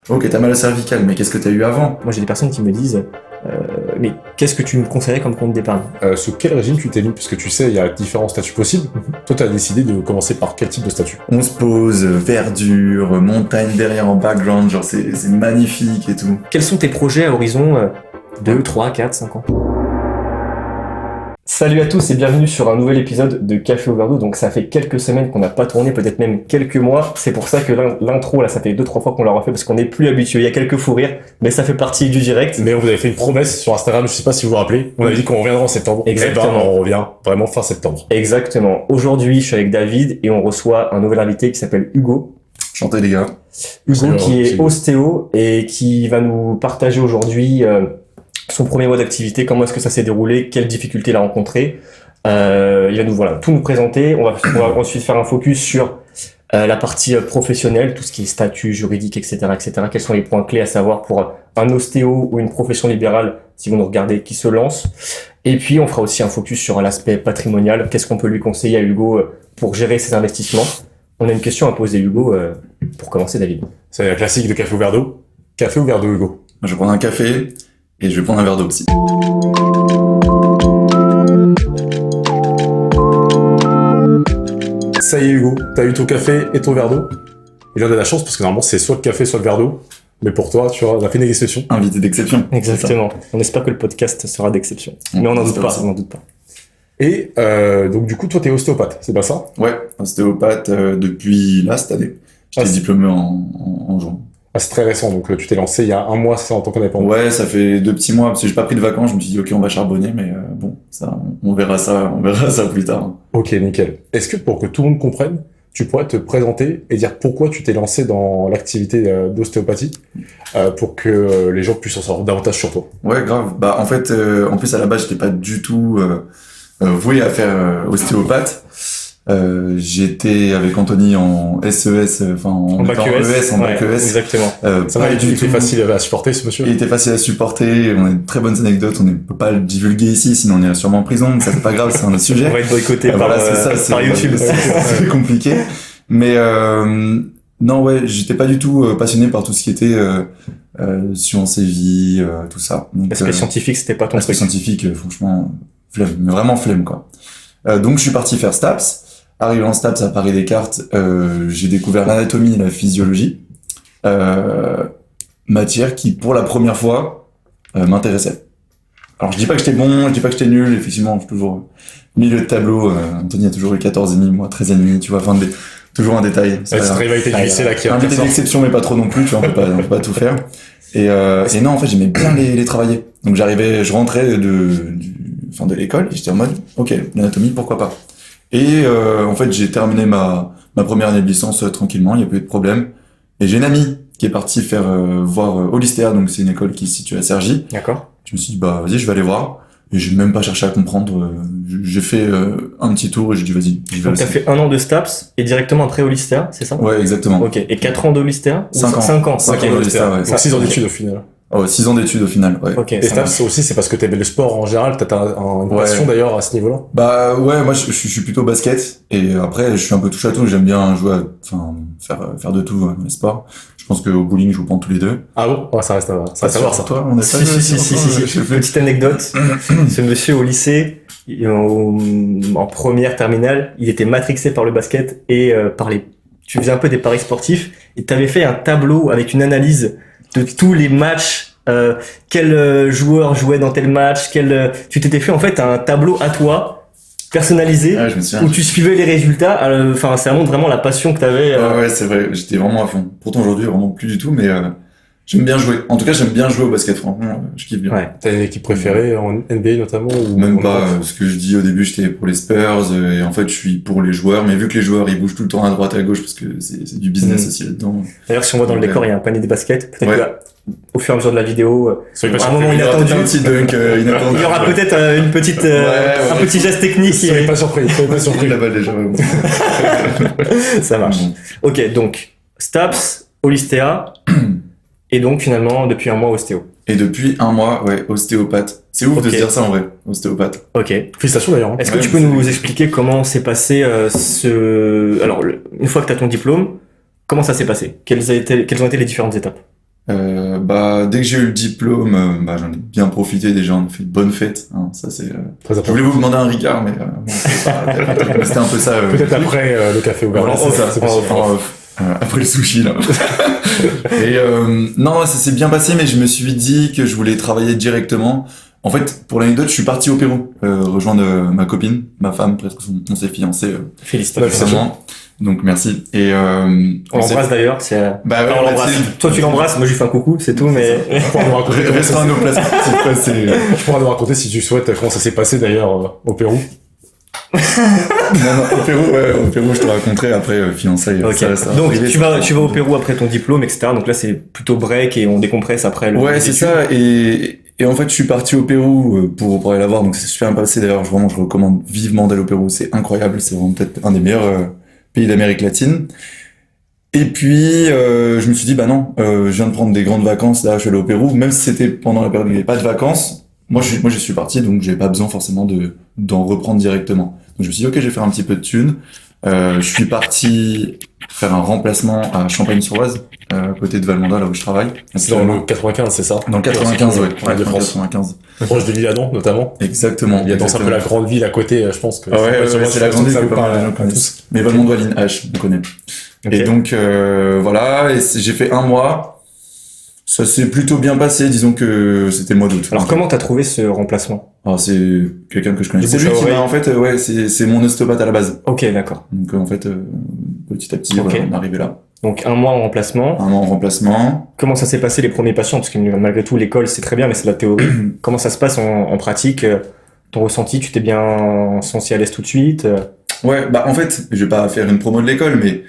Ok, t'as mal à cervical, mais qu'est-ce que t'as eu avant? Moi, j'ai des personnes qui me disent mais qu'est-ce que tu me conseillerais comme compte d'épargne? Sous quel régime tu t'es mis? Parce que tu sais, il y a différents statuts possibles. Toi, tu as décidé de commencer par quel type de statut? On se pose, verdure, montagne derrière en background, genre c'est magnifique et tout. Quels sont tes projets à horizon 2, 3, 4, 5 ans? Salut à tous et bienvenue sur un nouvel épisode de Café au verre d'eau. Donc ça fait quelques semaines qu'on n'a pas tourné, peut-être même quelques mois. C'est pour ça que l'intro, là, ça fait 2-3 fois qu'on l'a refait parce qu'on n'est plus habitué. Il y a quelques fous rires, mais ça fait partie du direct. Mais on vous avait fait une promesse sur Instagram, je sais pas si vous vous rappelez. On avait dit qu'on reviendra en septembre. Exactement. Et ben, on revient vraiment fin septembre. Exactement. Aujourd'hui, je suis avec David et on reçoit un nouvel invité qui s'appelle Hugo. Chantez les gars. Hugo qui est ostéo et qui va nous partager aujourd'hui son premier mois d'activité, comment est-ce que ça s'est déroulé, quelles difficultés il a rencontrées. Il va nous tout nous présenter. On va ensuite faire un focus sur la partie professionnelle, tout ce qui est statut juridique, etc., etc. Quels sont les points clés à savoir pour un ostéo ou une profession libérale, si vous nous regardez, qui se lance. Et puis on fera aussi un focus sur l'aspect patrimonial. Qu'est-ce qu'on peut lui conseiller à Hugo pour gérer ses investissements? On a une question à poser Hugo pour commencer, David. C'est la classique de Café au verre d'eau. Café ou verre d'eau, Hugo? Je vais prendre un café et je vais prendre un verre d'eau aussi. Ça y est, Hugo, t'as eu ton café et ton verre d'eau. Il en a de la chance parce que normalement c'est soit le café, soit le verre d'eau. Mais pour toi, tu vois, on a fait une exception. Invité d'exception. Exactement. On espère que le podcast sera d'exception. Mais on n'en doute pas, on n'en doute pas. Et donc du coup, toi, t'es ostéopathe, c'est pas ça? Ouais, ostéopathe depuis là cette année. J'étais diplômé en juin. Ah, c'est très récent, donc tu t'es lancé il y a un mois, c'est ça, en tant qu'indépendant. Ouais, ça fait 2 petits mois parce que j'ai pas pris de vacances. Je me suis dit ok, on va charbonner, mais bon, ça, on verra ça plus tard. Ok, nickel. Est-ce que pour que tout le monde comprenne, tu pourrais te présenter et dire pourquoi tu t'es lancé dans l'activité d'ostéopathie pour que les gens puissent en savoir davantage sur toi? Ouais, grave. Bah en fait, en plus à la base, j'étais pas du tout voué à faire ostéopathe. J'étais avec Anthony en SES, enfin en bac ES, bac ES. Exactement. Ça va, il était facile à supporter, ce monsieur? Il était facile à supporter, on a de très bonnes anecdotes, on ne peut pas le divulguer ici, sinon on ira sûrement en prison, mais ça c'est pas grave, c'est un autre sujet. On va être boycotté Voilà, par YouTube. C'est compliqué. Mais non, ouais, j'étais pas du tout passionné par tout ce qui était sciences et vie, tout ça. L'aspect scientifique, c'était pas ton l'aspect truc. scientifique, franchement, flemme, mais vraiment flemme, quoi. Donc je suis parti faire STAPS. Arrivé en STAPS à Paris Descartes, j'ai découvert l'anatomie et la physiologie, matière qui, pour la première fois, m'intéressait. Alors je dis pas que j'étais bon, je dis pas que j'étais nul, effectivement, je suis toujours milieu de tableau, Anthony a toujours eu 14,5, moi 13,5, tu vois, enfin, toujours un détail. C'est cette rivalité du lycée là qui un invité d'exception, mais pas trop non plus, tu vois, on peut pas tout faire. Et non, en fait, j'aimais bien les travailler. Donc je rentrais de l'école, et j'étais en mode, ok, l'anatomie, pourquoi pas. Et en fait, j'ai terminé ma première année de licence tranquillement, il y a pas eu de problème. Et j'ai une amie qui est partie faire voir Holistea, donc c'est une école qui se situe à Cergy. D'accord. Je me suis dit bah vas-y, je vais aller voir. Et j'ai même pas cherché à comprendre. J'ai fait un petit tour et j'ai dit vas-y. Donc t'as fait 1 an de STAPS et directement après Holistea, c'est ça? Ouais, exactement. Ok. Et 4 ans de Holistea? 5 ans. 5 ans. 5 ans d'Holistea, ouais. Donc 6 ans d'études au final. Oh, 6 ans d'études au final, ouais. Ok. Et STAPS aussi, c'est parce que t'aimais le sport en général, t'as une Ouais. passion d'ailleurs à ce niveau-là? Bah ouais, moi je suis plutôt basket et après je suis un peu touche à tout, j'aime bien jouer faire de tout dans les sports. Je pense qu'au bowling je vous prends tous les deux. Ah bon? Ouais, ça reste à savoir ça. Toi, on est pas Si. Petite anecdote. Ce monsieur au lycée, en première terminale, il était matrixé par le basket et tu faisais un peu des paris sportifs et t'avais fait un tableau avec une analyse de tous les matchs, quel joueur jouait dans tel match, tu t'étais fait en fait un tableau à toi, personnalisé, Ouais, je me souviens. où tu suivais les résultats. Enfin, ça montre vraiment la passion que t'avais. Ouais, c'est vrai, j'étais vraiment à fond. Pourtant aujourd'hui vraiment plus du tout, mais j'aime bien jouer. En tout cas, j'aime bien jouer au basket, franchement, je kiffe bien. Ouais. T'as une équipe préférée en NBA notamment ou Même pas, ce que je dis au début, j'étais pour les Spurs, et en fait, je suis pour les joueurs, mais vu que les joueurs, ils bougent tout le temps à droite, à gauche, parce que c'est du business aussi là-dedans. D'ailleurs, si on voit dans le décor, il y a un panier de basket. Peut-être Ouais. que, au fur et à mesure de la vidéo, Soyez pas à un moment Il y aura inattendu, peut-être un petit dunk, inattendu. il y aura peut-être une petite, un petit geste technique. Soyez pas surpris, soyez pas J'ai surpris. la balle déjà, vraiment. Ça marche. Bon. Ok, donc, STAPS, Holistea, et donc finalement, depuis 1 mois, ostéo. Et depuis 1 mois, ouais, ostéopathe. C'est ouf de Ok. se dire ça en vrai, ostéopathe. Ok. Félicitations d'ailleurs. Est-ce que Ouais, tu peux c'est- nous expliquer comment s'est passé Alors, une fois que tu as ton diplôme, comment ça s'est passé? Quelles ont été les différentes étapes? Dès que j'ai eu le diplôme, j'en ai bien profité déjà, on a fait de bonnes fêtes. Hein, ça c'est. Très Je voulais vous demander un Ricard, mais c'était un peu ça. Peut-être après le café au Voilà, c'est ça. c'est possible. Après le sushi là. Et non, ça s'est bien passé, mais je me suis dit que je voulais travailler directement. En fait, pour l'anecdote, je suis parti au Pérou rejoindre ma copine, ma femme, presque on s'est fiancés Félicitations. récemment. Donc merci. Et On l'embrasse d'ailleurs. Bah ouais, on l'embrasse. Toi tu l'embrasses, moi je lui fais un coucou, c'est tout, mais. Tu pourras nous raconter comment Restera ça à nos places. Tu pourras nous raconter si tu souhaites comment ça s'est passé d'ailleurs au Pérou. Non, au Pérou, je te raconterai après fiançailles. Ok. Ça Donc arriver, tu vas au Pérou après ton diplôme, etc. Donc là c'est plutôt break et on décompresse après le. Ouais, c'est ça. Et en fait, je suis parti au Pérou pour aller la voir. Donc c'est super bien passé. D'ailleurs, je recommande vivement d'aller au Pérou. C'est incroyable. C'est vraiment peut-être un des meilleurs pays d'Amérique latine. Et puis, je me suis dit, non, je viens de prendre des grandes vacances. Là, je suis allé au Pérou. Même si c'était pendant la période où il n'y avait pas de vacances, moi, je suis parti. Donc, j'avais pas besoin forcément d'en reprendre directement. Donc, je me suis dit, ok, je vais faire un petit peu de thunes. Je suis parti faire un remplacement à Champagne-sur-Oise, à côté de Valmanda, là où je travaille. C'est dans le 95, c'est ça? Dans le 95, ouais. De France. 95. Proche de l'Isle-Adam, notamment. Exactement. L'Isle-Adam, c'est un peu la grande ville à côté, je pense que. C'est la grande ville ça que vous pas mal de gens parle à connaissent. tous. Mais Valmanda, Ligne H, on connaît. Ok. Et donc, voilà. Et j'ai fait un mois. Ça s'est plutôt bien passé, disons que c'était le mois d'août. Alors comment t'as trouvé ce remplacement? Alors c'est quelqu'un que je connais. Du C'est lui bouche à qui m'a, oreille. en fait, c'est mon ostéopathe à la base. Ok, d'accord. Donc en fait, petit à petit, Ok. voilà, on est arrivé là. Donc un mois en remplacement. Un mois en remplacement. Comment ça s'est passé les premiers patients? Parce que malgré tout l'école c'est très bien, mais c'est la théorie. Comment ça se passe en pratique? Ton ressenti, tu t'es bien senti à l'aise tout de suite? Ouais, en fait, je vais pas faire une promo de l'école, mais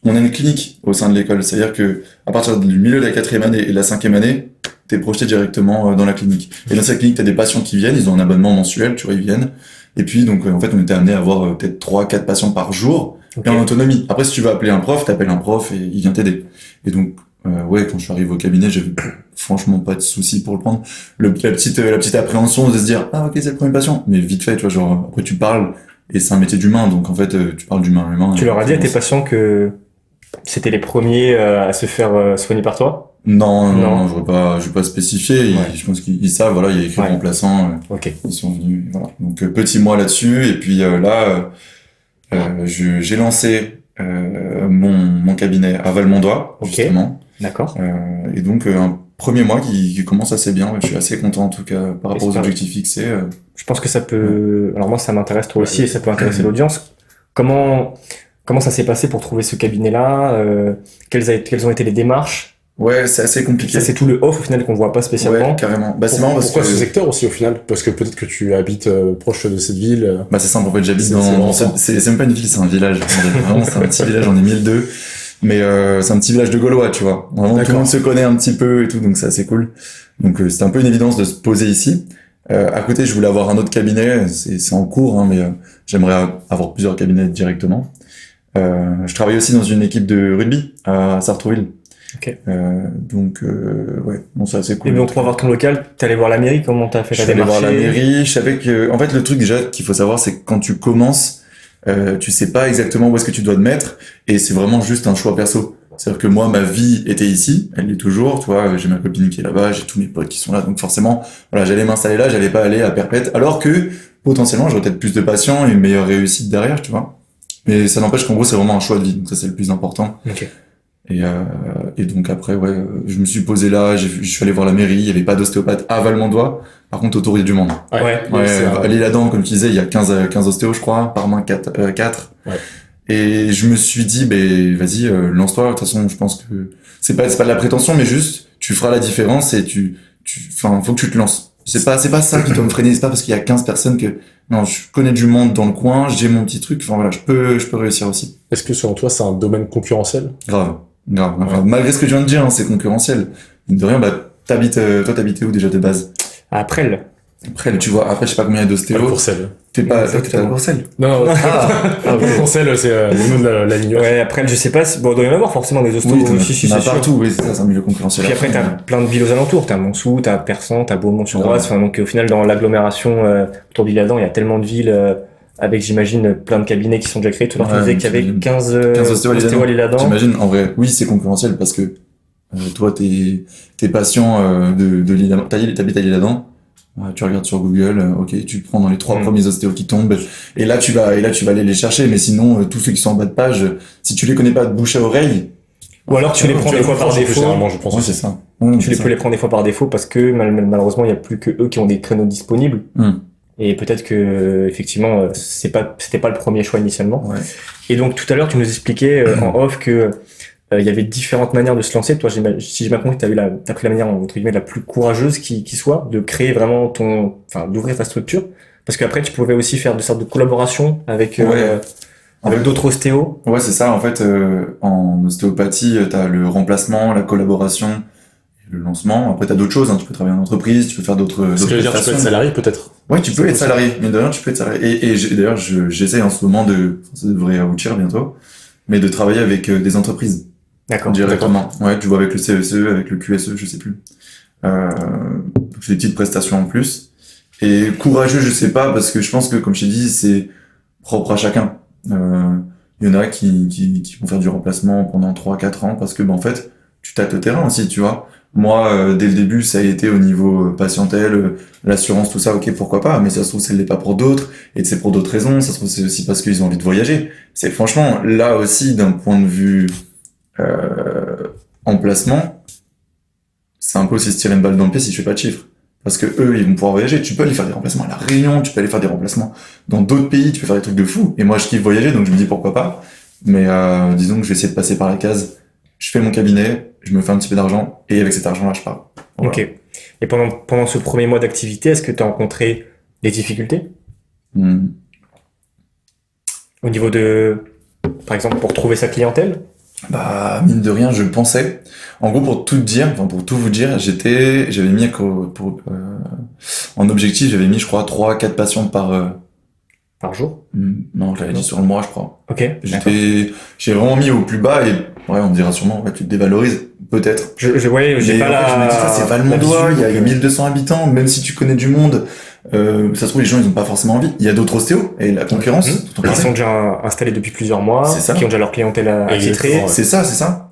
on a une clinique au sein de l'école. C'est-à-dire que à partir du milieu de la 4e année et de la 5e année, t'es projeté directement dans la clinique. Et dans cette clinique, t'as des patients qui viennent, ils ont un abonnement mensuel, tu vois, ils viennent. Et puis, donc, en fait, on était amené à avoir peut-être 3-4 patients par jour, Ok. et en autonomie. Après, si tu veux appeler un prof, t'appelles un prof et il vient t'aider. Et donc, ouais, quand je suis arrivé au cabinet, j'avais franchement pas de soucis pour le prendre. La petite appréhension de se dire, ah, ok, c'est le premier patient. Mais vite fait, tu vois, genre, après, tu parles, et c'est un métier d'humain, donc en fait, tu parles d'humain à humain. Tu leur as dit à tes patients que c'était les premiers à se faire soigner par toi? Non, je vais pas spécifier. Ouais. Je pense qu'ils savent, voilà, il y a écrit Ouais. remplaçant. Ok. Ils sont venus, voilà. Donc petit mois là-dessus, et puis j'ai lancé mon cabinet à Valmondois, Ok. justement. D'accord. Et donc un premier mois qui commence assez bien. Ouais, je suis assez content en tout cas par rapport aux J'espère. objectifs fixés. Je pense que ça peut. Alors moi, ça m'intéresse toi aussi et ça peut intéresser l'audience. Comment ça s'est passé pour trouver ce cabinet-là? Quelles ont été les démarches? Ouais, c'est assez compliqué. Ça, c'est tout le off au final qu'on voit pas spécialement. Ouais, carrément. C'est marrant parce Pourquoi que ce secteur aussi au final? Parce que peut-être que tu habites proche de cette ville. c'est simple, en fait, j'habite C'est dans, vraiment c'est même pas une ville, c'est un village. Vraiment, c'est un petit village, on est 1002. Mais, c'est un petit village de Gaulois, tu vois. Vraiment, tout le D'accord. monde se connaît un petit peu et tout, donc c'est assez cool. Donc, c'était un peu une évidence de se poser ici. À côté, je voulais avoir un autre cabinet, c'est en cours, hein, mais j'aimerais avoir plusieurs cabinets directement. Je travaille aussi dans une équipe de rugby à Sartrouville. Ok. Donc, ouais, bon, c'est assez cool. Et donc pour avoir ton local, t'es allé voir la mairie, comment t'as fait Je la suis allé démarche? voir la mairie. Je savais que, en fait, le truc déjà qu'il faut savoir, c'est que quand tu commences, tu sais pas exactement où est-ce que tu dois te mettre, et c'est vraiment juste un choix perso. C'est-à-dire que moi, ma vie était ici, elle l'est toujours, tu vois, j'ai ma copine qui est là-bas, j'ai tous mes potes qui sont là, donc forcément, voilà, j'allais m'installer là, j'allais pas aller à Perpète, alors que, potentiellement, j'aurais peut-être plus de patients et une meilleure réussite derrière, tu vois. Mais ça n'empêche qu'en gros, c'est vraiment un choix de vie, donc ça, c'est le plus important. Ok. Et donc après, ouais, je me suis posé là, je suis allé voir la mairie, il y avait pas d'ostéopathe à Valmondois, par contre, autour, il y a du monde. Ouais. Aller là-dedans, comme tu disais, il y a 15 ostéos, je crois, par moins 4. Ouais. Et je me suis dit, vas-y, lance-toi. De toute façon, je pense que c'est pas de la prétention, mais juste, tu feras la différence et faut que tu te lances. C'est pas ça qui doit me freiner, c'est pas parce qu'il y a 15 personnes que, non, je connais du monde dans le coin, j'ai mon petit truc, enfin voilà, je peux réussir aussi. Est-ce que selon toi, c'est un domaine concurrentiel? Grave. Enfin, malgré ce que je viens de dire, hein, c'est concurrentiel. Mine de rien, toi, t'habitais où déjà de base? À Presles. Après, tu vois, je sais pas combien il y a d'ostéos. Courcelles. T'es pas Exactement. à Courcelles. Non, Ah, ok. Courcelles, c'est le nom de la ligne. Ouais, après, je sais pas si, bon, il doit y en avoir forcément des hostos. Oui, si, t'en as c'est sûr. partout, oui, c'est ça, c'est un milieu concurrentiel. Puis après, t'as plein de villes aux alentours. T'as Montsou, t'as Persan, t'as Beaumont-sur-Oise. Enfin, donc, au final, dans l'agglomération, autour d'Isle-Adam, il y a tellement de villes, avec, j'imagine, plein de cabinets qui sont déjà créés. Tout à l'heure, tu Ouais, disais qu'il y avait j'imagine. 15 15 ostéos à ostéos à l'Isle-Adam. J'imagine, en vrai, oui, c'est concurrentiel parce que Toi, t'es patient de l'île, t'habites à l'Isle-Adam. Tu regardes sur Google, ok, tu prends dans les 3 premiers ostéos qui tombent, et là tu vas aller les chercher. Mais sinon, tous ceux qui sont en bas de page, si tu les connais pas de bouche à oreille, ou alors tu les prends des fois par défaut. Généralement, je pense. ouais, c'est ça. Tu peux les prendre des fois par défaut parce que malheureusement il y a plus que eux qui ont des créneaux disponibles. Et peut-être que effectivement c'était pas le premier choix initialement. Ouais. Et donc tout à l'heure tu nous expliquais en off que il y avait différentes manières de se lancer. Toi, si j'ai bien compris, t'as pris la manière entre guillemets la plus courageuse qui soit, de créer vraiment d'ouvrir ta structure. Parce qu'après tu pouvais aussi faire de sortes de collaborations avec d'autres ostéos. Ouais, c'est ça. En fait, en ostéopathie, t'as le remplacement, la collaboration, le lancement. Après, t'as d'autres choses. Tu peux travailler en entreprise, tu peux faire d'autres. Ce que je veux dire, tu peux être salarié peut-être. Ouais, tu peux être salarié. Mais d'ailleurs, tu peux être salarié. Et d'ailleurs, j'essaie en ce moment ça devrait aboutir bientôt, mais de travailler avec des entreprises. D'accord. Directement. Ouais, tu vois, avec le CECE, avec le QSE, je sais plus. C'est des petites prestations en plus. Et courageux, je sais pas, parce que je pense que, comme je t'ai dit, c'est propre à chacun. Il y en a qui vont faire du remplacement pendant 3-4 ans parce que, en fait, tu tâtes le terrain aussi, tu vois. Moi, dès le début, ça a été au niveau patientèle, l'assurance, tout ça, ok, pourquoi pas, mais ça se trouve, ça l'est pas pour d'autres, et c'est pour d'autres raisons, ça se trouve, c'est aussi parce qu'ils ont envie de voyager. C'est franchement, là aussi, d'un point de vue emplacement, c'est un peu aussi se tirer une balle dans le pied si je fais pas de chiffres. Parce que eux, ils vont pouvoir voyager. Tu peux aller faire des remplacements à La Réunion, tu peux aller faire des remplacements dans d'autres pays, tu peux faire des trucs de fou. Et moi, je kiffe voyager, donc je me dis pourquoi pas. Mais disons que je vais essayer de passer par la case. Je fais mon cabinet, je me fais un petit peu d'argent, et avec cet argent-là, je pars. Voilà. Ok. Et pendant ce premier mois d'activité, est-ce que tu as rencontré des difficultés au niveau par exemple, pour trouver sa clientèle? Bah, mine de rien, je pensais. En gros, pour tout vous dire, j'avais mis en objectif, j'avais mis, je crois, 3-4 patients Par jour? Non, j'avais dit sur le mois, je crois. Ok. J'ai vraiment mis au plus bas et, ouais, on me dira sûrement, ouais, tu te dévalorises. Peut-être. J'ai pas je me dis, ça, c'est Valmondois, il y a 1200 habitants, même si tu connais du monde, ça se trouve, les gens, ils ont pas forcément envie. Il y a d'autres ostéos, et la concurrence. Ils sont déjà installés depuis plusieurs mois, qui ont déjà leur clientèle attitrée. C'est ça.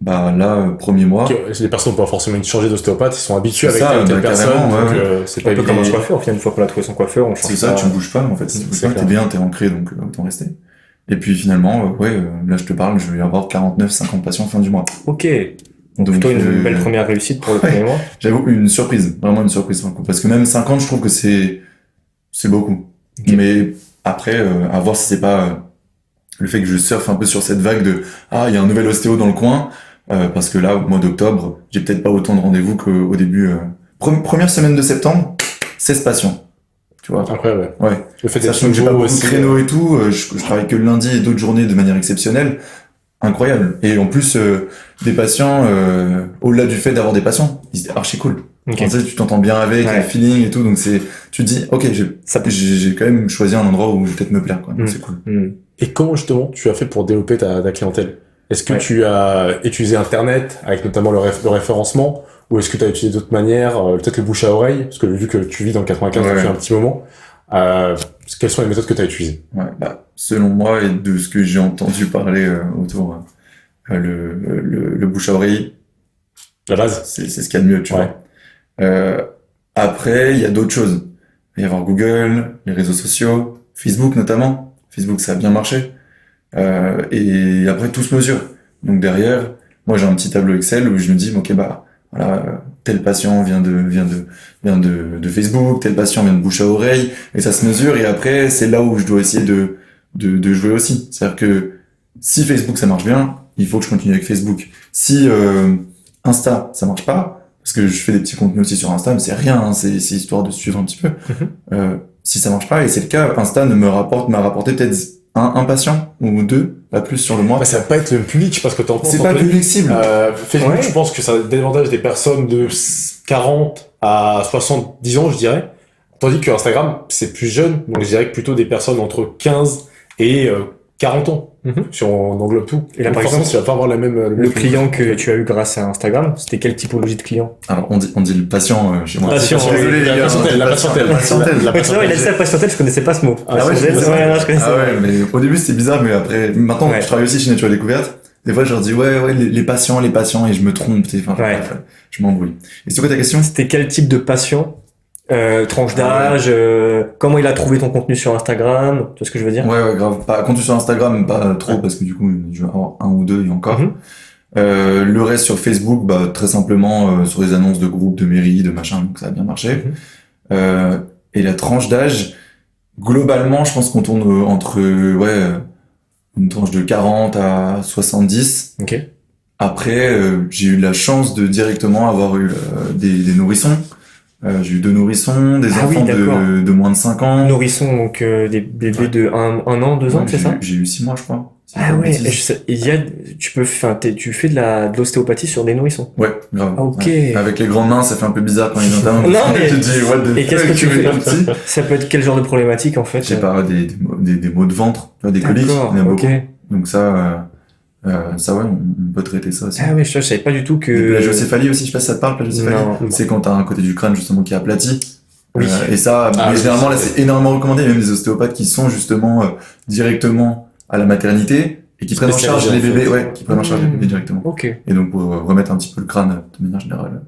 Bah, là, premier mois. Les personnes n'ont pas forcément changer d'ostéopathe, ils sont habitués avec telle personne, ouais. Donc c'est pas un peu comme un coiffeur, au final, une fois qu'on a trouvé son coiffeur, on change. C'est ça, tu ne bouges pas, en fait. Si tu bouges pas, t'es bien, t'es ancré, donc autant rester. Et puis finalement, là je te parle, je vais avoir 49-50 patients fin du mois. Ok. Donc plutôt une belle première réussite pour le premier mois. J'avoue, une surprise, vraiment une surprise. Parce que même 50, je trouve que c'est beaucoup. Okay. Mais après, à voir si c'est pas le fait que je surfe un peu sur cette vague de « Ah, il y a un nouvel ostéo dans le coin », parce que là, au mois d'octobre, j'ai peut-être pas autant de rendez-vous qu'au début. Première semaine de septembre, 16 patients. Tu vois. Après, ouais. Le fait d'être que j'ai pas beaucoup de créneaux et tout, je travaille que le lundi et d'autres journées de manière exceptionnelle. Incroyable. Et en plus, des patients, au-delà du fait d'avoir des patients, c'est archi cool. Okay. Tu t'entends bien avec, le feeling et tout, donc tu te dis, ok, j'ai quand même choisi un endroit où je vais peut-être me plaire, quoi. Donc c'est cool. Et comment justement tu as fait pour développer ta clientèle? Est-ce que tu as utilisé Internet, avec notamment le référencement, ou est-ce que tu as utilisé d'autres manières, peut-être le bouche à oreille, parce que vu que tu vis dans le 95 depuis un petit moment, quelles sont les méthodes que tu as utilisées? Selon moi et de ce que j'ai entendu parler autour, le bouche à oreille, la base, c'est ce qu'il y a de mieux, tu vois. Après, il y a d'autres choses. Il va y avoir Google, les réseaux sociaux, Facebook notamment. Facebook, ça a bien marché. Et après, tout se mesure. Donc derrière, moi j'ai un petit tableau Excel où je me dis, ok, voilà, tel patient vient de Facebook, tel patient vient de bouche à oreille, et ça se mesure. Et après, c'est là où je dois essayer de jouer aussi. C'est-à-dire que si Facebook ça marche bien, il faut que je continue avec Facebook. Si Insta ça marche pas, parce que je fais des petits contenus aussi sur Insta, mais c'est rien, hein, c'est histoire de suivre un petit peu. Si ça marche pas, et c'est le cas, Insta m'a rapporté peut-être un patient ou deux, pas plus sur le mois. Ça va pas être le public parce que c'est pas public cible. Facebook, je pense que ça désavantage des personnes de 40 à 70 ans, je dirais. Tandis que Instagram, c'est plus jeune, donc je dirais que plutôt des personnes entre 15 et 40 ans. Si on englobe tout. Et là, par exemple, tu vas pas avoir la même. Le client que tu as eu grâce à Instagram, c'était quelle typologie de client? Alors, on dit le patient chez moi. La patientèle. Il a dit la patientèle, je connaissais pas ce mot. Je connaissais. Mais au début, c'était bizarre, mais après, maintenant, je travaille aussi chez Nature Découverte. Des fois, je leur dis, ouais, les patients, et je me trompe, enfin, bref, je m'embrouille. Et c'est quoi ta question? C'était quel type de patient? Tranche d'âge, comment il a trouvé ton contenu sur Instagram, tu vois ce que je veux dire? Ouais, grave. Pas contenu sur Instagram, pas trop, parce que du coup, je vais avoir un ou deux, et encore. Le reste sur Facebook, bah, très simplement, sur les annonces de groupes, de mairie, de machin, donc ça a bien marché. Et la tranche d'âge, globalement, je pense qu'on tourne entre, une tranche de 40 à 70. Ok. Après, j'ai eu la chance de directement avoir eu des nourrissons. J'ai eu 2 nourrissons, des enfants de moins de 5 ans. Nourrissons, donc des bébés de 1 an, 2 ans, c'est ça? J'ai eu 6 mois, je crois. Ah ouais, tu fais de l'ostéopathie sur des nourrissons. Ouais, grave. Ok. Ouais. Avec les grandes mains, ça fait un peu bizarre quand ils ont ta main. Non, mais... Tu te dis, what the et qu'est-ce que tu fais? petit. Ça peut être quel genre de problématique, en fait? Je sais pas, des maux de ventre, tu vois, des coliques. Il y en a beaucoup. Donc ça, ouais, on peut traiter ça aussi. Ah oui, je savais pas du tout que... Des plagiocéphalie aussi, je sais pas si ça te parle, plagiocéphalie. Non. C'est quand t'as un côté du crâne, justement, qui est aplati. Oui. Et ça, mais généralement, là, c'est énormément recommandé. Il y a même des ostéopathes qui sont, justement, directement à la maternité et qui prennent en charge les bébés, qui prennent en charge les bébés directement. Ok. Et donc, pour remettre un petit peu le crâne, de manière générale,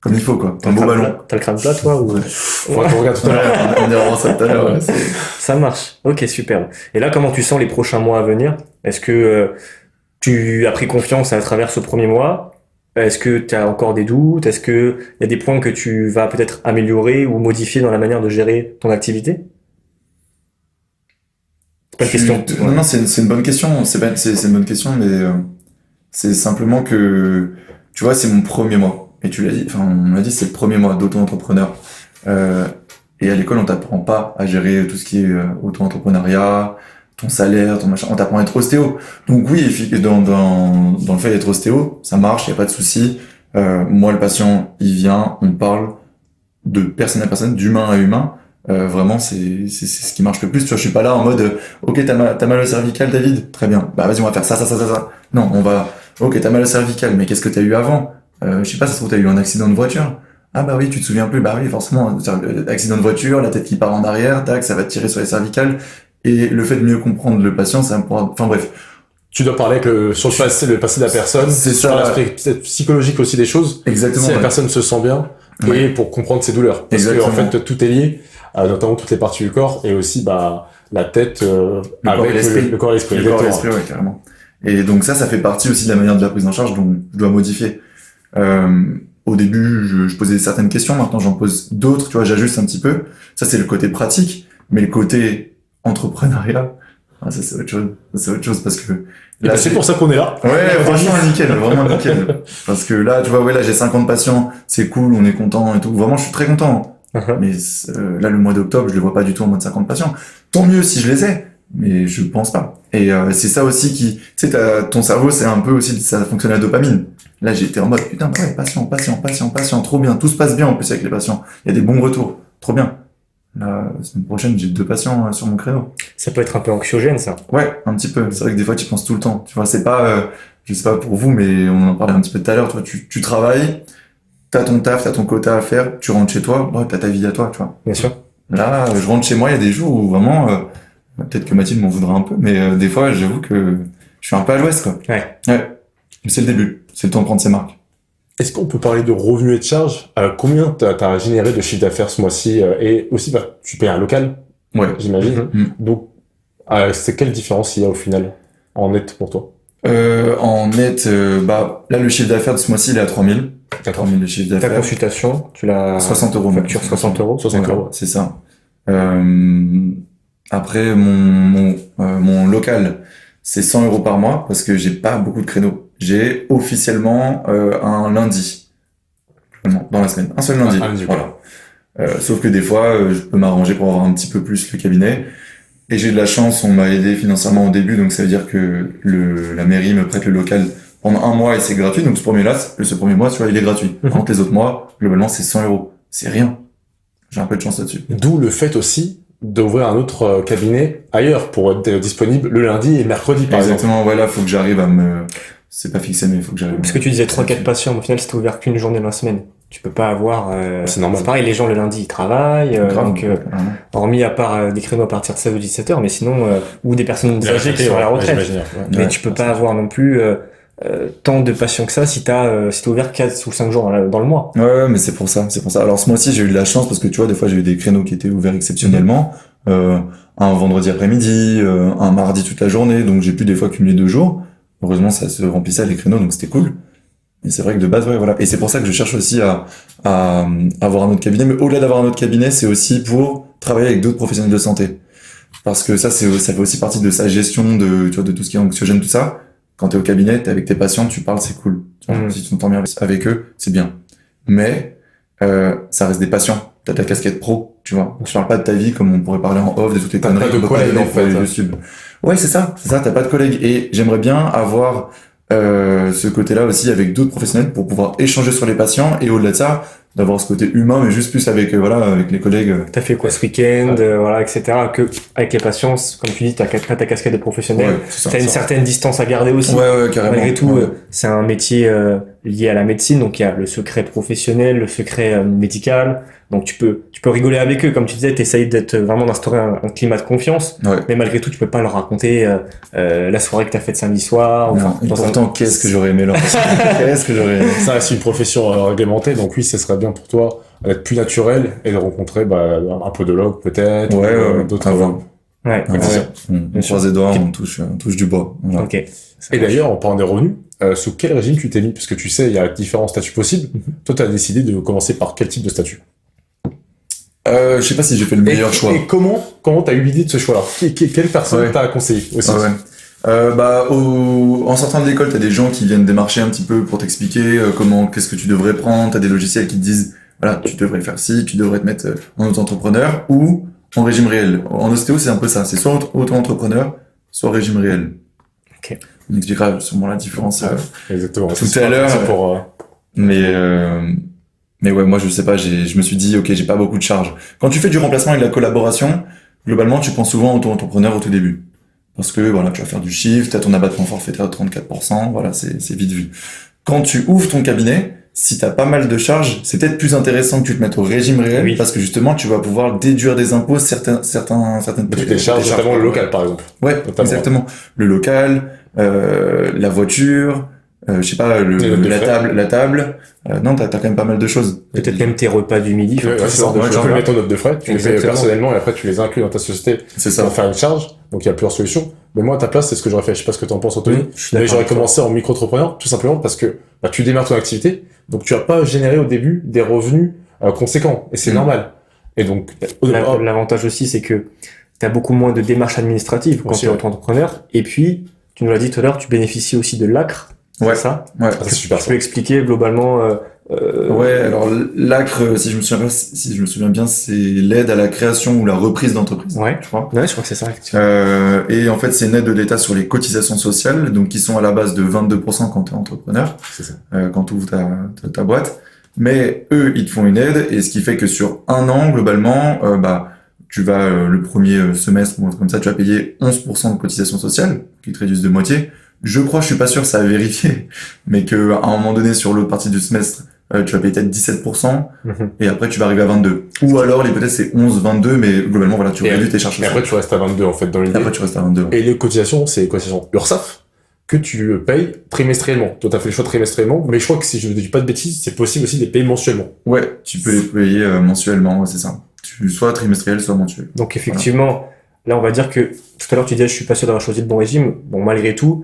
comme il faut, quoi. Un beau ballon. T'as le crâne plat, toi, ou... Faudra qu'on regarde tout à l'heure. On ira voir ça tout à l'heure, Ça marche. Ok, superbe. Et là, comment tu sens les prochains mois à venir? Est-ce que tu as pris confiance à travers ce premier mois? Est-ce que tu as encore des doutes? Est-ce que il y a des points que tu vas peut-être améliorer ou modifier dans la manière de gérer ton activité? C'est pas une question. Non, c'est une bonne question. C'est une bonne question, mais c'est simplement que, tu vois, c'est mon premier mois. Et tu l'as dit, enfin, on m'a dit, c'est le premier mois d'auto-entrepreneur. Et à l'école, on t'apprend pas à gérer tout ce qui est auto-entrepreneuriat, ton salaire, ton machin. On t'apprend à être ostéo. Donc oui, dans le fait d'être ostéo, ça marche, y a pas de souci. Moi, le patient, il vient, on parle de personne à personne, d'humain à humain. Vraiment, c'est ce qui marche le plus. Tu vois, je suis pas là en mode, ok, t'as mal au cervical, David? Très bien. Bah, vas-y, on va faire ça. Non, ok, t'as mal au cervical, mais qu'est-ce que t'as eu avant? Je sais pas, ça se trouve, t'as eu un accident de voiture. Ah bah oui, tu te souviens plus. Bah oui, forcément, accident de voiture, la tête qui part en arrière, tac, ça va te tirer sur les cervicales. Et le fait de mieux comprendre le patient, ça pourra... Enfin bref. Tu dois parler sur le passé de la personne. C'est sur l'aspect peut-être psychologique aussi des choses. Exactement. Si la personne se sent bien. Et pour comprendre ses douleurs. Parce que, en fait, tout est lié, notamment toutes les parties du corps, et aussi, la tête, avec le corps et l'esprit. Le corps et l'esprit, ouais, carrément. Et donc ça fait partie aussi de la manière de la prise en charge dont je dois modifier. Au début, je posais certaines questions, maintenant j'en pose d'autres, tu vois, j'ajuste un petit peu. Ça, c'est le côté pratique, mais le côté entrepreneuriat, ça c'est autre chose. C'est autre chose parce que... Là, c'est pour ça qu'on est là. Ouais, franchement, nickel, vraiment nickel. Parce que là, tu vois, là, j'ai 50 patients, c'est cool, on est content et tout. Vraiment, je suis très content. Mais là, le mois d'octobre, je le vois pas du tout en mode 50 patients. Tant mieux si je les ai, mais je pense pas. Et c'est ça aussi qui... Tu sais, ton cerveau, c'est un peu aussi... Ça fonctionne à la dopamine. Là, j'étais en mode, putain, ouais, patient, trop bien. Tout se passe bien, en plus, avec les patients. Il y a des bons retours. Trop bien. La semaine prochaine, j'ai 2 patients sur mon créneau. Ça peut être un peu anxiogène, ça. Ouais, un petit peu. C'est vrai que des fois, tu penses tout le temps. Tu vois, c'est pas... je sais pas pour vous, mais on en parlait un petit peu tout à l'heure. Tu vois, tu travailles, t'as ton taf, t'as ton quota à faire, tu rentres chez toi, t'as ta vie à toi, tu vois. Bien sûr. Là, je rentre chez moi, il y a des jours où vraiment... peut-être que Mathilde m'en voudra un peu, mais des fois, j'avoue que je suis un peu à l'ouest, quoi. Ouais. Mais c'est le début. C'est le temps de prendre ses marques. Est-ce qu'on peut parler de revenus et de charges? Combien t'as généré de chiffre d'affaires ce mois-ci? Et aussi, tu payes un local, j'imagine. Donc, c'est quelle différence il y a au final en net pour toi? En net, là, le chiffre d'affaires de ce mois-ci, il est à 3000. 3000 de chiffre d'affaires. Ta consultation, tu l'as... 60 €. Facture 60 €. 60 €. C'est ça. Après, mon local, c'est 100 € par mois parce que j'ai pas beaucoup de créneaux. J'ai officiellement un lundi dans la semaine, un seul lundi. Voilà. Sauf que des fois, je peux m'arranger pour avoir un petit peu plus le cabinet. Et j'ai de la chance, on m'a aidé financièrement au début, donc ça veut dire que la mairie me prête le local pendant 1 mois et c'est gratuit. Donc ce premier mois, tu vois, il est gratuit. Par contre, les autres mois, globalement, c'est 100 €. C'est rien. J'ai un peu de chance là-dessus. D'où le fait aussi d'ouvrir un autre cabinet ailleurs pour être disponible le lundi et mercredi, par exemple. Exactement, voilà, faut que j'arrive à c'est pas fixé, mais il faut que j'arrive. Parce que tu disais 3-4 patients, mais au final, c'était ouvert qu'une journée dans la semaine. tu peux pas avoir... C'est normal. C'est pareil, les gens le lundi ils travaillent, hormis à part des créneaux à partir de 16 ou 17 heures, mais sinon, ou des personnes âgées qui sont à la retraite. Mais tu peux pas avoir non plus tant de patients que ça si t'as ouvert 4 ou 5 jours dans le mois. Ouais, mais c'est pour ça. Alors ce mois-ci, j'ai eu de la chance parce que tu vois, des fois, j'ai eu des créneaux qui étaient ouverts exceptionnellement. Un vendredi après-midi, un mardi toute la journée, donc j'ai pu des fois cumuler 2 jours. Heureusement, ça se remplissait les créneaux, donc c'était cool. Et c'est vrai que de base, ouais, voilà. Et c'est pour ça que je cherche aussi à avoir un autre cabinet. Mais au-delà d'avoir un autre cabinet, c'est aussi pour travailler avec d'autres professionnels de santé. Parce que ça fait aussi partie de sa gestion de tout ce qui est anxiogène, tout ça. Quand t'es au cabinet, t'es avec tes patients, tu parles, c'est cool. Si tu t'entends bien avec eux, c'est bien. Mais, ça reste des patients. T'as ta casquette pro, tu vois. Tu parles pas de ta vie comme on pourrait parler en off, de toutes les conneries. T'as pas de collègues, en fait. Ouais, c'est ça, t'as pas de collègues. Et j'aimerais bien avoir ce côté-là aussi avec d'autres professionnels pour pouvoir échanger sur les patients et au-delà de ça, d'avoir ce côté humain, mais juste plus avec avec les collègues. T'as fait quoi ce week-end, voilà, etc. Que avec les patients, comme tu dis, t'as ta casquette de professionnel. T'as une certaine distance à garder aussi. Ouais, carrément. Malgré tout, c'est un métier lié à la médecine, donc il y a le secret professionnel, le secret médical. Donc tu peux rigoler avec eux, comme tu disais, t'essayes d'instaurer un climat de confiance. Ouais. Mais malgré tout, tu peux pas leur raconter la soirée que t'as faite samedi soir. Enfin, pourtant, qu'est-ce que j'aurais aimé leur Qu'est-ce que j'aurais aimé. Ça reste une profession réglementée, donc oui, ce serait bien pour toi d'être plus naturel et de rencontrer un podologue peut-être. D'autres. Ouais. On croise les doigts, on touche du bois. Voilà. Ok. Et d'ailleurs, en parlant des revenus, sous quel régime tu t'es mis? Parce que tu sais, il y a différents statuts possibles. Toi, tu as décidé de commencer par quel type de statut? Je sais pas si j'ai fait le meilleur choix. Et comment t'as eu l'idée de ce choix-là? Quelle personne t'a conseillé aussi? En sortant de l'école, t'as des gens qui viennent démarcher un petit peu pour t'expliquer qu'est-ce que tu devrais prendre. T'as des logiciels qui te disent, voilà, tu devrais faire ci, tu devrais te mettre en auto-entrepreneur ou en régime réel. En ostéo, c'est un peu ça. C'est soit auto-entrepreneur, soit régime réel. Ok. On expliquera sûrement la différence Exactement. tout à l'heure. Mais ouais, moi je sais pas, je me suis dit ok, j'ai pas beaucoup de charges. Quand tu fais du remplacement et de la collaboration, globalement tu prends souvent auto-entrepreneur au tout début. Parce que voilà, tu vas faire du chiffre, t'as ton abattement forfaitaire de 34%, voilà, c'est vite vu. Quand tu ouvres ton cabinet, si t'as pas mal de charges, c'est peut-être plus intéressant que tu te mettes au régime réel, parce que justement tu vas pouvoir déduire des impôts certaines des charges, notamment le local par exemple. Ouais, notamment. Exactement. Le local, la voiture, je sais pas, la table. Non, t'as quand même pas mal de choses. Peut-être même tes repas du midi. Tu peux le mettre en note de frais, tu les payes personnellement et après tu les inclus dans ta société pour faire une charge. Donc il y a plusieurs solutions. Mais moi, à ta place, c'est ce que j'aurais fait. Je sais pas ce que t'en penses, Anthony. Mais j'aurais commencé en micro-entrepreneur, tout simplement parce que tu démarres ton activité, donc tu vas pas générer au début des revenus conséquents. Et c'est normal. Et donc, l'avantage aussi, c'est que t'as beaucoup moins de démarches administratives quand tu es auto-entrepreneur. Et puis, tu nous l'as dit tout à l'heure, tu bénéficies aussi de l'ACRE. Ouais. C'est ça? Ouais. C'est super. Tu peux expliquer globalement. Ouais, alors l'ACRE, si je me souviens bien, c'est l'aide à la création ou la reprise d'entreprise. Ouais. Je crois. Ouais, je crois que c'est ça. Et en fait, c'est une aide de l'État sur les cotisations sociales, donc qui sont à la base de 22% quand t'es entrepreneur. C'est ça. Quand tu ouvres ta boîte. Mais eux, ils te font une aide, et ce qui fait que sur un an, globalement, tu vas le premier semestre ou comme ça, tu vas payer 11% de cotisations sociales, qui te réduisent de moitié. Je crois, je suis pas sûr, ça a vérifié, mais que à un moment donné, sur l'autre partie du semestre, tu vas payer peut-être 17%, et après tu vas arriver à 22. Ou alors l'hypothèse c'est 11, 22, mais globalement voilà, tu réduis tes charges sociales. Et après tu restes à 22 en fait dans l'idée. Après tu restes à 22. Et les cotisations, c'est les cotisations URSSAF que tu payes trimestriellement. Toi t'as fait le choix trimestriellement, mais je crois que si je ne dis pas de bêtises, c'est possible aussi de les payer mensuellement. Ouais, tu peux les payer mensuellement, ouais, c'est ça. Soit trimestriel, soit mensuel. Donc effectivement, là on va dire que tout à l'heure tu disais je suis pas sûr d'avoir choisi le bon régime. Bon, malgré tout,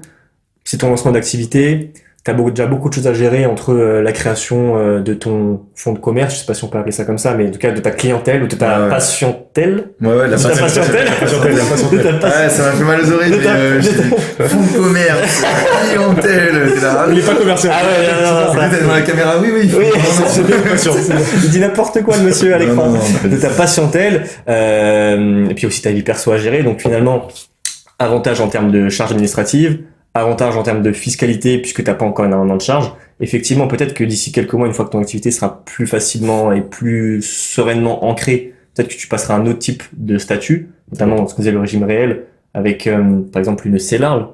c'est ton lancement d'activité, t'as déjà beaucoup de choses à gérer entre la création de ton fonds de commerce, je sais pas si on peut appeler ça comme ça, mais en tout cas de ta clientèle ou de ta patientèle. Ouais, la patientèle. Ouais, ça m'a fait mal aux oreilles, mais fonds de commerce, clientèle, il est pas commercial. Ah ouais, non, t'es devant la caméra, oui. C'est bien, il dit n'importe quoi le monsieur à l'écran. De ta patientèle, et puis aussi ta vie perso à gérer, donc finalement, avantage en termes de charges administratives, avantage en termes de fiscalité puisque t'as pas encore énormément de charges. Effectivement, peut-être que d'ici quelques mois, une fois que ton activité sera plus facilement et plus sereinement ancrée, peut-être que tu passeras à un autre type de statut, notamment ce qu'on disait le régime réel, avec par exemple une CELARL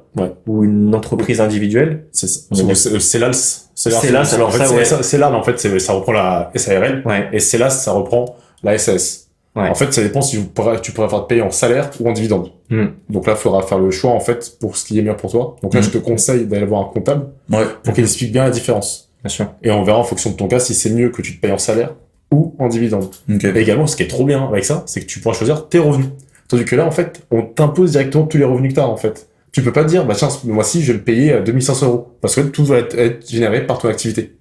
ou une entreprise individuelle. C'est ça. Le CELALS, CELAS, alors en fait, ça, ouais. CELAS, en fait, ça reprend la SARL. Ouais. Et CELAS, ça reprend la SAS. Ouais. En fait, ça dépend si tu pourrais faire te payer en salaire ou en dividende. Donc là, il faudra faire le choix, en fait, pour ce qui est mieux pour toi. Donc là, je te conseille d'aller voir un comptable pour qu'il explique bien la différence. Bien sûr. Et on verra en fonction de ton cas si c'est mieux que tu te payes en salaire ou en dividende. Ok. Et également, ce qui est trop bien avec ça, c'est que tu pourras choisir tes revenus. Tandis que là, en fait, on t'impose directement tous les revenus que tu as, en fait. Tu peux pas te dire, bah tiens, ce mois-ci, je vais le payer à 2500 €. Parce que tout va être généré par ton activité.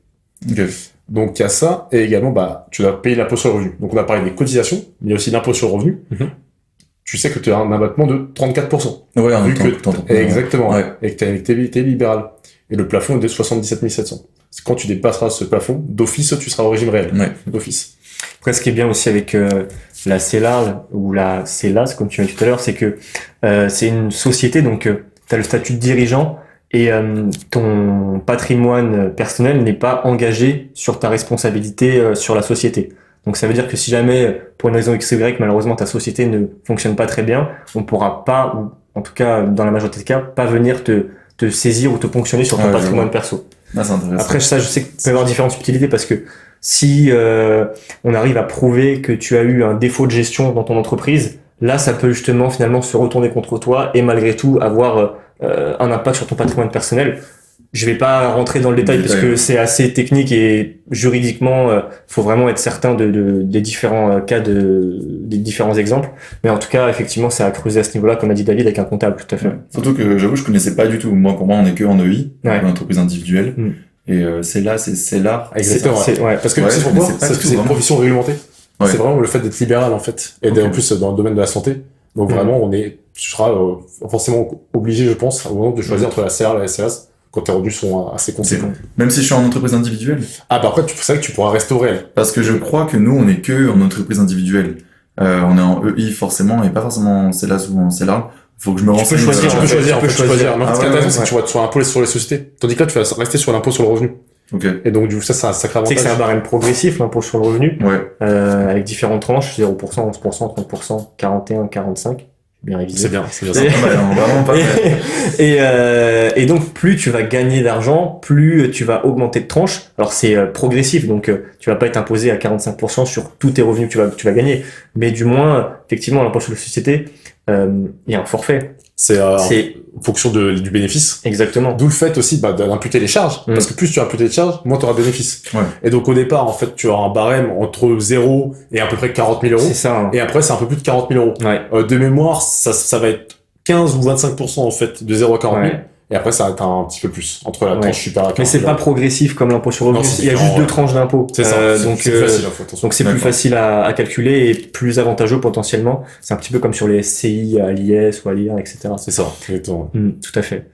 Ok. Donc, il y a ça. Et également, bah, tu dois payer l'impôt sur le revenu. Donc, on a parlé des cotisations, mais il y a aussi l'impôt sur le revenu. Tu sais que tu as un abattement de 34%. Ouais, en Vu même temps. Exactement. Ouais. Et que tu as une activité libérale. Et le plafond est de 77 700. Quand tu dépasseras ce plafond, d'office, tu seras au régime réel. Ouais. D'office. Après, ce qui est bien aussi avec la CELAR ou la CELAS, comme tu m'as dit tout à l'heure, c'est que c'est une société, donc tu as le statut de dirigeant et ton patrimoine personnel n'est pas engagé sur ta responsabilité sur la société. Donc ça veut dire que si jamais, pour une raison X ou Y, malheureusement ta société ne fonctionne pas très bien, on pourra pas, ou en tout cas dans la majorité des cas, pas venir te saisir ou te ponctionner sur ton patrimoine perso. Ah, c'est intéressant. Après ça, je sais qu'il peut y avoir différentes subtilités parce que si on arrive à prouver que tu as eu un défaut de gestion dans ton entreprise, là ça peut justement finalement se retourner contre toi et malgré tout avoir un impact sur ton patrimoine personnel. Je vais pas rentrer dans le détail parce que c'est assez technique et juridiquement faut vraiment être certain des différents cas des différents exemples, mais en tout cas effectivement c'est à creuser à ce niveau-là comme a dit David avec un comptable tout à fait. Ouais. Surtout que j'avoue je connaissais pas du tout. Moi pour moi on est que en EI, une entreprise individuelle. Et c'est là. Exactement. Ouais. Parce que c'est pourquoi parce que c'est une profession réglementée. Ouais. C'est vraiment le fait d'être libéral en fait et en plus dans le domaine de la santé. Donc vraiment tu seras forcément obligé je pense au moment de choisir entre la CR et la SAS. Quand tes revenus sont assez conséquents. Même si je suis en entreprise individuelle. Ah bah après c'est vrai que tu pourras rester au réel. Parce que je crois que nous on est que en entreprise individuelle. On est en EI forcément et pas forcément en CELAS ou en CELAR. Faut que je me renseigne. Tu peux choisir. Non, ce qui est intéressant, c'est que tu vas être sur l'impôt sur les sociétés. Tandis que là, tu vas rester sur l'impôt sur le revenu. Ok. Et donc, du coup, ça, c'est un sacré avantage. C'est que c'est un barème progressif, l'impôt sur le revenu. Ouais. Avec différentes tranches, 0%, 11%, 30%, 41, 45. Bien révisé. C'est bien ça. Vraiment pas mal. Et donc, plus tu vas gagner d'argent, plus tu vas augmenter de tranches. Alors, c'est progressif, donc tu vas pas être imposé à 45% sur tous tes revenus que tu vas gagner. Mais du moins, effectivement, l'impôt sur les sociétés, il y a un forfait. C'est en fonction du bénéfice. Exactement. D'où le fait aussi d'imputer les charges. Parce que plus tu imputes les charges, moins tu auras de bénéfices. Ouais. Et donc au départ, en fait, tu auras un barème entre 0 et à peu près 40 000 €. C'est ça. Hein. Et après, c'est un peu plus de 40 000 €. Ouais. De mémoire, ça va être 15 ou 25% en fait, de 0 à 40 000. Ouais. Et après, ça va être un petit peu plus, entre la tranche supérieure à 40 000. Mais c'est pas progressif comme l'impôt sur le revenu. Il y a juste deux tranches d'impôt. C'est ça. Donc c'est plus facile, donc c'est plus facile à calculer et plus avantageux potentiellement. C'est un petit peu comme sur les SCI à l'IS ou à l'IR, etc. C'est ça, exactement. Tout à fait.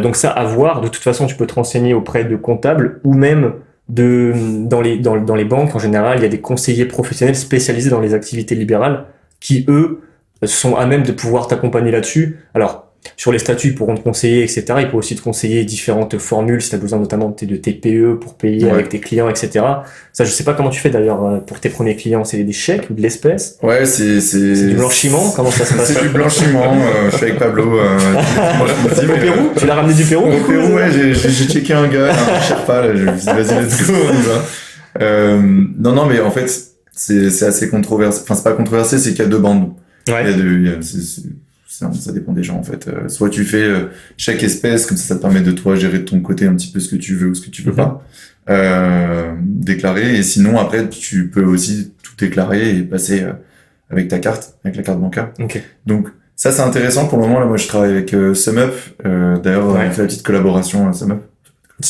Donc ça, à voir. De toute façon, tu peux te renseigner auprès de comptables ou même dans les banques en général. Il y a des conseillers professionnels spécialisés dans les activités libérales qui, eux, sont à même de pouvoir t'accompagner là-dessus. Alors, sur les statuts, ils pourront te conseiller, etc. Ils pourront aussi te conseiller différentes formules si tu as besoin notamment de TPE pour payer avec tes clients, etc. Ça, je sais pas comment tu fais d'ailleurs pour tes premiers clients. C'est des chèques ou de l'espèce? Ouais, c'est du blanchiment. Comment ça se passe? C'est du blanchiment. Je suis avec Pablo. Au Pérou? Tu l'as ramené du Pérou? Au Pérou, ouais. J'ai checké un gars, un Sherpa, là. Je me suis dit, vas-y, let's go, on y va. Non, mais en fait, c'est assez controversé. Enfin, c'est pas controversé, c'est qu'il y a deux bandes. Ouais. Ça dépend des gens en fait. Soit tu fais chaque espèce, comme ça te permet de toi gérer de ton côté un petit peu ce que tu veux ou ce que tu veux pas déclarer. Et sinon après tu peux aussi tout déclarer et passer avec ta carte, avec la carte bancaire. Okay. Donc ça c'est intéressant pour le moment. Là moi je travaille avec SumUp. D'ailleurs on fait la petite collaboration SumUp.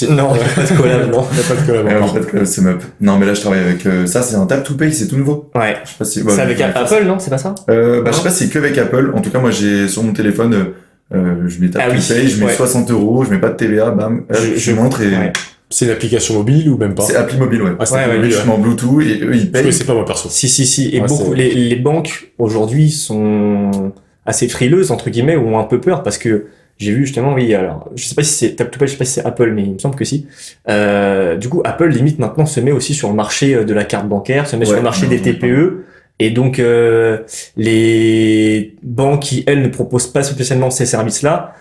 Non, il n'y a pas de collab, non. Il n'y a pas de collab. SumUp. Non, mais là, je travaille avec ça, c'est un Tap to Pay, c'est tout nouveau. Ouais. Je sais pas si, c'est avec Apple, non? C'est pas ça? Je sais pas si c'est que avec Apple. En tout cas, moi, j'ai sur mon téléphone, je mets Tap to Pay, je mets 60 €, je mets pas de TVA, bam, je montre et... Ouais. C'est une application mobile ou même pas? C'est appli mobile, ouais. Ah, c'est mobile, je mets en Bluetooth et eux, ils payent. C'est pas moi perso. Si. Et beaucoup, les banques, aujourd'hui, sont assez frileuses, entre guillemets, ou ont un peu peur parce que j'ai vu justement, oui, alors, je sais pas si c'est Tap to Pay, je sais pas si c'est Apple, mais il me semble que si. Du coup, Apple, limite, maintenant, se met aussi sur le marché de la carte bancaire, se met sur le marché des TPE. Et donc, les banques qui, elles, ne proposent pas spécialement ces services-là,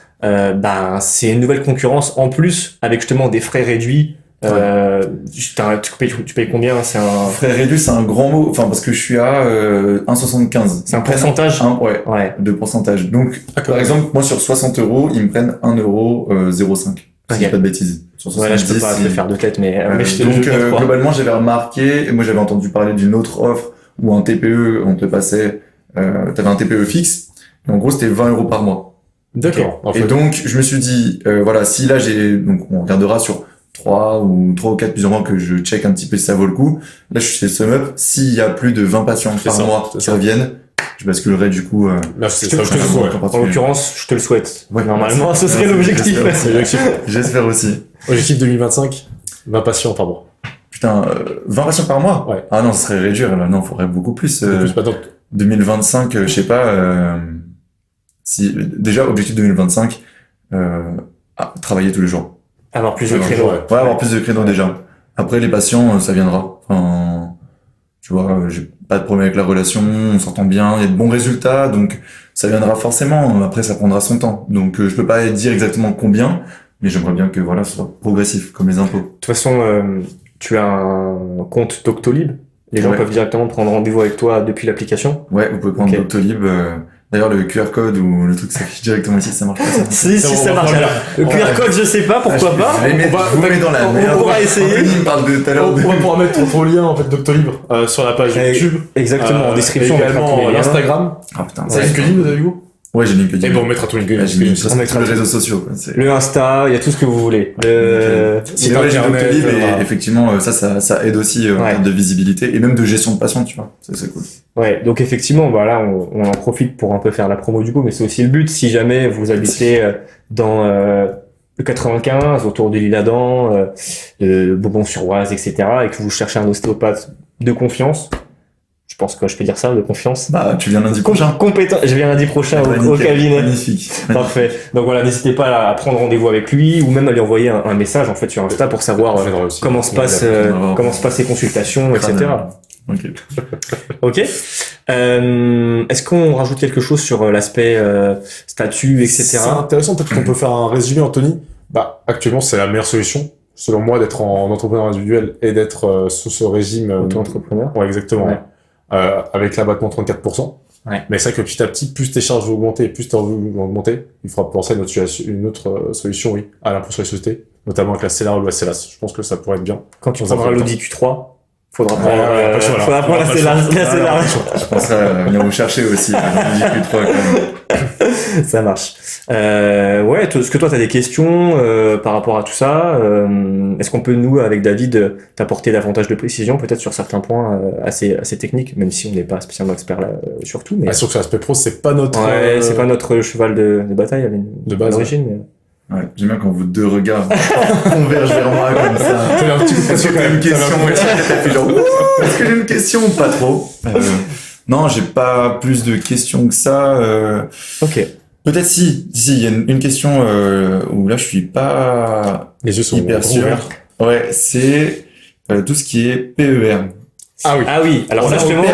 c'est une nouvelle concurrence en plus, avec justement des frais réduits, Tu payes combien? C'est un Frais réduits, c'est un grand mot. Enfin, parce que je suis à 1,75. C'est un pourcentage? Ouais, de pourcentage. Donc, par exemple, moi, sur 60 euros, ils me prennent 1,05 €. Si je dis pas de bêtises. Sur 70, là, je peux pas te faire de tête, mais donc, globalement, j'avais remarqué, et moi, j'avais entendu parler d'une autre offre où un TPE, on te passait, t'avais un TPE fixe, et en gros, c'était 20 € par mois. D'accord. Okay. Et donc, je me suis dit, voilà, si là, donc, on regardera sur 3 ou 4 plusieurs mois que je check un petit peu si ça vaut le coup. Là, je suis chez SumUp. S'il y a plus de 20 patients par mois qui reviennent, je basculerai du coup. En l'occurrence, je te le souhaite. Ouais, normalement, ce serait l'objectif. J'espère aussi. Objectif 2025, 20 patients par mois. Putain, 20 patients par mois? Ouais. Ah non, ce serait réduire, là. Non, faudrait beaucoup plus. Pas donc. 2025, je sais pas, déjà, objectif 2025, travailler tous les jours. Avoir plus de créneaux. Ouais, avoir plus de créneaux déjà. Après, les patients, ça viendra. Enfin, tu vois, j'ai pas de problème avec la relation, on s'entend bien, il y a de bons résultats, donc ça viendra forcément. Après, ça prendra son temps. Donc, je peux pas dire exactement combien, mais j'aimerais bien que, voilà, ce soit progressif, comme les impôts. De toute façon, tu as un compte Doctolib. Les gens peuvent directement prendre rendez-vous avec toi depuis l'application. Ouais, vous pouvez prendre Doctolib. D'ailleurs, le QR code ou le truc s'affiche directement ici, ça marche pas ça. Si, ça marche. Alors, le QR code, je sais pas, pourquoi pas. On va dans la merde. On va essayer. On parle de tout à l'heure. On va pouvoir mettre ton lien, en fait, Doctolib, sur la page YouTube. Exactement, en description. Également, l'Instagram. Ah putain. C'est LinkedIn, Hugo? Ouais, j'ai LinkedIn. Et bon, on mettra tout LinkedIn. On mettra les réseaux sociaux. Le Insta, il y a tout ce que vous voulez. Si j'ai Doctolib, et effectivement, ça aide aussi en termes de visibilité et même de gestion de patients, tu vois. C'est cool. Ouais, donc effectivement, là, on en profite pour un peu faire la promo du coup, mais c'est aussi le but. Si jamais vous habitez dans le 95, autour de l'Isle-Adam, de Bourbon-sur-Oise, etc., et que vous cherchez un ostéopathe de confiance, je pense que je peux dire ça, de confiance. Bah, tu viens lundi prochain. Compétent. Je viens lundi prochain au cabinet. Magnifique. Parfait. Donc voilà, n'hésitez pas à prendre rendez-vous avec lui ou même à lui envoyer un message en fait sur Insta pour savoir comment se passent les consultations, etc. Ok. Est-ce qu'on rajoute quelque chose sur l'aspect statut, etc. C'est intéressant, peut-être qu'on peut faire un résumé, Anthony. Actuellement, c'est la meilleure solution, selon moi, d'être en entrepreneur individuel et d'être sous ce régime auto-entrepreneur. Ouais, exactement. Ouais. Avec l'abattement 34%. Ouais. Mais c'est vrai que petit à petit, plus tes charges vont augmenter, plus tes revenus vont augmenter. Il faudra penser à une autre solution, oui, à l'impôt sur les sociétés, notamment avec la CELAR ou la CELAS. Je pense que ça pourrait être bien. Quand tu prendras l'Audi Q3, faudra prendre la CELAR. Je penserais à venir vous chercher aussi. L'Audi Q3 quand même. Ça marche. Ouais, est-ce que toi t'as des questions par rapport à tout ça? Est-ce qu'on peut nous, avec David, t'apporter davantage de précision, peut-être sur certains points assez techniques, même si on n'est pas spécialement expert là sur tout. Mais sur l'aspect pro, c'est pas notre. Ouais, c'est pas notre cheval de bataille de base d'origine. Mais... Ouais, j'aime bien quand vos deux regards convergent vers moi comme ça. C'est un petit peu est-ce que t'as une question? Est-ce que j'ai une question? Pas trop. Non, j'ai pas plus de questions que ça. Ok. Peut-être si, il y a une question où là je suis pas les yeux sont hyper sûr. Ouais, c'est tout ce qui est PER. Ah oui. Alors là, justement, on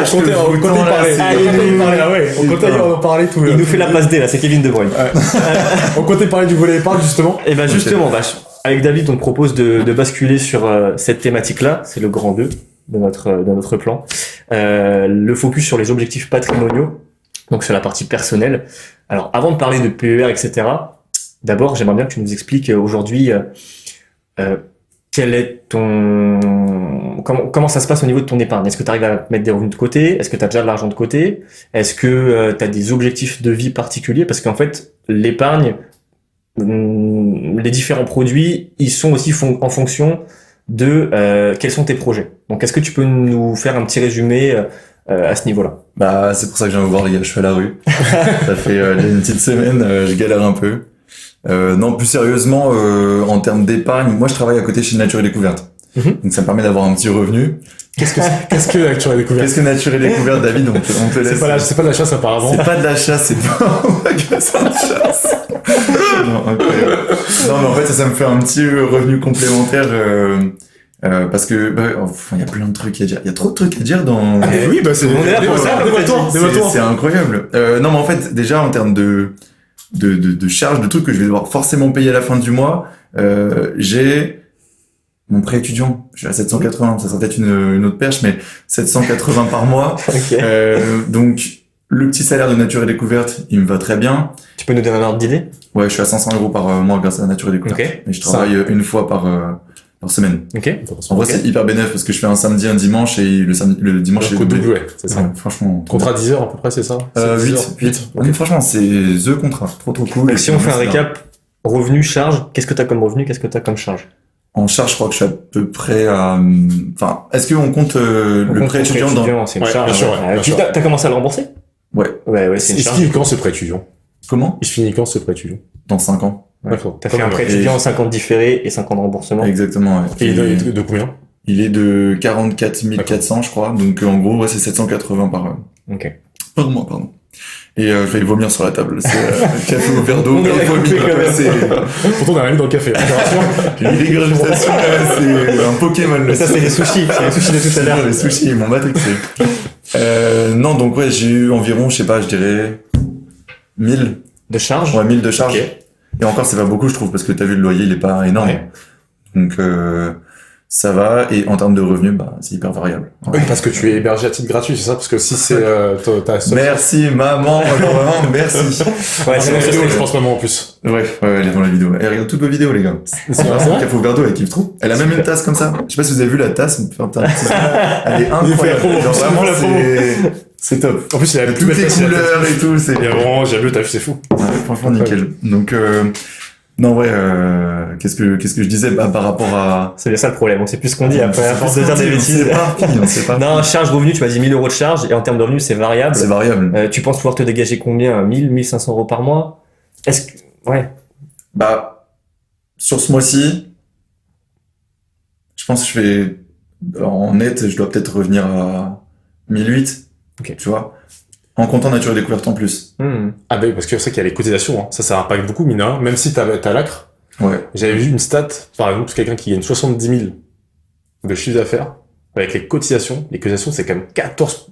comptait en parler tout. Il nous fait la passe D là, c'est Kevin De Bruyne. On comptait parler du volet épargne justement. Et justement, avec David, on te propose de basculer sur cette thématique-là. C'est le grand 2 de notre plan. Le focus sur les objectifs patrimoniaux, donc sur la partie personnelle. Alors, avant de parler de PER, etc., d'abord, j'aimerais bien que tu nous expliques aujourd'hui quel est comment ça se passe au niveau de ton épargne. Est-ce que tu arrives à mettre des revenus de côté? Est-ce que tu as déjà de l'argent de côté? Est-ce que tu as des objectifs de vie particuliers? Parce qu'en fait, l'épargne, les différents produits, ils sont aussi en fonction de quels sont tes projets. Donc, est-ce que tu peux nous faire un petit résumé à ce niveau-là? C'est pour ça que je viens vous voir, les gars, je suis à la rue. Ça fait une petite semaine, je galère un peu. Non, plus sérieusement, en termes d'épargne, moi je travaille à côté chez Nature et Découverte. Donc ça me permet d'avoir un petit revenu. Qu'est-ce que Nature et Découverte? Qu'est-ce que Nature et Découverte, David? On te laisse. C'est pas de la chasse apparemment. C'est pas de la chasse, c'est pas magasin de chasse. Non, incroyable. Non, mais en fait ça me fait un petit revenu complémentaire. Parce que il y a plein de trucs à dire. Il y a trop de trucs à dire dans. Oui, c'est c'est incroyable. Non, mais en fait déjà en termes de charges, de trucs que je vais devoir forcément payer à la fin du mois, j'ai mon prêt étudiant, je suis à 780, ça serait peut-être une autre perche, mais 780 par mois. Ok. Donc, le petit salaire de Nature et Découverte, il me va très bien. Tu peux nous donner un ordre d'idée? Ouais, je suis à 500 € par mois grâce à Nature et Découverte. Ok. Et je travaille une fois par semaine. Ok. En vrai, c'est hyper bénéfique parce que je fais un samedi, un dimanche et le dimanche, Donc, au double, ouais, c'est ça. Ouais, franchement. Contrat 10 heures à peu près, c'est ça? 8. Ouais, franchement, c'est the contrat. Trop cool. Donc, Et si on fait un c'est récap, revenu, charge, qu'est-ce que t'as comme revenu, qu'est-ce que t'as comme charge? En charge, je crois que je suis à peu près à... Enfin, est-ce qu'on compte le prêt étudiant dans... C'est une Ouais, charge. bien sûr, ouais, bien sûr. T'as commencé à le rembourser? Ouais. Ouais, c'est une Il se charge. finit quand ce prêt étudiant? Comment? Il se finit quand ce prêt étudiant? Dans 5 ans. Ouais. D'accord. T'as fait un prêt étudiant, 50 différés et 50 de remboursement. Exactement, ouais. Et il est de combien? Il est de 44 400, je crois. Donc, en gros, ouais, c'est 780 Ok. par mois, pardon. Et je vais vomir sur la table. C'est café au verre d'eau On et aurait vomi. coupé quand même. Pourtant, on a rien mis dans le café. L'irrégurgitation, c'est un Pokémon. Mais ça, c'est les sushis. C'est les sushis de tout à l'heure. Les sushis, ils m'ont matrixé. Non, donc ouais, j'ai eu environ, je sais pas, je dirais 1000. De charge? Ouais, 1000 de charge. Ok. Et encore, c'est pas beaucoup, je trouve, parce que t'as vu, le loyer, il est pas énorme. Ouais. Donc, ça va. Et en termes de revenus, bah, c'est hyper variable. Oui, parce que tu es hébergé à titre gratuit, c'est ça? Parce que si c'est ta seule... Merci, maman, vraiment, merci. Ouais, c'est c'est vrai, je pense maman en plus. Ouais, elle est dans la vidéo. Elle regarde toutes vos vidéos, les gars. C'est vrai? Café au verre d'eau, elle kiffe trop. Elle a même une tasse comme ça. Je sais pas si vous avez vu la tasse. Elle est incroyable. Genre, vraiment, c'est top. En plus, il a Toutes les couleurs et tout, c'est... Il y a vraiment, j'ai vu, t'as vu, c'est fou. Ouais, franchement, nickel. Donc, non, ouais, qu'est-ce que je disais, bah, par rapport à... bien ça le problème. On sait plus ce qu'on dit après, à force de dire des bêtises. On sait pas. Non, charge revenu, tu m'as dit 1000 € de charge, et en termes de revenus, c'est variable. C'est variable. Tu penses pouvoir te dégager combien? 1000, 1500 € par mois? Est-ce que, ouais. Bah, sur ce mois-ci, je pense que je vais, en net, je dois peut-être revenir à 1008. Ok. Tu vois? En comptant Nature et Découverte en plus. Ah ben, parce que c'est vrai qu'il y a les cotisations, hein. Ça impacte beaucoup, mine de rien. Même si t'as l'acre. Ouais. J'avais vu une stat, par exemple, quelqu'un qui gagne 70 000 de chiffre d'affaires, avec les cotisations c'est quand même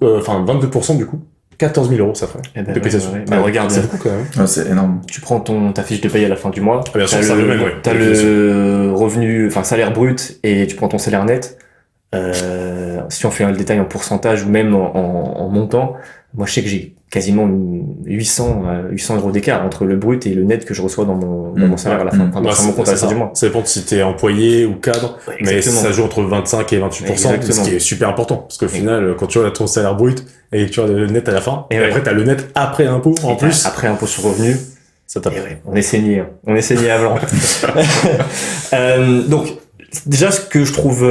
22% du coup. 14 000 € ça ferait. Eh ben, de cotisations. ouais. Bah, regarde, c'est beaucoup quand même. Ouais, c'est énorme. tu prends ta fiche de paye à la fin du mois. Ah, bien sûr, T'as ça même, ouais. T'as le revenu, enfin, salaire brut, et tu prends ton salaire net. Si on fait le détail en pourcentage ou même en montant, moi je sais que j'ai quasiment 800 € d'écart entre le brut et le net que je reçois dans mon salaire à la fin, enfin, dans mon compte à la fin du mois. Ça dépend si t'es employé ou cadre, Ouais, mais exactement. ça joue entre 25 et 28%, Exactement. ce qui est super important. Parce qu'au final, quand tu as ton salaire brut et que tu as le net à la fin, Et et ouais. après t'as le net après impôt en plus, Après impôt sur revenu, ça tape. et ouais, on est saigné, hein. On est saigné avant. Donc, déjà, ce que je trouve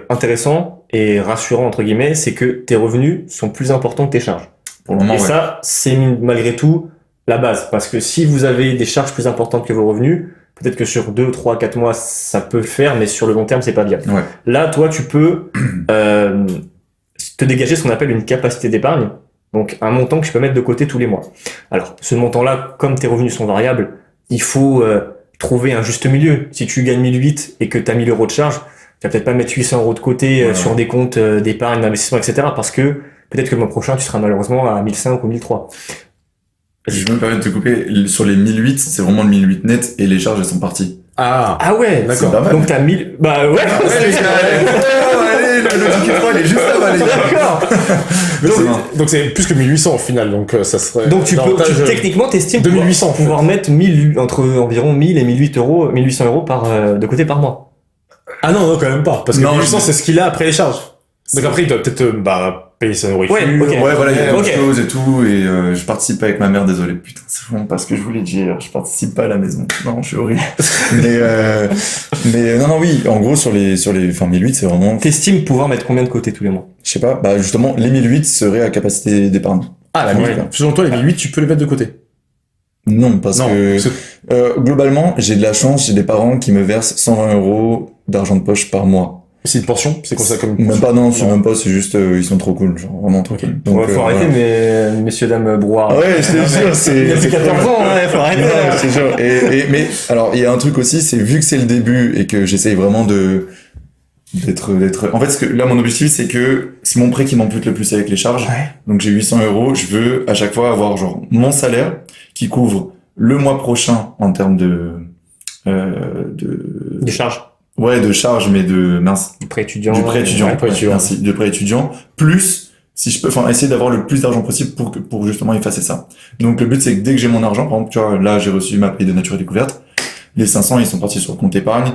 intéressant et rassurant, entre guillemets, c'est que tes revenus sont plus importants que tes charges. Pour le moment, Et ouais. ça, c'est malgré tout la base. Parce que si vous avez des charges plus importantes que vos revenus, peut-être que sur 2, 3, 4 mois, ça peut le faire, mais sur le long terme, c'est pas viable. Ouais. Là, toi, tu peux te dégager ce qu'on appelle une capacité d'épargne. Donc, un montant que tu peux mettre de côté tous les mois. Alors, ce montant-là, comme tes revenus sont variables, il faut trouver un juste milieu. Si tu gagnes 1008 et que tu as 1000 € de charge, tu vas peut-être pas mettre 800 € de côté sur des comptes d'épargne, d'investissement, etc. Parce que peut-être que le mois prochain, tu seras malheureusement à 1005 ou 1003. Je me permets de te couper. Sur les 1008, c'est vraiment le 1008 net et les charges, elles sont parties. Ah ouais, C'est pas mal. donc t'as 1000... Bah ouais, Allez, le ticket 3, il est juste là, allez. d'accord. Donc c'est plus que 1800 au final, donc ça serait... Donc techniquement, t'estimes 2800 pouvoir mettre 1000, entre environ 1000 et 1800 € de côté par mois. Ah non, quand même pas, parce que Non, 1800 je- c'est ce qu'il a après les charges. Donc après il doit peut-être payer sa nourriture. Ouais, ok. Ouais, voilà, il y a Ok. des choses et tout, et je participe pas avec ma mère, désolé. Putain, c'est vraiment pas ce que je voulais dire. Je participe pas à la maison. Non, je suis horrible. mais non, oui, en gros, sur les, enfin, 1008, c'est vraiment, T'estimes pouvoir mettre combien de côté tous les mois? je sais pas, bah, justement, les 1008 seraient à capacité d'épargne. Ah, la Ouais. selon toi, les 1008, tu peux les mettre de côté. Non, parce Non, que, parce que globalement, j'ai de la chance, j'ai des parents qui me versent 120 € d'argent de poche par mois. c'est une pension, c'est comme ça comme une Même pension. pas, non, c'est même pas, c'est juste, ils sont trop cool, genre, vraiment trop cool. Donc, Ouais, faut arrêter, voilà. mais messieurs, dames, brouards. Ah ouais, je te jure, c'est... Il y a plus 14 ans, ouais, faut arrêter. Ouais, je te jure. Mais, alors, il y a un truc aussi, c'est vu que c'est le début et que j'essaye vraiment d'être, en fait, là, mon objectif, c'est que c'est mon prêt qui m'ampute le plus avec les charges. Ouais. Donc, j'ai 800 €. Je veux, à chaque fois, avoir, genre, mon salaire qui couvre le mois prochain en termes Des charges. Ouais, de charge, mais de, mince. Du prêt étudiant. Du prêt étudiant. Ouais, Merci. De prêt étudiant. Plus, si je peux, enfin, essayer d'avoir le plus d'argent possible pour justement effacer ça. Donc, le but, c'est que dès que j'ai mon argent, par exemple, tu vois, là, j'ai reçu ma paye de nature et découverte. Les 500, ils sont partis sur le compte épargne.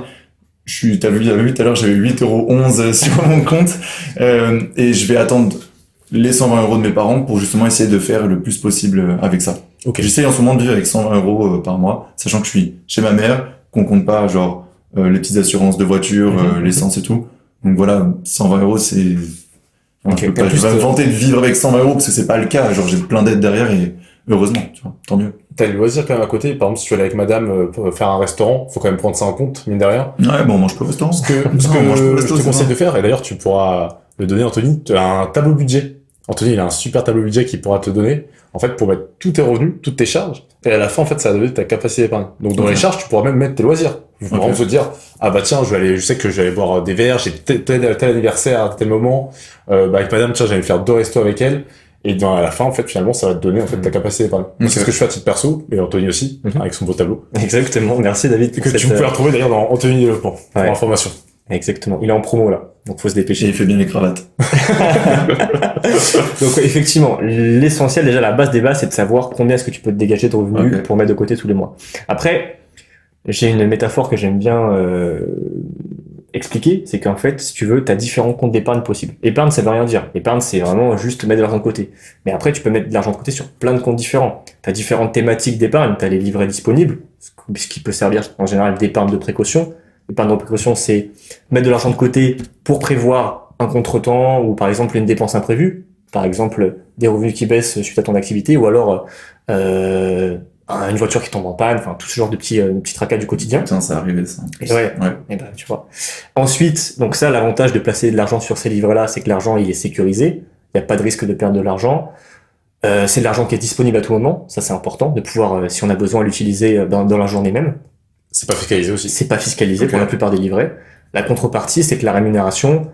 T'as vu tout à l'heure, j'avais 8,11 € sur mon compte, et je vais attendre les 120 € de mes parents pour justement essayer de faire le plus possible avec ça. Ok. J'essaie en ce moment de vivre avec 120 € par mois, sachant que je suis chez ma mère, qu'on compte pas, genre, les petites assurances de voiture, l'essence et tout. Donc voilà, 120 €, c'est, enfin, Ok. je vais me vanter de vivre avec 120 € parce que c'est pas le cas. Genre, j'ai plein d'aides derrière et heureusement, tu vois, tant mieux. T'as le loisir quand même à côté. Par exemple, si tu veux aller avec madame pour faire un restaurant, faut quand même prendre ça en compte, mine de rien. Ouais, bon, on mange pas au restaurant. Ce que Non, on mange pas au je resto, te c'est conseille bon. de faire, et d'ailleurs tu pourras le donner, Anthony, tu as un tableau budget. Anthony, il a un super tableau budget qu'il pourra te donner, en fait, pour mettre tous tes revenus, toutes tes charges, et à la fin, en fait, ça va donner ta capacité d'épargne. Donc, dans Ok. les charges, tu pourras même mettre tes loisirs. Tu pourras Ok. vraiment te dire, ah bah tiens, je sais que je vais aller boire des verres, j'ai tel anniversaire à tel moment, avec madame, tiens, j'allais faire 2 restos avec elle, et à la fin, en fait, finalement, ça va te donner, en fait, ta capacité d'épargne. Moi, c'est ce que je fais à titre perso, et Anthony aussi, avec son beau tableau. Exactement. Merci David. Et pour que tu cette, peux retrouver d'ailleurs dans Anthony Développement, pour Ouais. information. Exactement. Il est en promo là, donc faut se Et dépêcher. il fait bien les cravates. Donc effectivement, l'essentiel déjà, la base des bases, c'est de savoir combien est-ce que tu peux te dégager de revenus Ok. pour mettre de côté tous les mois. Après, j'ai une métaphore que j'aime bien expliquer, c'est qu'en fait, si tu veux, tu as différents comptes d'épargne possibles. Épargne, ça veut rien dire. Épargne, c'est vraiment juste mettre de l'argent de côté. Mais après, tu peux mettre de l'argent de côté sur plein de comptes différents. Tu as différentes thématiques d'épargne, tu as les livrets disponibles, ce qui peut servir en général d'épargne de précaution. L'épargne de précaution, c'est mettre de l'argent de côté pour prévoir un contretemps ou par exemple une dépense imprévue, par exemple des revenus qui baissent suite à ton activité ou alors une voiture qui tombe en panne, enfin tout ce genre de petits tracas du quotidien. Putain, ça arrivait, ça. Et ouais. Et ben tu vois. Ensuite, donc ça, l'avantage de placer de l'argent sur ces livrets-là, c'est que l'argent il est sécurisé, il n'y a pas de risque de perdre de l'argent. C'est de l'argent qui est disponible à tout moment, ça c'est important de pouvoir, si on a besoin, l'utiliser dans la journée même. C'est pas fiscalisé aussi. C'est pas fiscalisé Ok. pour la plupart des livrets. La contrepartie, c'est que la rémunération,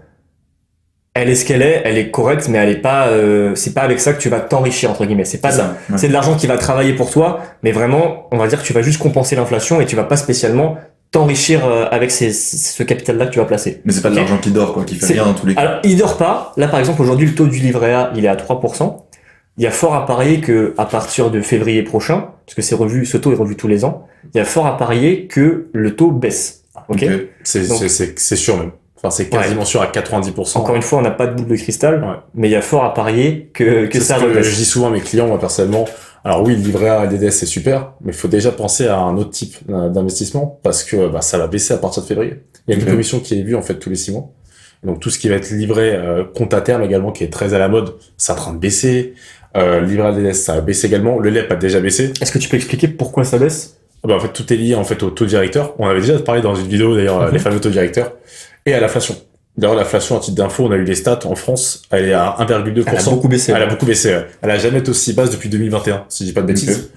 elle est ce qu'elle est, elle est correcte, mais elle est pas, c'est pas avec ça que tu vas t'enrichir entre guillemets. C'est pas C'est ça, ouais. c'est de l'argent qui va travailler pour toi, mais vraiment, on va dire que tu vas juste compenser l'inflation et tu vas pas spécialement t'enrichir avec ce capital-là que tu vas placer. Mais c'est pas de Ok. l'argent qui dort, quoi, qui fait C'est- rien dans tous les cas. Alors, il dort pas. Là, par exemple, aujourd'hui, le taux du livret A, il est à 3%. Il y a fort à parier que, à partir de février prochain, parce que ce taux est revu tous les ans, il y a fort à parier que le taux baisse. Ok. Ok. C'est sûr même. Enfin, c'est quasiment sûr à 90%. Encore une fois, on n'a pas de boule de cristal, Ouais. mais il y a fort à parier que C'est ça ce que rebaisse. je dis souvent à mes clients, moi personnellement. Alors oui, le livret A et DDS c'est super, mais il faut déjà penser à un autre type d'investissement parce que ça va baisser à partir de février. Il y a une Ok. commission qui est vue en fait tous les 6 mois. Donc tout ce qui va être livret compte à terme également, qui est très à la mode, c'est en train de baisser. Livret A DDS ça a baissé également. Le LEP a déjà baissé. Est-ce que tu peux expliquer pourquoi ça baisse? En fait tout est lié en fait au taux directeur. On avait déjà parlé dans une vidéo d'ailleurs les fameux taux directeurs et à l'inflation. D'ailleurs l'inflation, à titre d'info, on a eu les stats en France, elle est à 1,2%. Elle a beaucoup baissé. Elle a beaucoup baissé. Ouais. Elle a jamais été aussi basse depuis 2021, si je dis pas de bêtises.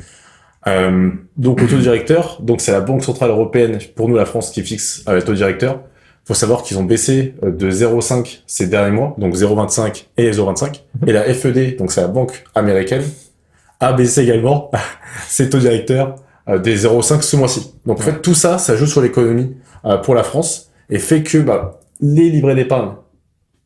Donc le taux directeur, donc c'est la Banque Centrale Européenne, pour nous la France, qui fixe le taux directeur. Faut savoir qu'ils ont baissé de 0,5 ces derniers mois, donc 0,25 et 0,25. Et la FED, donc c'est la banque américaine, a baissé également ses taux directeurs des 0,5 ce mois-ci. Donc en fait tout ça, ça joue sur l'économie pour la France et fait que les livrets d'épargne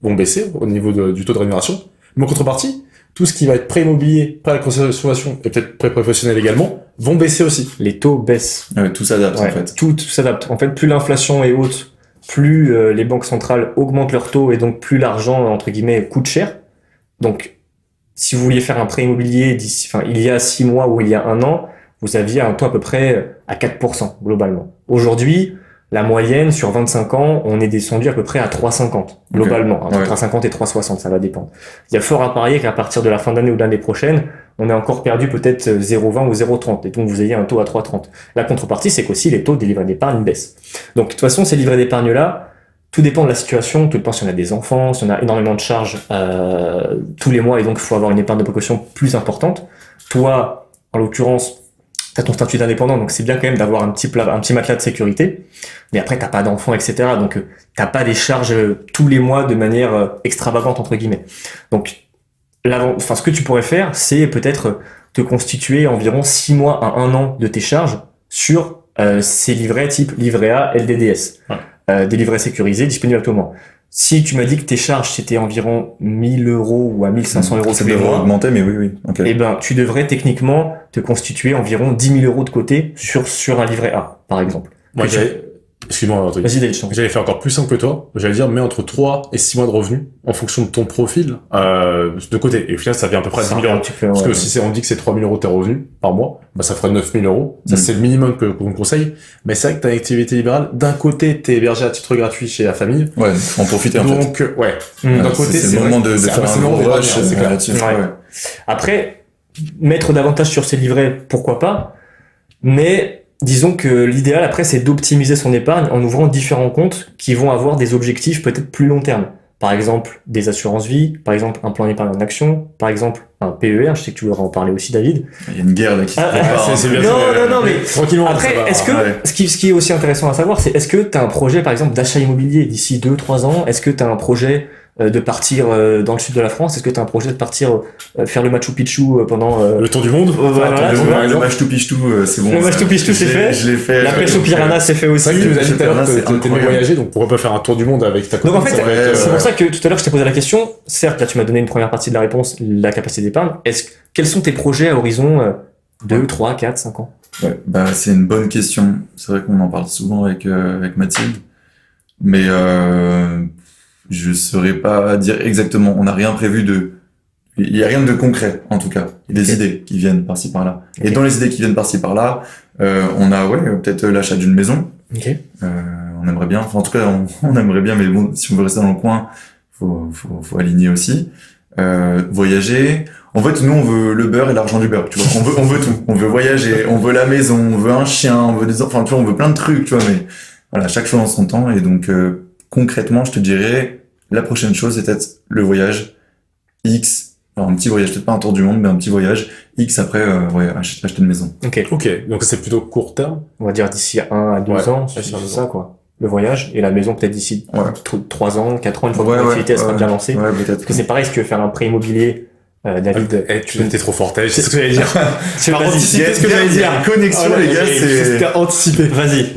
vont baisser au niveau du taux de rémunération. Mais en contrepartie, tout ce qui va être prêt immobilier, prêt à la consommation et peut-être prêt professionnel également, vont baisser aussi. Les taux baissent. Ouais, tout s'adapte, Ouais, en fait. tout s'adapte. En fait, plus l'inflation est haute, plus les banques centrales augmentent leurs taux et donc plus l'argent, entre guillemets, coûte cher. Donc, si vous vouliez faire un prêt immobilier il y a 6 mois ou il y a 1 an, vous aviez un taux à peu près à 4% globalement. Aujourd'hui, la moyenne sur 25 ans, on est descendu à peu près à 3,50 globalement, entre Ouais. 3,50 et 3,60, ça va dépendre. Il y a fort à parier qu'à partir de la fin d'année ou de l'année prochaine, on a encore perdu peut-être 0,20 ou 0,30 et donc vous ayez un taux à 3,30. La contrepartie, c'est qu'aussi les taux des livrets d'épargne baissent. Donc de toute façon, ces livrets d'épargne-là, tout dépend de la situation, tout dépend si on a des enfants, si on a énormément de charges tous les mois et donc il faut avoir une épargne de précaution plus importante. Toi, en l'occurrence, t'as ton statut d'indépendant, donc c'est bien quand même d'avoir un petit matelas de sécurité. Mais après, t'as pas d'enfants, etc. Donc, t'as pas des charges tous les mois de manière extravagante, entre guillemets. Donc, ce que tu pourrais faire, c'est peut-être te constituer environ 6 mois à 1 an de tes charges sur ces livrets type livret A, LDDS. Ouais. des livrets sécurisés disponibles à tout moment. Si tu m'as dit que tes charges c'était environ 1000 euros ou à 1500 euros Ça tous les devrait mois, augmenter, mais oui. Ok. eh ben, tu devrais techniquement te constituer environ 10 000 euros de côté sur un livret A, par exemple. Moi, excuse-moi, un truc. Vas-y, David, je t'en prie. J'allais faire encore plus simple que toi. J'allais dire, mets entre 3 et 6 mois de revenus en fonction de ton profil, de côté. Et au final, ça vient à peu près à 10 000 euros. Parce que si on dit que c'est 3 000 euros tes revenus par mois, bah, ça ferait 9 000 euros. Ça, c'est le minimum qu'on conseille. Mais c'est vrai que t'as une activité libérale. D'un côté, t'es hébergé à titre gratuit chez la famille. Ouais, en profiter, en fait. Donc, ouais. D'un côté, c'est le moment de faire un gros rush, c'est clair. Ouais. Après, mettre davantage sur ces livrets, pourquoi pas. Mais, disons que l'idéal après c'est d'optimiser son épargne en ouvrant différents comptes qui vont avoir des objectifs peut-être plus long terme. Par exemple des assurances vie, par exemple un plan d'épargne en action, par exemple un PER, je sais que tu voudrais en parler aussi David. Il y a une guerre là qui se prépare. Non, mais tranquillement. Après, est-ce que ce qui est aussi intéressant à savoir, c'est est-ce que tu as un projet par exemple d'achat immobilier d'ici 2-3 ans? Est-ce que tu as un projet de partir dans le sud de la France? Est-ce que tu as un projet de partir faire le Machu Picchu pendant le tour du monde? Voilà, le Machu Picchu, c'est bon. Le Machu Picchu, c'est fait. Je l'ai fait. La pêche au piranha, c'est fait aussi. C'est vrai que tu nous as dit tout à l'heure c'est que t'aimais voyager, donc pourquoi pas faire un tour du monde avec ta copine? Donc en fait, c'est pour ça que tout à l'heure je t'ai posé la question. Certes, là tu m'as donné une première partie de la réponse, la capacité d'épargne. Quels sont tes projets à horizon 2, 3, 4, 5 ans? Ouais, bah c'est une bonne question. C'est vrai qu'on en parle souvent avec Mathilde, mais je saurais pas dire exactement. On n'a rien prévu il y a rien de concret en tout cas. Il y a des idées qui viennent par-ci par-là. Et dans les idées qui viennent par-ci par-là, on a peut-être l'achat d'une maison. On aimerait bien. Enfin en tout cas on aimerait bien, mais bon si on veut rester dans le coin, faut aligner aussi. Voyager. En fait, nous, on veut le beurre et l'argent du beurre, tu vois. On veut tout. On veut voyager, on veut la maison, on veut un chien, on veut des enfants, tu vois, on veut plein de trucs, tu vois, mais voilà, chaque chose en son temps. Et donc, concrètement, je te dirais, la prochaine chose, c'est peut-être le voyage X. Alors, un petit voyage, peut-être pas un tour du monde, mais un petit voyage X après, acheter une maison. Ok. Donc c'est plutôt court terme. On va dire d'ici 1 à 2 ans, c'est ça, quoi. Le voyage et la maison peut-être d'ici 3 ans, 4 ans, une fois que l'activité sera bien lancée. Ouais, peut-être. Parce que c'est pareil, si tu veux faire un prêt immobilier, David. Tu t'es trop fort, c'est ce que j'allais dire. Tu vas anticiper ce que j'allais dire. Connexion, les gars, c'est anticipé. Vas-y.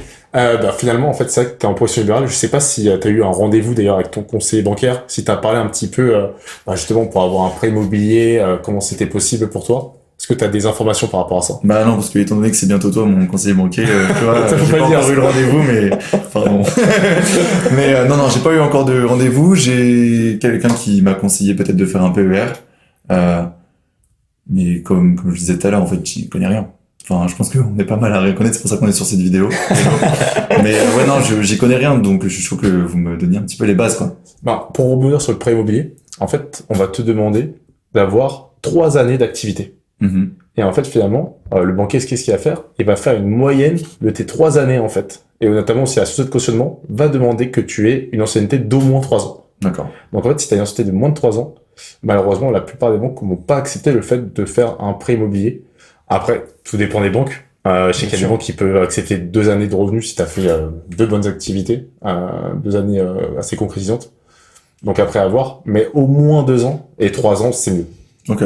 Finalement, en fait, c'est vrai que t'es en profession libérale. Je sais pas si t'as eu un rendez-vous d'ailleurs avec ton conseiller bancaire, si t'as parlé un petit peu, justement, pour avoir un prêt immobilier, comment c'était possible pour toi. Est-ce que t'as des informations par rapport à ça? Bah non, parce que étant donné que c'est bientôt toi, mon conseiller banquier, tu vois, ça faut j'ai pas pas dire encore eu le rendez-vous, mais pardon. Mais non, j'ai pas eu encore de rendez-vous. J'ai quelqu'un qui m'a conseillé peut-être de faire un PER, mais comme je disais tout à l'heure, en fait, j'y connais rien. Enfin, je pense qu'on est pas mal à reconnaître, c'est pour ça qu'on est sur cette vidéo. Mais non, j'y connais rien, donc je suis chaud que vous me donniez un petit peu les bases, quoi. Pour rebondir sur le prêt immobilier, en fait, on va te demander d'avoir 3 années d'activité. Et en fait, finalement, le banquier, qu'est-ce qu'il va faire? Il va faire une moyenne de tes 3 années, en fait. Et notamment, si la société de cautionnement va demander que tu aies une ancienneté d'au moins 3 ans. D'accord. Donc, en fait, si tu as une ancienneté de moins de 3 ans, malheureusement, la plupart des banques n'ont pas accepté le fait de faire un prêt immobilier. Après, tout dépend des banques. Je sais qu'il y a des banques qui peuvent accepter 2 années de revenus si tu as fait 2 bonnes activités, 2 années assez concrétisantes. Donc, après, à voir. Mais au moins 2 ans, et 3 ans, c'est mieux. Ok.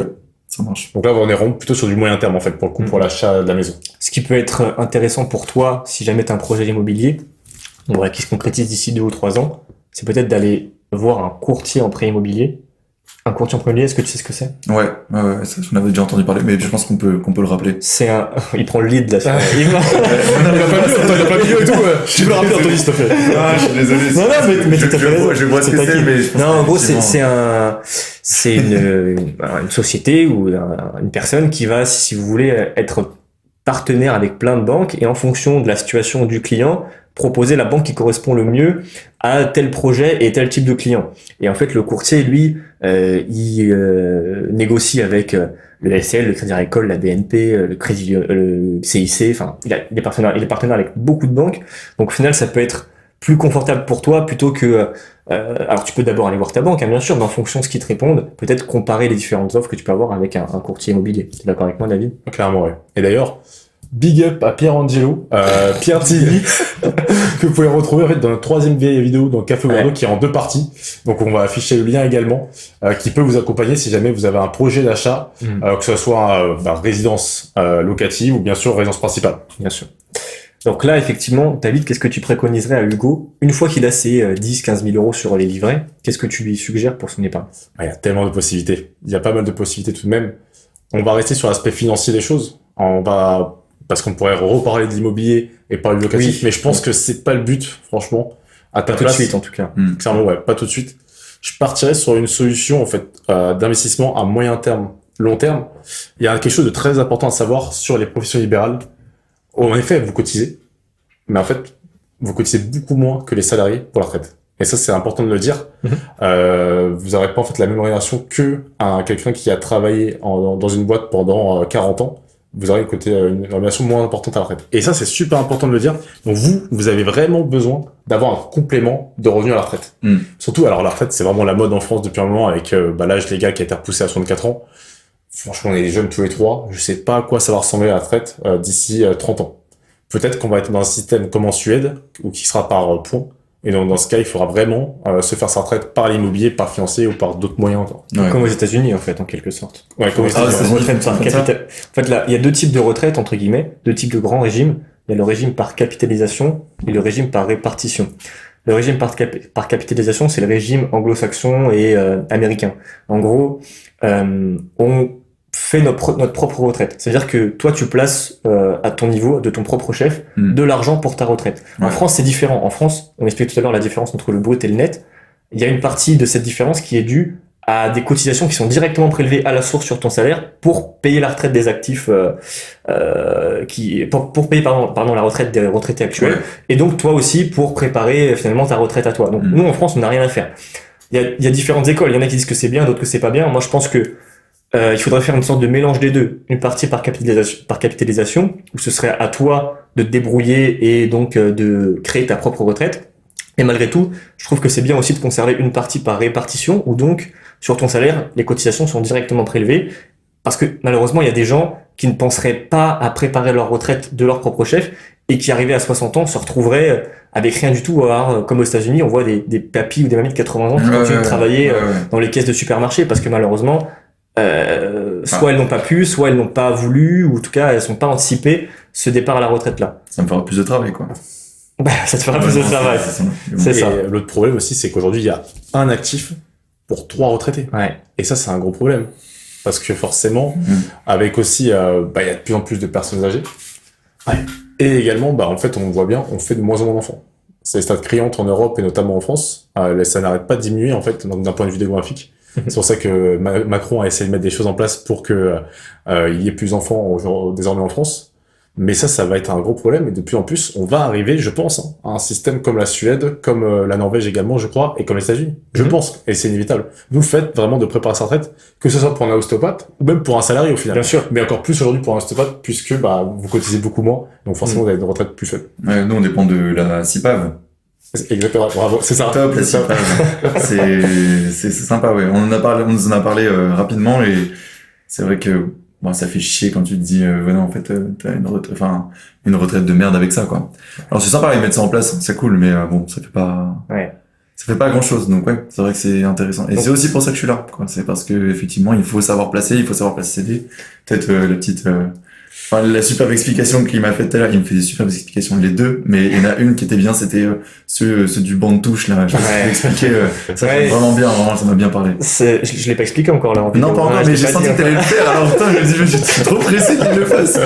Ça marche. Donc là, on est vraiment plutôt sur du moyen terme, en fait, pour le coup, pour l'achat de la maison. Ce qui peut être intéressant pour toi, si jamais tu as un projet immobilier, qui se concrétise d'ici 2 ou 3 ans, c'est peut-être d'aller voir un courtier en prêt immobilier. Un courtier en prêt immobilier, est-ce que tu sais ce que c'est? Ouais, ça, j'en avais déjà entendu parler, mais je pense qu'on peut le rappeler. C'est il prend le lead, là. Il va pas mieux et tout, Tu peux le rappeler, Anthony, s'il te plaît. Ah, je suis désolé. Non, mais t'as fait raison. Je vois ce que c'est, mais non, en gros, c'est une société ou une personne qui va, si vous voulez, être partenaire avec plein de banques et en fonction de la situation du client, proposer la banque qui correspond le mieux à tel projet et tel type de client. Et en fait, le courtier, lui, il négocie avec le LCL, le Crédit Agricole, la BNP, le CIC, enfin, il est partenaire avec beaucoup de banques. Donc, au final, ça peut être plus confortable pour toi plutôt que... alors, tu peux d'abord aller voir ta banque, bien sûr, mais en fonction de ce qu'ils te répondent, peut-être comparer les différentes offres que tu peux avoir avec un courtier immobilier. Tu es d'accord avec moi, David? Clairement, ouais. Et d'ailleurs, big up à Pierre Angelo, Pierre TV, que vous pouvez retrouver en fait dans notre 3e vidéo dans Café Bordeaux, qui est en 2 parties. Donc on va afficher le lien également, qui peut vous accompagner si jamais vous avez un projet d'achat, que ce soit résidence locative ou bien sûr résidence principale. Bien sûr. Donc là, effectivement, David, qu'est-ce que tu préconiserais à Hugo une fois qu'il a ses 10-15 000 euros sur les livrets? Qu'est-ce que tu lui suggères pour son épargne? Il y a tellement de possibilités. Il y a pas mal de possibilités tout de même. On va rester sur l'aspect financier des choses. Parce qu'on pourrait reparler de l'immobilier et parler du locatif, mais je pense que c'est pas le but, franchement. À ta Pas tout de place, suite, en tout cas. clairement, ouais, pas tout de suite. Je partirais sur une solution, en fait, d'investissement à moyen terme, long terme. Il y a quelque chose de très important à savoir sur les professions libérales. En effet, vous cotisez, mais en fait, vous cotisez beaucoup moins que les salariés pour la retraite. Et ça, c'est important de le dire. Vous n'aurez pas en fait la même rémunération que quelqu'un qui a travaillé dans une boîte pendant 40 ans. Vous aurez une rémunération moins importante à la retraite. Et ça, c'est super important de le dire. Donc vous avez vraiment besoin d'avoir un complément de revenu à la retraite. Surtout, alors la retraite, c'est vraiment la mode en France depuis un moment avec l'âge légal qui a été repoussé à 64 ans. Franchement, on est jeunes tous les trois. Je sais pas à quoi ça va ressembler à la retraite d'ici 30 ans. Peut-être qu'on va être dans un système comme en Suède, ou qui sera par points. Et donc, dans ce cas, il faudra vraiment se faire sa retraite par l'immobilier, par financier ou par d'autres moyens encore. Ouais. Comme aux États-Unis, en fait, en quelque sorte. Ouais, comme aux États-Unis. Retraite par capital. En fait, là, il y a deux types de retraite, entre guillemets, deux types de grands régimes. Il y a le régime par capitalisation et le régime par répartition. Le régime par capitalisation, c'est le régime anglo-saxon et américain. En gros, on fait notre propre retraite. C'est-à-dire que toi, tu places à ton niveau, de ton propre chef, de l'argent pour ta retraite. En France, c'est différent. En France, on expliquait tout à l'heure la différence entre le brut et le net. Il y a une partie de cette différence qui est due à des cotisations qui sont directement prélevées à la source sur ton salaire pour payer la retraite des actifs, pour payer pardon la retraite des retraités actuels. Et donc toi aussi pour préparer finalement ta retraite à toi. Donc nous en France, on n'a rien à faire. Il y a différentes écoles. Il y en a qui disent que c'est bien, d'autres que c'est pas bien. Moi, je pense que il faudrait faire une sorte de mélange des deux. Une partie par capitalisation, où ce serait à toi de te débrouiller et donc de créer ta propre retraite. Et malgré tout, je trouve que c'est bien aussi de conserver une partie par répartition, où donc, sur ton salaire, les cotisations sont directement prélevées. Parce que malheureusement, il y a des gens qui ne penseraient pas à préparer leur retraite de leur propre chef et qui, arrivés à 60 ans, se retrouveraient avec rien du tout. Alors, comme aux États-Unis, on voit des papis ou des mamies de 80 ans qui continuent de travailler dans les caisses de supermarché parce que malheureusement, soit elles n'ont pas pu, soit elles n'ont pas voulu, ou en tout cas elles sont pas anticipées ce départ à la retraite là. Ça me fera plus de travail quoi. Bah, ça te fera plus de travail. C'est ça. Et l'autre problème aussi, c'est qu'aujourd'hui il y a un actif pour 3 retraités. Ouais. Et ça, c'est un gros problème parce que forcément, avec aussi, il y a de plus en plus de personnes âgées. Et également, en fait, on voit bien, on fait de moins en moins d'enfants. C'est les stats criantes en Europe et notamment en France. Ça n'arrête pas de diminuer en fait d'un point de vue démographique. C'est pour ça que Macron a essayé de mettre des choses en place pour que il y ait plus d'enfants désormais en France. Mais ça va être un gros problème. Et de plus en plus, on va arriver, je pense, à un système comme la Suède, comme la Norvège également, je crois, et comme les États-Unis. Je pense, et c'est inévitable. Vous faites vraiment de préparer sa retraite, que ce soit pour un ostéopathe ou même pour un salarié au final. Bien sûr. Mais encore plus aujourd'hui pour un ostéopathe, puisque vous cotisez beaucoup moins, donc forcément vous avez une retraite plus faible. Ouais, nous on dépend de la CIPAV. Exactement, bravo, c'est ça. Top, la CIPAV. c'est sympa, ouais. On nous en a parlé rapidement et c'est vrai que ça fait chier quand tu te dis non en fait t'as une retraite de merde avec ça quoi. Alors c'est sympa de mettre ça en place, c'est cool, mais ça fait pas grand chose, donc ouais, c'est vrai que c'est intéressant. Et c'est aussi pour ça que je suis là, quoi. C'est parce que effectivement il faut savoir placer ses dés. Peut-être la petite la superbe explication qu'il m'a faite tout à l'heure, il me fait des superbes explications les deux, mais il y en a une qui était bien, c'était ceux du banc de touche là, je vais expliquer, ça fait vraiment bien, vraiment ça m'a bien parlé. Je l'ai pas expliqué encore là en vidéo. Non, pas encore, mais j'ai senti que t'allais le faire, alors putain, je suis trop pressé qu'il le fasse.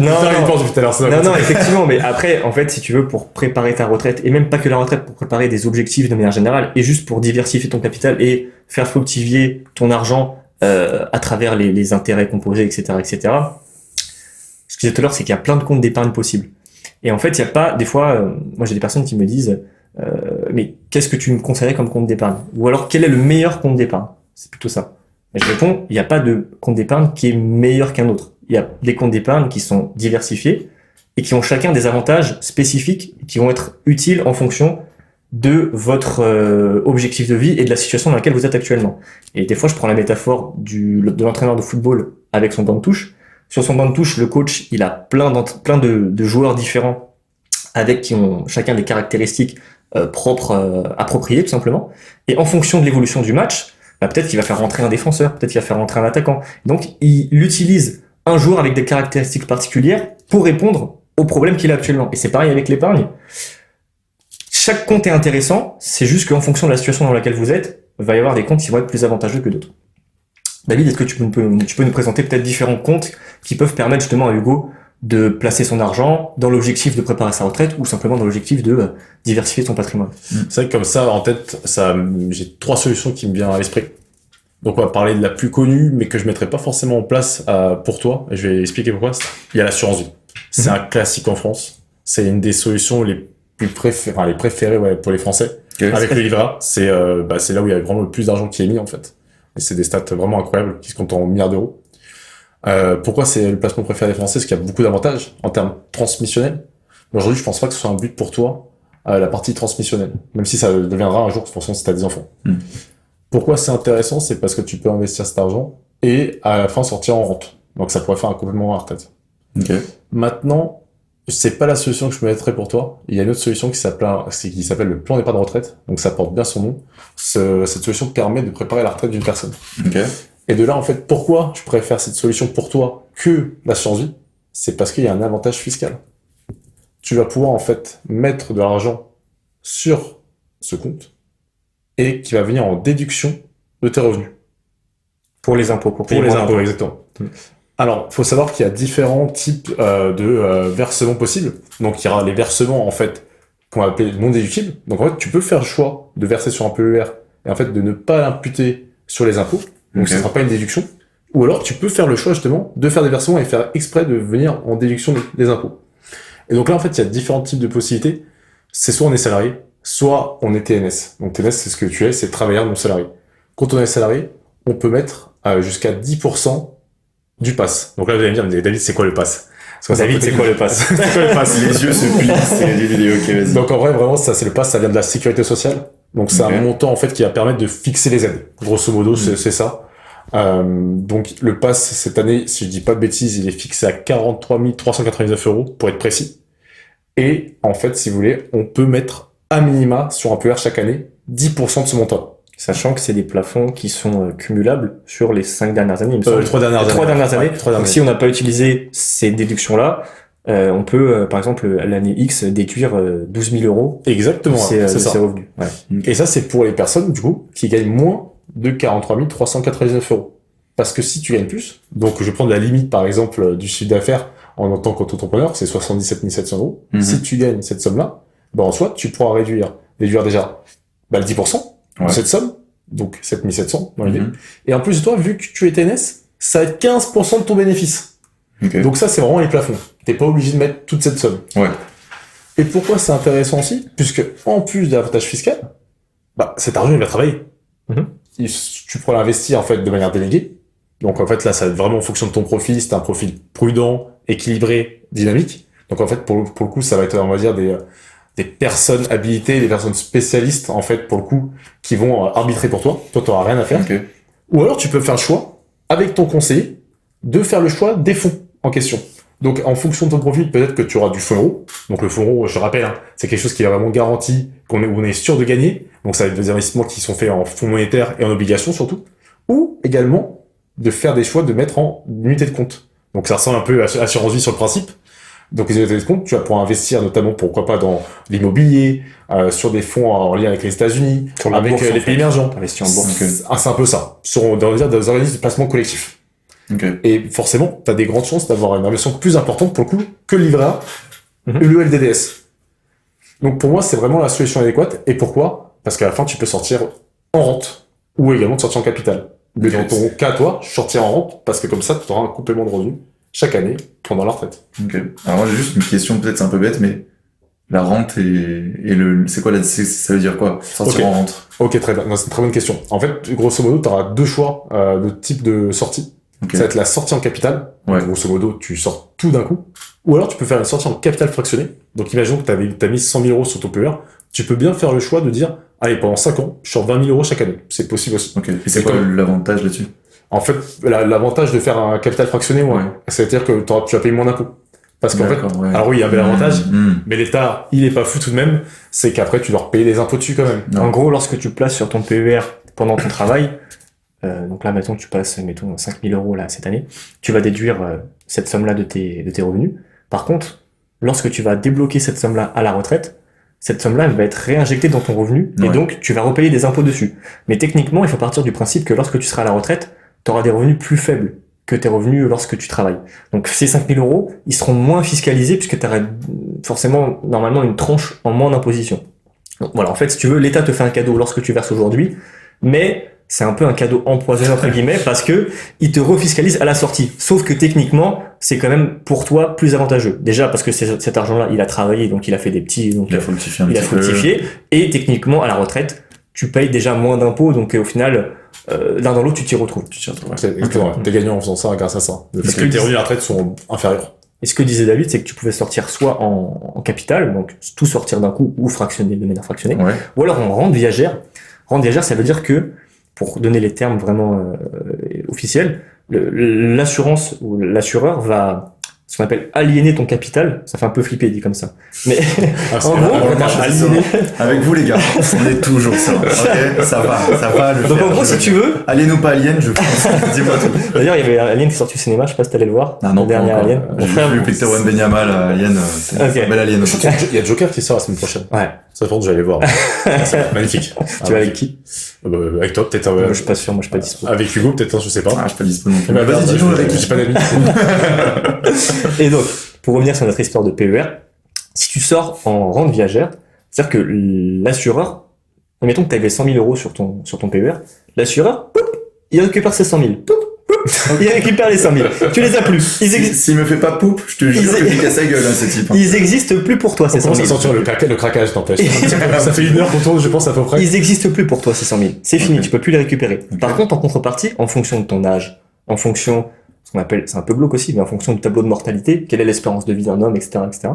Non, effectivement, mais après, en fait, si tu veux, pour préparer ta retraite, et même pas que la retraite, pour préparer des objectifs de manière générale, et juste pour diversifier ton capital et faire fructifier ton argent à travers les intérêts composés, etc., etc. Ce que je disais tout à l'heure, c'est qu'il y a plein de comptes d'épargne possibles. Et en fait, il y a pas, des fois, moi j'ai des personnes qui me disent, mais qu'est-ce que tu me conseillerais comme compte d'épargne? Ou alors, quel est le meilleur compte d'épargne? C'est plutôt ça. Et je réponds, il n'y a pas de compte d'épargne qui est meilleur qu'un autre. Il y a des comptes d'épargne qui sont diversifiés et qui ont chacun des avantages spécifiques qui vont être utiles en fonction de votre objectif de vie et de la situation dans laquelle vous êtes actuellement. Et des fois, je prends la métaphore de l'entraîneur de football avec son banc de touche. Sur son banc de touche, le coach, il a plein de joueurs différents qui ont chacun des caractéristiques propres, appropriées tout simplement. Et en fonction de l'évolution du match, peut-être qu'il va faire rentrer un défenseur, peut-être qu'il va faire rentrer un attaquant. Donc, il utilise un joueur avec des caractéristiques particulières pour répondre au problème qu'il a actuellement. Et c'est pareil avec l'épargne. Chaque compte est intéressant, c'est juste qu'en fonction de la situation dans laquelle vous êtes, il va y avoir des comptes qui vont être plus avantageux que d'autres. David, est-ce que tu peux nous présenter peut-être différents comptes qui peuvent permettre justement à Hugo de placer son argent dans l'objectif de préparer sa retraite ou simplement dans l'objectif de diversifier son patrimoine? C'est vrai que comme ça, en tête, j'ai 3 solutions qui me viennent à l'esprit. Donc on va parler de la plus connue, mais que je mettrai pas forcément en place pour toi. Et je vais expliquer pourquoi. Il y a l'assurance vie. C'est un classique en France. C'est une des solutions les préférées pour les Français. Okay. Avec le livret A, c'est là où il y a vraiment le plus d'argent qui est mis en fait. Et c'est des stats vraiment incroyables qui se comptent en milliards d'euros. Pourquoi c'est le placement préféré des Français? Parce qu'il y a beaucoup d'avantages en termes transmissionnels. Mais aujourd'hui, je pense pas que ce soit un but pour toi, la partie transmissionnelle. Même si ça deviendra un jour, de toute façon, si t'as des enfants. Pourquoi c'est intéressant? C'est parce que tu peux investir cet argent et à la fin sortir en rente. Donc ça pourrait faire un complément à la retraite. Okay. Maintenant, c'est pas la solution que je mettrais pour toi. Il y a une autre solution qui s'appelle le plan d'épargne retraite. Donc ça porte bien son nom. Cette solution permet de préparer la retraite d'une personne. Okay. Et de là, en fait, pourquoi je préfère cette solution pour toi que l'assurance vie? C'est parce qu'il y a un avantage fiscal. Tu vas pouvoir, en fait, mettre de l'argent sur ce compte et qui va venir en déduction de tes revenus. Pour les impôts. Pour les impôts, exactement. Alors, faut savoir qu'il y a différents types de versements possibles. Donc, il y aura les versements, en fait, qu'on va appeler non déductibles. Donc, en fait, tu peux faire le choix de verser sur un PER et, en fait, de ne pas l'imputer sur les impôts. Donc, ça ne sera pas une déduction. Ou alors, tu peux faire le choix, justement, de faire des versements et faire exprès de venir en déduction des impôts. Et donc là, en fait, il y a différents types de possibilités. C'est soit on est salarié, soit on est TNS. Donc, TNS, c'est ce que tu es, c'est travailleur non salarié. Quand on est salarié, on peut mettre jusqu'à 10% du pass. Donc là, vous allez me dire, mais David, c'est quoi le pass? David, c'est quoi le pass? C'est quoi le pass? Les yeux se plissent, c'est des vidéos, ok, vas-y. Donc en vrai, vraiment, ça, c'est le pass, ça vient de la sécurité sociale. Donc c'est un montant, en fait, qui va permettre de fixer les aides. Grosso modo, c'est ça. Donc le pass, cette année, si je dis pas de bêtises, il est fixé à 43 399 € pour être précis. Et en fait, si vous voulez, on peut mettre à minima sur un PER chaque année 10% de ce montant. Sachant que c'est des plafonds qui sont cumulables sur les 5 dernières années. Les 3 dernières années. 3 dernières années. Ouais, donc si on n'a pas utilisé ces déductions-là, on peut, par exemple, l'année X, déduire 12 000 € Exactement, c'est ça. ses revenus. Ouais. Et ça, c'est pour les personnes, du coup, qui gagnent moins de 43 399 €. Parce que si tu gagnes plus, donc je prends la limite, par exemple, du chiffre d'affaires en tant qu'auto-entrepreneur, c'est 77 700 €. Si tu gagnes cette somme-là, en soi, tu pourras déduire déjà le 10% de cette somme, donc 7 700 dans l'idée. Et en plus de toi, vu que tu es TNS, ça va être 15% de ton bénéfice. Okay. Donc ça, c'est vraiment les plafonds. T'es pas obligé de mettre toute cette somme. Ouais. Et pourquoi c'est intéressant aussi? Puisque, en plus de l'avantage fiscal, cet argent, il va travailler. Tu pourras l'investir, en fait, de manière déléguée. Donc, en fait, là, ça va être vraiment en fonction de ton profil. C'est un profil prudent, équilibré, dynamique. Donc, en fait, pour le coup, ça va être, on va dire, des personnes habilitées, des personnes spécialistes, en fait, pour le coup, qui vont arbitrer pour toi. Toi, t'auras rien à faire. Okay. Ou alors, tu peux faire le choix, avec ton conseiller, de faire le choix des fonds en question. Donc, en fonction de ton profil, peut-être que tu auras du fonds euro. Donc, le fonds euro, je rappelle, c'est quelque chose qui est vraiment garanti, où on est sûr de gagner. Donc, ça va être des investissements qui sont faits en fonds monétaires et en obligations, surtout. Ou, également, de faire des choix de mettre en unité de compte. Donc, ça ressemble un peu à assurance vie sur le principe. Donc, les unités de compte, tu vas pouvoir investir notamment, pourquoi pas, dans l'immobilier, sur des fonds en lien avec les États-Unis, avec bourse, les pays émergents. Investir en bourse. C'est un peu ça. On va dire des organismes de placement collectif. Okay. Et forcément, tu as des grandes chances d'avoir une inversion plus importante pour le coup que le livret A et le LDDS. Donc pour moi, c'est vraiment la solution adéquate. Et pourquoi? Parce qu'à la fin, tu peux sortir en rente ou également sortir en capital. Mais dans ton cas, toi, sortir en rente parce que comme ça, tu auras un complément de revenus chaque année pendant la retraite. Ok. Alors moi, j'ai juste une question, peut-être c'est un peu bête, mais la rente et c'est quoi ça veut dire quoi? Sortir en rente. Ok, très bien. C'est une très bonne question. En fait, grosso modo, tu auras deux choix de type de sortie. Okay. Ça va être la sortie en capital. Ouais. Donc, grosso modo, tu sors tout d'un coup. Ou alors, tu peux faire une sortie en capital fractionné. Donc, imaginons que t'as mis 100 000 € sur ton PER. Tu peux bien faire le choix de dire, allez, pendant 5 ans, je sors 20 000 € chaque année. C'est possible aussi. Ok. Et c'est quoi l'avantage là-dessus? En fait, l'avantage de faire un capital fractionné, c'est-à-dire que tu vas payer moins d'impôts. Parce qu'en fait, alors oui, il y a un bel avantage, mais l'État, il est pas fou tout de même, c'est qu'après, tu dois repayer des impôts dessus quand même. En gros, lorsque tu places sur ton PER pendant ton travail, donc là, mettons, tu passes, 5 000 € là, cette année, tu vas déduire cette somme-là de tes revenus. Par contre, lorsque tu vas débloquer cette somme-là à la retraite, cette somme-là, elle va être réinjectée dans ton revenu, et donc tu vas repayer des impôts dessus. Mais techniquement, il faut partir du principe que lorsque tu seras à la retraite, tu auras des revenus plus faibles que tes revenus lorsque tu travailles. Donc ces 5 000 euros, ils seront moins fiscalisés puisque tu auras forcément, normalement, une tranche en moins d'imposition. Donc voilà, en fait, si tu veux, l'État te fait un cadeau lorsque tu verses aujourd'hui, mais c'est un peu un cadeau empoisonné entre guillemets parce que il te refiscalise à la sortie. Sauf que techniquement, c'est quand même pour toi plus avantageux. Déjà parce que cet argent-là, il a travaillé, donc il a fait des petits, donc Il a fructifié un il a petit peu. fructifié, et techniquement à la retraite, tu payes déjà moins d'impôts, donc au final, l'un dans l'autre, tu t'y retrouves. Tu t'y retrouves. C'est exactement, t'es gagnant en faisant ça grâce à ça. Le fait que tes revenus à la retraite sont inférieurs. Et ce que disait David, c'est que tu pouvais sortir soit en capital, donc tout sortir d'un coup, ou fractionner de manière fractionnée, Ouais. ou alors en rente viagère. Rente viagère, ça veut dire que, pour donner les termes vraiment officiels, l'assurance ou l'assureur va, ce qu'on appelle aliéner ton capital. Ça fait un peu flipper dit comme ça. Mais en gros, on marche aliéner. Avec vous, les gars, on est toujours ça. Ok, ça va le Donc faire. en gros, si tu veux, Alien ou pas Alien, je pense. Dis-moi tout. d'ailleurs, il y avait Alien qui est sorti au cinéma, je sais pas si t'allais le voir. Ah non, le dernier pas encore. Alien. Mon J'ai frère, vu Peter Van Benyama, là, Alien, c'est Ok. un bel Alien aussi. Il y a Joker qui sort la semaine prochaine. ouais. Ça fait que j'allais voir. C'est magnifique. Tu vas avec qui? Avec toi, peut-être. Moi, je suis pas sûr, moi, je suis pas dispo. Avec Hugo, peut-être, je sais pas. Ah, je suis pas disponible. Eh ben, Vas-y, dis-nous avec qui. J'ai pas d'amis. Et donc, pour revenir sur notre histoire de PER, si tu sors en rente viagère, c'est-à-dire que l'assureur, admettons que tu avais 100 000 euros sur ton PER, l'assureur, poup, il récupère ses 100 000. Poup, poup, il récupère les 100 000. Tu les as plus. S'il me fait pas poupe, je te jure que j'ai cassé la gueule, hein, ce type. Ils existent plus pour toi, ces On 100 commence à 000. sentir le craquage, t'empêche. Ça fait 1 heure qu'on tourne, je pense, à peu près. Ils existent plus pour toi, ces 100 000. C'est fini, Ok. tu peux plus les récupérer. Ok. Par contre, en contrepartie, en fonction de ton âge, en fonction, ce qu'on appelle, c'est un peu glauque aussi, mais en fonction du tableau de mortalité, quelle est l'espérance de vie d'un homme, etc., etc.,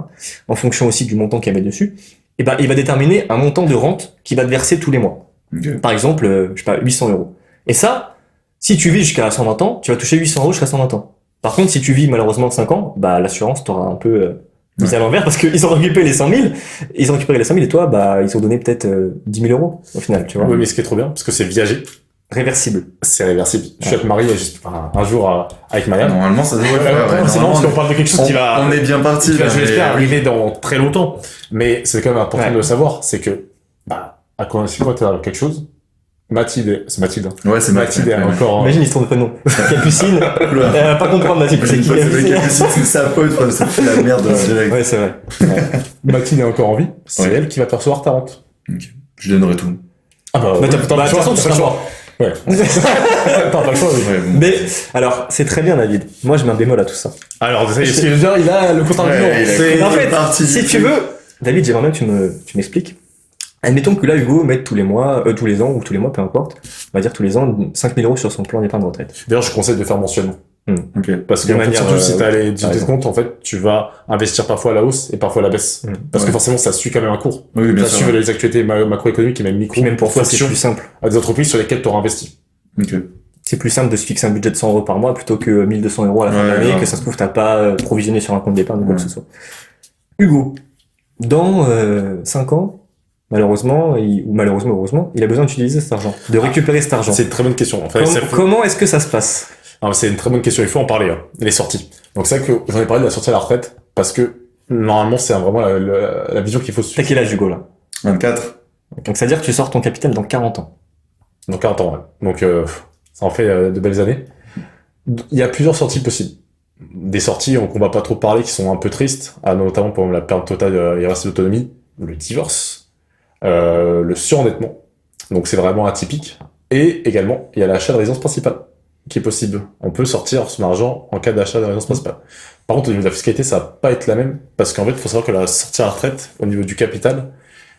en fonction aussi du montant qu'il y avait dessus, eh ben, il va déterminer un montant de rente qui va te verser tous les mois. Ok. Par exemple, je sais pas, 800 euros. Et ça, si tu vis jusqu'à 120 ans, tu vas toucher 800 euros jusqu'à 120 ans. Par contre, si tu vis malheureusement 5 ans, bah, l'assurance t'aura un peu mis à l'envers parce qu'ils ont récupéré les 100 000, ils ont récupéré les 100 000 et toi, bah, ils ont donné peut-être 10 000 euros au final, tu vois. Oui, mais ce qui est trop bien, parce que c'est viagé, Réversible. c'est réversible. Je suis marié juste un jour avec Marianne. Normalement, ça devrait le faire. ouais. C'est marrant parce qu'on Normalement, parle de quelque chose qui va, on est bien parti. qui va, là, je mais- l'espère, arriver dans très longtemps. Mais c'est quand même important Ouais. de le savoir, c'est que, bah, si toi t'as quelque chose, Mathilde, c'est Mathilde. Hein. Ouais, c'est Mathilde est encore. Imagine l'histoire de prénom. Capucine, elle va pas comprendre Mathilde, c'est qui Capucine. C'est sa pote, quoi, ça fait la merde direct. Ouais, c'est vrai. Mathilde est encore en vie, c'est Ouais. elle qui va percevoir ta rente. Je donnerai tout. Ah bah, Bah, ouais. t'as T'as pas le de choix, façon, t'as tu pas le seras choix. Ouais. T'as pas le choix, oui. Ouais, bon. Mais, alors, c'est très bien, David. Moi, je mets un bémol à tout ça. Alors, ce qui veut dire, il a le compte argument. Ouais, il a C'est- En fait, parti si du tu truc. veux, David, j'aimerais bien que tu m'expliques. Admettons que là, Hugo mette tous les mois, tous les ans ou tous les mois, peu importe, on va dire tous les ans, 5 000 euros sur son plan d'épargne retraite. D'ailleurs, je conseille de faire mensuellement. Ok. Parce que, De en fait, manière, surtout si t'as les t'as tes raison. comptes, en fait, tu vas investir parfois à la hausse et parfois à la baisse. Parce que Ouais. forcément, ça suit quand même un cours. Oui, bien Ça sûr. suit les actualités macroéconomiques et même micro. Puis même pour toi, c'est inflation plus simple. à des entreprises sur lesquelles tu auras investi. Ok. C'est plus simple de se fixer un budget de 100 euros par mois plutôt que 1 200 euros à la fin de Ouais, l'année, grave. que ça se trouve, t'as pas provisionné sur un compte d'épargne ou quoi que Ouais. ce soit. Hugo, dans 5 ans, malheureusement, ou malheureusement, heureusement, il a besoin d'utiliser cet argent, de récupérer cet argent. C'est une très bonne question. En fait, Comment est-ce que ça se passe? c'est une très bonne question. Il faut en parler, hein. Les sorties. Donc, c'est vrai que j'en ai parlé de la sortie à la retraite parce que, normalement, c'est vraiment la vision qu'il faut T'as suivre. quel âge, Hugo, là? 24. Donc, ça veut dire que tu sors ton capital dans 40 ans. Dans 40 ans, ouais. Donc, ça en fait de belles années. Il y a plusieurs sorties possibles. Des sorties qu'on va pas trop parler, qui sont un peu tristes, notamment pour la perte totale et reste d'autonomie, le divorce, le surendettement. Donc, c'est vraiment atypique. Et également, il y a l'achat de résidence principale, qui est possible. On peut sortir son argent en cas d'achat de résidence principale. Par contre, au niveau de la fiscalité, ça va pas être la même, parce qu'en fait, il faut savoir que la sortie à la retraite, au niveau du capital,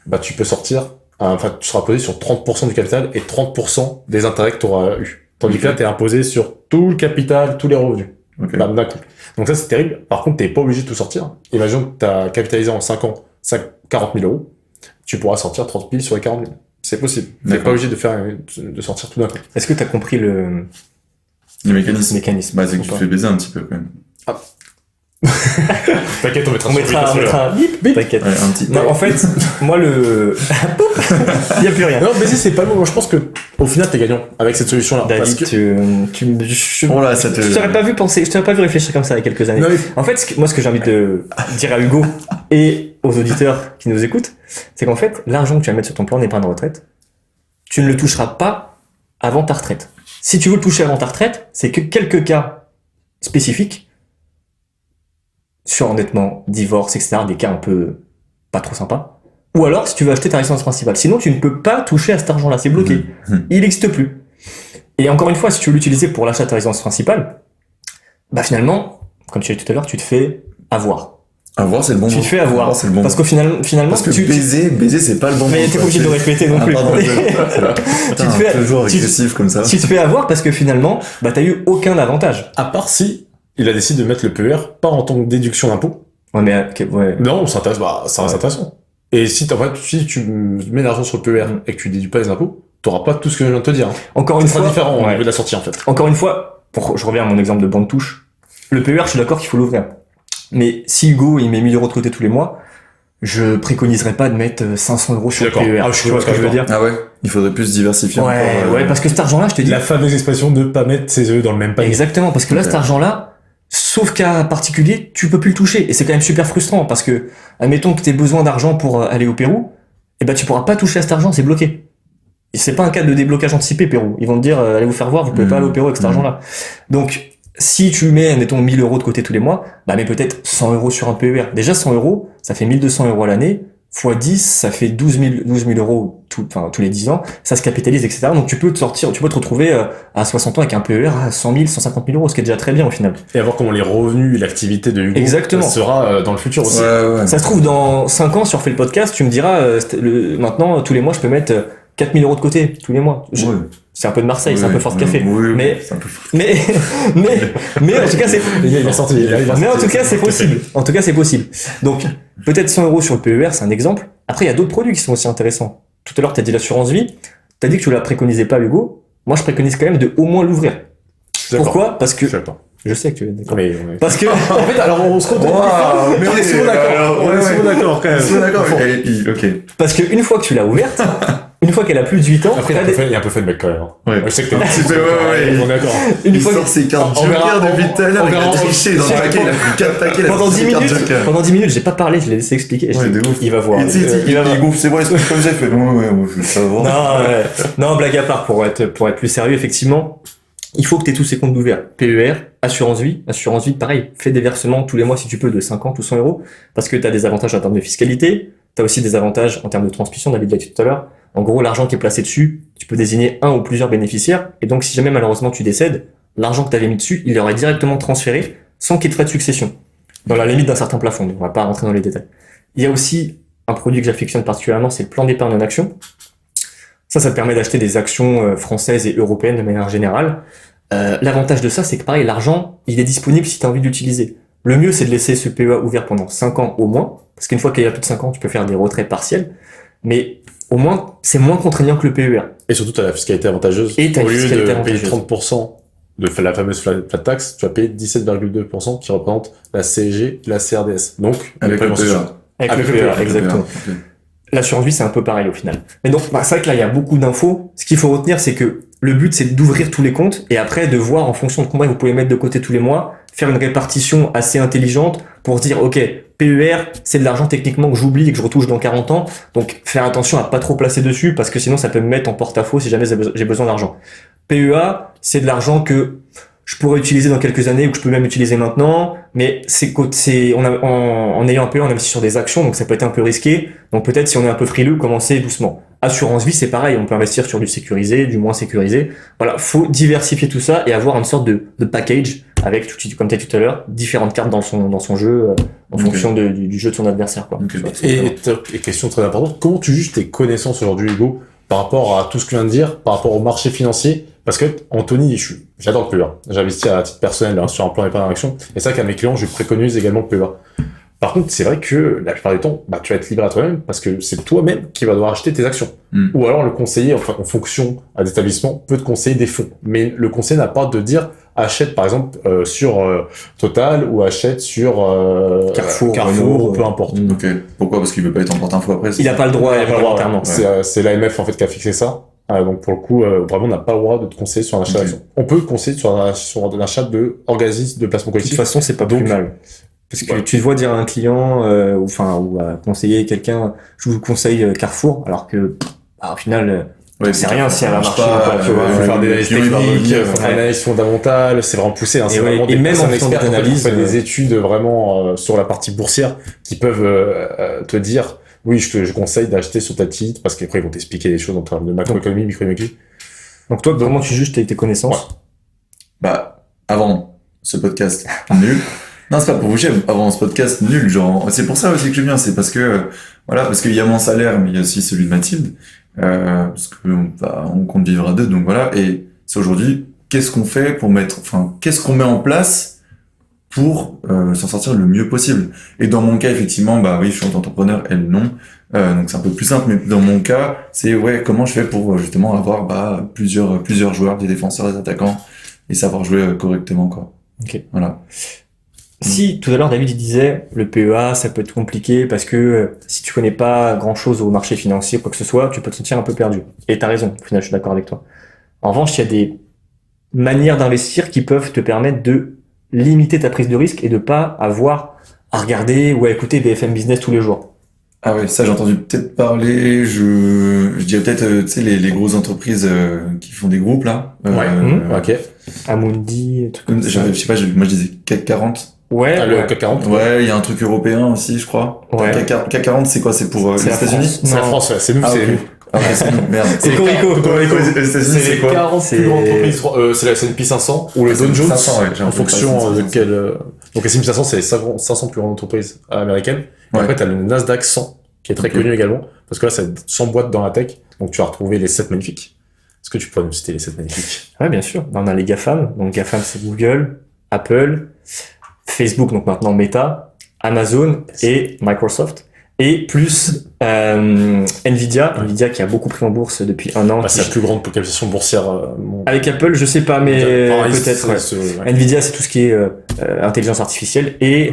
bah, tu peux sortir, enfin, tu seras imposé sur 30% du capital et 30% des intérêts que tu auras eu. Tandis que là, t'es imposé sur tout le capital, tous les revenus. Ok. Bam, d'un coup. Donc ça, c'est terrible. Par contre, t'es pas obligé de tout sortir. Imagine que t'as capitalisé en 5 ans 40 000 euros. Tu pourras sortir 30 000 sur les 40 000. C'est possible. T'es D'accord. pas obligé de sortir tout d'un coup. Est-ce que t'as compris le Les mécanismes. mécanisme? Bah, c'est que ou tu pas te fais baiser un petit peu, quand même. T'inquiète, on mettra On mettra un bip, bip. T'inquiète. Ouais, un petit. Non, en fait, moi, il n'y a plus rien. Non, baiser, c'est pas le mot. Moi, je pense que, au final, t'es gagnant avec cette solution-là. David, parce que... Oh là, ça te. Je t'aurais pas vu penser, je t'aurais pas vu réfléchir comme ça il y a quelques années. Non, mais- En fait, moi, ce que j'ai envie de dire à Hugo et aux auditeurs qui nous écoutent, c'est qu'en fait, l'argent que tu vas mettre sur ton plan d'épargne retraite, tu ne le toucheras pas avant ta retraite. Si tu veux le toucher avant ta retraite, c'est que quelques cas spécifiques, surendettement, divorce, etc., des cas un peu pas trop sympas, ou alors si tu veux acheter ta résidence principale. Sinon, tu ne peux pas toucher à cet argent-là, c'est bloqué. Il n'existe plus. Et encore une fois, si tu veux l'utiliser pour l'achat de ta résidence principale, bah finalement, comme tu l'as dit tout à l'heure, tu te fais avoir. Avoir, c'est le bon Tu mot. te fais avoir. C'est le bon Parce mot. qu'au finalement, Parce que tu... baiser, c'est pas le bon mot. Mais t'es pas obligé de le répéter non Ah, plus. pardon, c'est là. Putain, te fais- toujours tu- agressif comme ça. Tu te fais avoir parce que finalement, bah t'as eu aucun avantage. À part si il a décidé de mettre le PER pas en tant que déduction d'impôt. Ouais, mais ouais. Non, ça reste intéressant. Et si tu mets l'argent sur le PER et que tu déduis pas les impôts, t'auras pas tout ce que je viens de te dire. Encore une C'est fois, différent au ouais. niveau de la sortie, en fait. Encore une fois, je reviens à mon exemple de bande touche. Le PER, je suis d'accord qu'il faut l'ouvrir. Mais si Hugo, il met 1000 euros de côté tous les mois, je préconiserais pas de mettre 500 euros sur le D'accord. PER. Ah, je suis tu vois ce que je veux dire? Ah ouais, il faudrait plus diversifier Ouais, encore. ouais, parce que cet argent-là, je te dis. La fameuse expression de pas mettre ses œufs dans le même panier. Exactement, parce que là, Ok. cet argent-là, sauf cas particulier, tu peux plus le toucher. Et c'est quand même super frustrant, parce que, admettons que tu aies besoin d'argent pour aller au Pérou, et ben tu pourras pas toucher à cet argent, c'est bloqué. Et c'est pas un cas de déblocage anticipé, Pérou. Ils vont te dire, allez vous faire voir, vous pouvez pas aller au Pérou avec cet argent-là. Donc, si tu mets, admettons, 1000 euros de côté tous les mois, bah, mets peut-être 100 euros sur un PER. Déjà, 100 euros, ça fait 1200 euros à l'année. Fois 10, ça fait 12 000 euros tous les 10 ans. Ça se capitalise, etc. Donc, tu peux te retrouver à 60 ans avec un PER à 100 000, 150 000 euros, ce qui est déjà très bien au final. Et à voir comment les revenus et l'activité de Hugo Exactement. sera dans le futur aussi. Ouais. Ça se trouve, dans 5 ans, si on refait le podcast, tu me diras, maintenant, tous les mois, je peux mettre 4 000 euros de côté, tous les mois. Ouais. C'est un peu de Marseille, c'est un peu fort de café. Oui, Mais- c'est un peu fort. Mais en tout cas, c'est, Il est sorti. mais en tout cas, c'est possible. En tout cas, c'est possible. Donc, peut-être 100 euros sur le PER, c'est un exemple. Après, il y a d'autres produits qui sont aussi intéressants. Tout à l'heure, t'as dit l'assurance vie. T'as dit que tu la préconisais pas, Hugo. Moi, je préconise quand même de au moins l'ouvrir. Pourquoi? Parce que, Je suis d'accord. je sais que tu es d'accord. Mais, Parce que, en fait, alors on se retrouve. Waouh, mais on est souvent d'accord. On est souvent d'accord quand même. C'est d'accord. Ok. parce que une fois que tu l'as ouverte, une fois qu'elle a plus de 8 ans, Après, il y a un peu fait de mec quand même. Ouais. Je sais que t'es Un petit peu, ouais. On est d'accord. une Il fois sort ses cartes on verra- Joker depuis tout à l'heure. on Il a verra- triché dans le paquet. Il a pris 4 paquets. il a pendant sorti 10 ses cartes minutes, Joker. pendant 10 minutes, j'ai pas parlé, je l'ai laissé expliquer. Et je Ouais, dis, de ouf. il va voir. Et tu sais, Il va voir. il gonfle ses bras, comme j'ai fait. Ouais, je veux savoir. Non, non, blague à part, pour être plus sérieux, effectivement, il faut que tu aies tous ces comptes ouverts. PER, assurance vie, pareil, fais des versements tous les mois si tu peux de 50 ou 100 euros, parce que tu as des avantages en termes de fiscalité, tu as aussi des avantages en termes de transmission, David l'a dit tout à l'heure. En gros, l'argent qui est placé dessus, tu peux désigner un ou plusieurs bénéficiaires, et donc si jamais malheureusement tu décèdes, l'argent que tu avais mis dessus, il aurait directement transféré sans qu'il y ait de frais de succession, dans la limite d'un certain plafond, donc on va pas rentrer dans les détails. Il y a aussi un produit que j'affectionne particulièrement, c'est le plan d'épargne en action. Ça te permet d'acheter des actions françaises et européennes de manière générale. L'avantage de ça, c'est que pareil, l'argent, il est disponible si tu as envie de l'utiliser. Le mieux, c'est de laisser ce PEA ouvert pendant 5 ans au moins, parce qu'une fois qu'il y a plus de 5 ans, tu peux faire des retraits partiels, mais au moins, c'est moins contraignant que le PER. Et surtout, tu as la fiscalité avantageuse. Et t'as Au une lieu fiscalité de avantageuse. payer 30% de la fameuse flat tax, tu vas payer 17,2% qui représente la CSG et la CRDS. Donc, Avec le prévention. PEA. Avec Avec le le PEA, PEA, exactement. Ok. L'assurance vie, c'est un peu pareil au final. Mais donc, c'est vrai que là, il y a beaucoup d'infos. Ce qu'il faut retenir, c'est que le but, c'est d'ouvrir tous les comptes et après de voir en fonction de combien vous pouvez mettre de côté tous les mois, faire une répartition assez intelligente pour se dire, OK, PER, c'est de l'argent techniquement que j'oublie et que je retouche dans 40 ans. Donc, faire attention à pas trop placer dessus parce que sinon, ça peut me mettre en porte-à-faux si jamais j'ai besoin d'argent. PEA, c'est de l'argent que je pourrais utiliser dans quelques années ou que je peux même utiliser maintenant, mais en ayant un PEA, on investit sur des actions, donc ça peut être un peu risqué. Donc peut-être si on est un peu frileux, commencer doucement. Assurance vie, c'est pareil, on peut investir sur du sécurisé, du moins sécurisé. Voilà, faut diversifier tout ça et avoir une sorte de package avec, comme tu as dit tout à l'heure, différentes cartes dans son jeu en Ok. fonction du jeu de son adversaire, quoi. Ok. Et question très importante, comment tu juges tes connaissances aujourd'hui, Hugo, par rapport à tout ce que tu viens de dire, par rapport au marché financier? Parce que, Anthony, j'adore le PEA. J'investis à titre personnel sur un plan d'épargne en action. Et c'est vrai qu'à mes clients, je préconise également le PEA. Par contre, c'est vrai que la plupart du temps, tu vas être libre à toi-même parce que c'est toi-même qui vas devoir acheter tes actions. Mm. Ou alors le conseiller, enfin, en fonction à l'établissement, peut te conseiller des fonds. Mais le conseiller n'a pas de dire, achète par exemple sur Total ou achète sur Carrefour, Carrefour, peu importe. Ok. Pourquoi? Parce qu'il veut pas être en porte-info après. Il a pas le droit, Ouais, volontairement. c'est l'AMF en fait qui a fixé ça. Donc pour le coup, vraiment, on n'a pas le droit de te conseiller sur un achat d'action. On peut conseiller sur un achat de organisme de placement De collectif. toute façon, c'est pas plus mal. Parce que tu vois dire à un client, ou à conseiller quelqu'un, je vous conseille Carrefour, alors que, au final, c'est rien si elle va marcher ou pas, tu vois. Faut faire des analyses techniques, faut faire Ouais. des analyses fondamentales, c'est vraiment poussé, hein, c'est Et vraiment et des même en personnes faisant des expertes analyses, qui font des études vraiment sur la partie boursière qui peuvent te dire oui, je conseille d'acheter sur tel titre parce qu'après ils vont t'expliquer des choses en termes de macroéconomie, microéconomie. Donc toi, comment tu juges tes connaissances? Bah, avant ce podcast nul. Non, c'est pas pour vous chier. Avant ce podcast nul, genre, c'est pour ça aussi que je viens. C'est parce que, voilà, parce qu'il y a mon salaire, mais il y a aussi celui de Mathilde. Parce que, on compte vivre à deux, donc voilà. Et c'est aujourd'hui, qu'est-ce qu'on fait pour qu'est-ce qu'on met en place pour s'en sortir le mieux possible. Et dans mon cas, effectivement, bah oui, je suis entrepreneur, elle non. Donc c'est un peu plus simple, mais dans mon cas, c'est comment je fais pour justement avoir plusieurs joueurs, des défenseurs, des attaquants, et savoir jouer correctement, quoi. Ok. Voilà. Si tout à l'heure David il disait le PEA ça peut être compliqué parce que si tu connais pas grand chose au marché financier quoi que ce soit tu peux te sentir un peu perdu et t'as raison au final je suis d'accord avec toi. En revanche il y a des manières d'investir qui peuvent te permettre de limiter ta prise de risque et de pas avoir à regarder ou à écouter BFM Business tous les jours. Ah oui, ça j'ai entendu peut-être parler, je dirais peut-être, tu sais, les grosses entreprises qui font des groupes là. Ok. Amundi, trucs comme ça. Je sais pas, moi je disais CAC 40. Ouais, Ah, le CAC 40. Ouais, il y a un truc européen aussi, je crois. Ouais. CAC 40, c'est quoi? C'est pour les C'est la États-Unis? France. C'est la Non. France, ouais, c'est nous, Ah, c'est ok. nous. Ah ouais, c'est nous, merde. C'est Corico. Les États-Unis, C'est les 40 C'est- plus grandes entreprises, c'est la S&P 500 ou le Dow Jones, 500, ouais, j'ai en un peu fonction pas de 500. quel... Donc S&P 500, c'est les 500 plus grandes entreprises américaines. Et Ouais. après, t'as le Nasdaq 100, qui est très Ok. connu également, parce que là, c'est 100 boîtes dans la tech, donc tu vas retrouver les 7 magnifiques. Est-ce que tu pourrais nous citer les 7 magnifiques? Ouais, bien sûr. Là, on a les GAFAM. Donc, GAFAM, c'est Google, Apple, Facebook, donc maintenant Meta, Amazon et Microsoft. Et plus Nvidia qui a beaucoup pris en bourse depuis un an. Bah, c'est la plus grande capitalisation boursière mondiale. Avec Apple, je sais pas, mais Pareil, peut-être. Ouais. ouais. Nvidia, c'est tout ce qui est intelligence artificielle et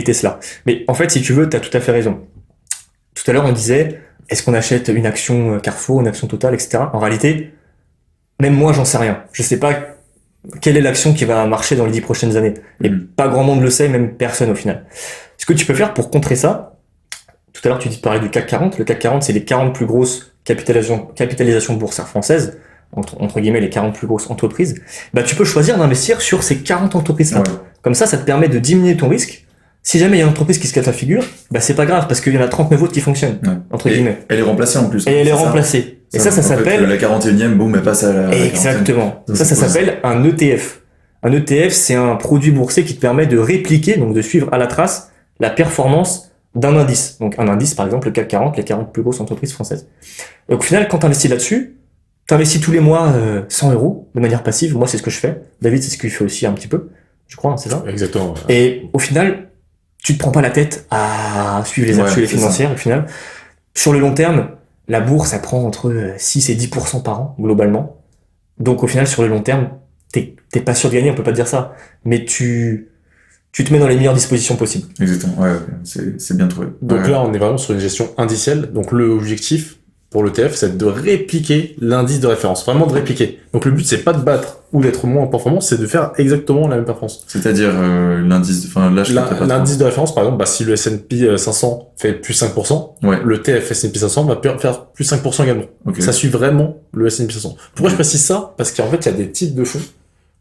Tesla. Mais en fait, si tu veux, tu as tout à fait raison. Tout à l'heure, on disait, est-ce qu'on achète une action Carrefour, une action Total, etc. En réalité, même moi, j'en sais rien. Je sais pas quelle est l'action qui va marcher dans les 10 prochaines années. Et pas grand monde le sait, même personne au final. Ce que tu peux faire pour contrer ça, tout à l'heure, tu parlais du CAC 40. Le CAC 40, c'est les 40 plus grosses capitalisations boursières françaises, entre guillemets, les 40 plus grosses entreprises. Bah, tu peux choisir d'investir sur ces 40 entreprises-là. Ouais. Comme ça te permet de diminuer ton risque. Si jamais il y a une entreprise qui se casse la figure, bah, c'est pas grave, parce qu'il y en a 39 autres qui fonctionnent, Ouais. entre Et guillemets. elle est remplacée en plus. Et elle est C'est ça. remplacée. Et ça en fait, s'appelle... la 41e, boum, elle passe à la 40e. Exactement. Ça, Ça c'est cool. s'appelle un ETF. Un ETF, c'est un produit boursier qui te permet de répliquer, donc de suivre à la trace, la performance d'un indice. Donc un indice, par exemple, le CAC 40, les 40 plus grosses entreprises françaises. Donc au final, quand tu investis là-dessus, tu investis tous les mois 100 euros de manière passive. Moi, c'est ce que je fais. David, c'est ce qu'il fait aussi un petit peu. Je crois, hein, c'est ça. Exactement. Ouais. Et au final, tu te prends pas la tête à suivre les Ouais, actus et les c'est financières. Au final, sur le long terme, la bourse, ça prend entre 6 et 10% par an, globalement. Donc au final, sur le long terme, t'es pas sûr de gagner, on peut pas dire ça. Mais tu te mets dans les meilleures dispositions possibles. Exactement, ouais, c'est bien trouvé. Donc Ouais. là, on est vraiment sur une gestion indicielle. Donc l'objectif pour l'ETF, c'est de répliquer l'indice de référence. Vraiment de répliquer. Donc le but, c'est pas de battre ou d'être moins performant, c'est de faire exactement la même performance. C'est-à-dire l'indice, enfin là je captais pas trop. L'indice de référence, par exemple, bah, si le S&P 500 fait plus 5%, Ouais. le TF S&P 500 va faire plus 5% également. Ok. Ça suit vraiment le S&P 500. Pourquoi je précise ça? Parce qu'en fait, il y a des types de fonds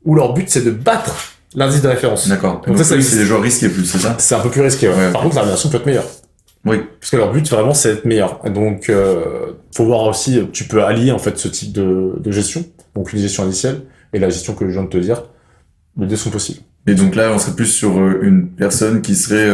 où leur but, c'est de battre l'indice de référence. D'accord. Donc ça, c'est existe. des joueurs risqués plus, c'est ça? C'est un peu plus risqué. Ouais. Ouais. Par contre, la rémunération peut être meilleure. Oui. Parce que leur but, vraiment, c'est d'être meilleur. Et donc, faut voir aussi, tu peux allier, en fait, ce type de gestion. Donc, une gestion indicielle et la gestion que je viens de te dire. Les deux sont possibles. Et donc là, on serait plus sur une personne qui serait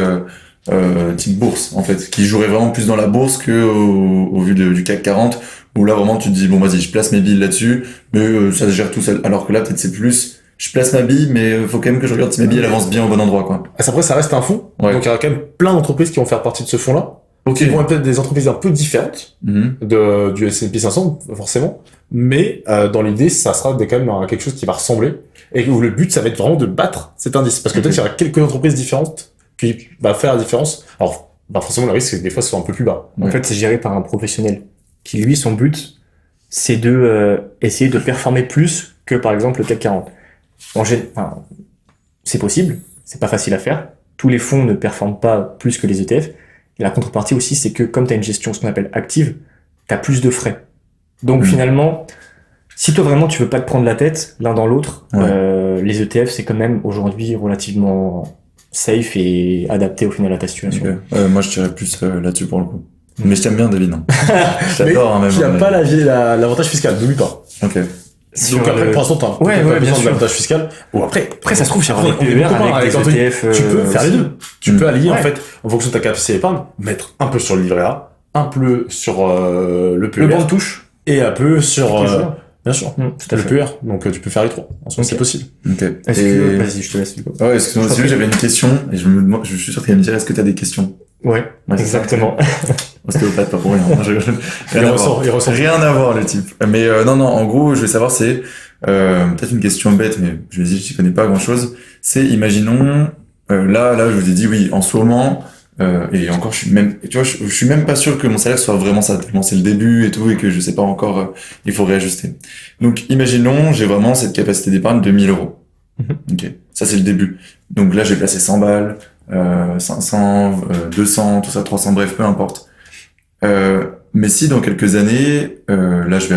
type bourse, en fait, qui jouerait vraiment plus dans la bourse que au vu du CAC 40, où là vraiment tu te dis bon vas-y, je place mes billes là-dessus, mais ça se gère tout seul. Alors que là peut-être c'est plus, je place ma bille, mais faut quand même que je regarde si mes billes elles avancent bien au bon endroit, quoi. Après, ça reste un fonds. Ouais. Donc, il y aura quand même plein d'entreprises qui vont faire partie de ce fonds-là. qui vont être peut-être des entreprises un peu différentes du S&P 500, forcément. Mais dans l'idée, ça sera quand même quelque chose qui va ressembler. Et où le but, ça va être vraiment de battre cet indice. Parce que peut-être qu'il y aura quelques entreprises différentes qui va faire la différence. Alors, forcément, le risque, c'est que des fois, ce soit un peu plus bas. En fait, c'est géré par un professionnel qui, lui, son but, c'est de essayer de performer plus que, par exemple, le CAC 40. C'est possible, c'est pas facile à faire. Tous les fonds ne performent pas plus que les ETF. Et la contrepartie aussi, c'est que comme tu as une gestion, ce qu'on appelle active, tu as plus de frais. Donc finalement, si toi vraiment tu veux pas te prendre la tête l'un dans l'autre, les ETF, c'est quand même aujourd'hui relativement safe et adapté au final à ta situation. Moi, je dirais plus là-dessus pour le coup. Mais je t'aime bien, David. J'adore, même. Tu n'as pas l'avantage fiscal, n'oublie pas. Ok. Donc après, pour l'instant, t'as pas besoin de l'avantage fiscal. Ou après, ça se trouve, j'ai un PER avec des ETF. Tu peux faire les deux. Tu peux allier, en fait, en fonction de ta capacité d'épargne, mettre un peu sur le livret A, un peu sur le PER. Le banc de touche. Et un peu sur, bien sûr, tout à le fait. PER. Donc tu peux faire les trois. En soi, c'est possible. Ok. Vas-y, je te laisse. Ouais, excuse-moi, j'avais une question, et je suis sûr qu'il va me dire, est-ce que t'as des questions? Ouais, exactement. Ostéopathe, pas pour rien. Il ressent. Rien à voir, le type. Mais non, en gros, je vais savoir, c'est peut-être une question bête, mais je n'y connais pas grand-chose. C'est, imaginons, là, je vous ai dit, oui, en ce moment, et encore, je suis même pas sûr que mon salaire soit vraiment ça, tellement c'est le début et tout, et que je sais pas encore, il faut réajuster. Donc, imaginons, j'ai vraiment cette capacité d'épargne de 1000 euros. Ok. Ça, c'est le début. Donc là, j'ai placé 100 balles, 500, 200, tout ça, 300, bref, peu importe. Mais si dans quelques années, là, je vais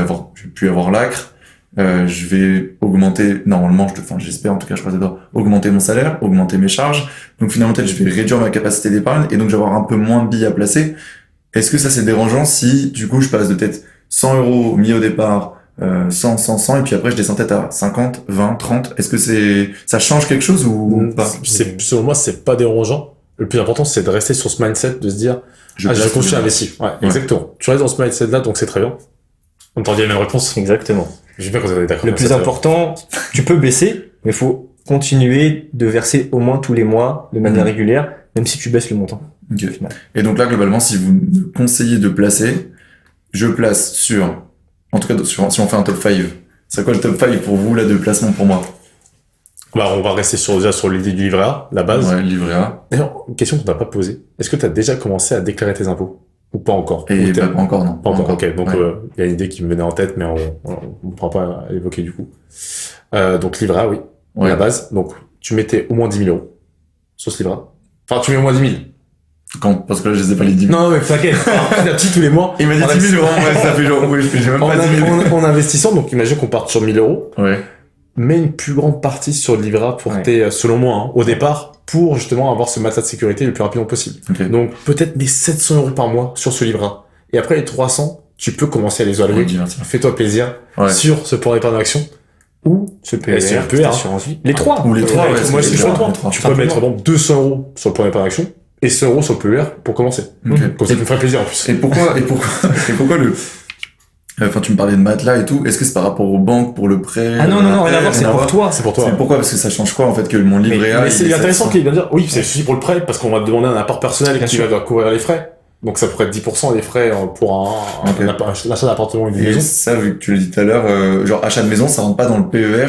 plus avoir l'ACRE, je vais augmenter, normalement, j'espère, en tout cas, je crois que j'adore, augmenter mon salaire, augmenter mes charges. Donc finalement, peut-être, je vais réduire ma capacité d'épargne et donc je vais avoir un peu moins de billes à placer. Est-ce que ça, c'est dérangeant si, du coup, je passe de peut-être 100 euros mis au départ, 100, et puis après, je descends peut-être à 50, 20, 30. Est-ce que ça change quelque chose ou pas? Selon moi, c'est pas dérangeant. Le plus important, c'est de rester sur ce mindset, de se dire, je continue à investir. Ouais, exactement. Tu restes dans ce mindset-là, donc c'est très bien. On t'en dit la même réponse. Exactement. J'ai bien que vous êtes d'accord. Le plus important, tu peux baisser, mais il faut continuer de verser au moins tous les mois, de manière régulière, même si tu baisses le montant. Okay. Et donc là, globalement, si vous me conseillez de placer, je place en tout cas, si on fait un top 5, c'est quoi le top 5 pour vous, là, de placement pour moi? On va rester déjà sur l'idée du livret A, la base. Ouais, le livret A. D'ailleurs, une question qu'on n'a pas posée. Est-ce que tu as déjà commencé à déclarer tes impôts? Ou pas encore? Pas encore, non. Pas encore, ok. Donc, il y a une idée qui me venait en tête, mais on ne pourra pas l'évoquer du coup. Donc, livret A, oui. Ouais. La base. Donc, tu mettais au moins 10 000 euros sur ce livret A. Enfin, tu mets au moins 10 000. Parce que là, je sais pas les 10 000. Non, mais t'inquiète. Petit à petit, tous les mois. Il m'a dit 10 000 euros, ça fait genre, oui, j'ai même pas 10 000. En investissant, donc, imagine qu'on parte sur 1 000 euros. Ouais. Mais une plus grande partie sur le livret A pour selon moi, au départ, pour justement avoir ce matelas de sécurité le plus rapidement possible. Okay. Donc, peut-être mes 700 euros par mois sur ce livret A. Et après, les 300, tu peux commencer à les allouer. Fais-toi plaisir sur ce plan d'épargne d'action. Ou ce PER, assurance vie. Les trois. Ou les trois, moi, c'est sur les trois. Tu peux mettre donc 200 euros sur le plan d'épargne d'action et 100 euros sur le PER pour commencer. Okay. Comme ça, tu me ferais plaisir en plus. Et pourquoi enfin, tu me parlais de matelas et tout. Est-ce que c'est par rapport aux banques pour le prêt? Ah non, rien à voir, c'est pour toi. C'est pour toi. C'est pourquoi? Parce que ça change quoi, en fait, que mon livret A. Mais c'est intéressant qu'il vienne dire, oui, c'est aussi pour le prêt, parce qu'on va te demander un apport personnel qui va couvrir les frais. Donc, ça pourrait être 10% des frais pour l'achat d'appartement ou une maison. Et ça, vu que tu l'as dit tout à l'heure, genre, achat de maison, ça rentre pas dans le PER,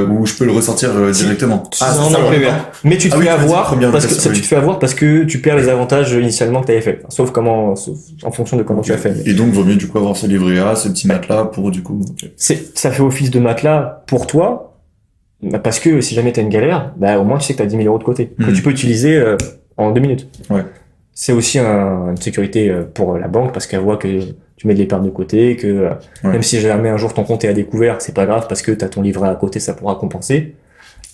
où je peux le ressortir directement. Ça PER. Mais tu te fais avoir tu te fais avoir parce que tu perds les avantages initialement que tu avais fait. Sauf en fonction de comment tu as fait. Et donc, vaut mieux, du coup, avoir ce livret A, ce petit matelas pour, du coup. Ça fait office de matelas pour toi, parce que si jamais t'as une galère, au moins tu sais que t'as 10 000 euros de côté, que tu peux utiliser en 2 minutes. Ouais. C'est aussi une sécurité pour la banque, parce qu'elle voit que tu mets de l'épargne de côté, que même si jamais un jour ton compte est à découvert, c'est pas grave parce que t'as ton livret à côté, ça pourra compenser.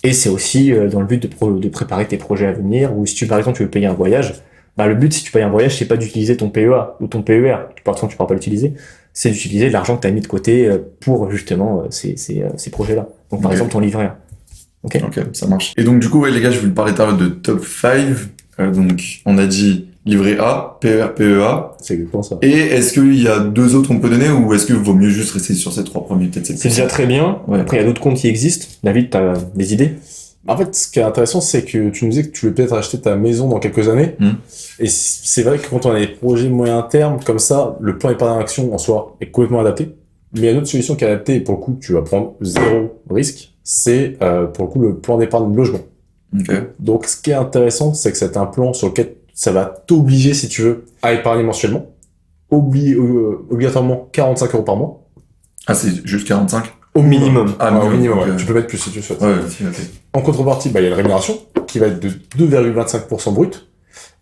Et c'est aussi dans le but de préparer tes projets à venir, ou si par exemple tu veux payer un voyage, le but si tu payes un voyage, c'est pas d'utiliser ton PEA ou ton PER, par exemple tu pourras pas l'utiliser, c'est d'utiliser l'argent que t'as mis de côté pour justement ces projets-là. Donc par exemple ton livret A. Ok, ça marche. Et donc du coup, les gars, je voulais parler tout à l'heure de top 5. Donc on a dit livret A, PER, PEA. C'est exactement ça. Et est-ce qu'il y a 2 autres qu'on peut donner, ou est-ce qu'il vaut mieux juste rester sur ces 3 premiers? Peut-être c'est déjà très bien. Ouais. Après, il y a d'autres comptes qui existent. David, t'as des idées? En fait, ce qui est intéressant, c'est que tu nous disais que tu veux peut-être acheter ta maison dans quelques années. Et c'est vrai que quand on a des projets moyen terme, comme ça, le plan épargne action en soi est complètement adapté. Mais il y a une autre solution qui est adaptée, et pour le coup, tu vas prendre 0 risque. C'est, pour le coup, le plan d'épargne logement. Okay. Donc, ce qui est intéressant, c'est que c'est un plan sur lequel ça va t'obliger, si tu veux, à épargner mensuellement. Obligatoirement 45 € par mois. Ah, c'est juste 45? Au minimum. Ah, au minimum, okay. ouais. Tu peux mettre plus si tu le souhaites. Ouais, ok. En contrepartie, il y a une rémunération qui va être de 2,25% brut.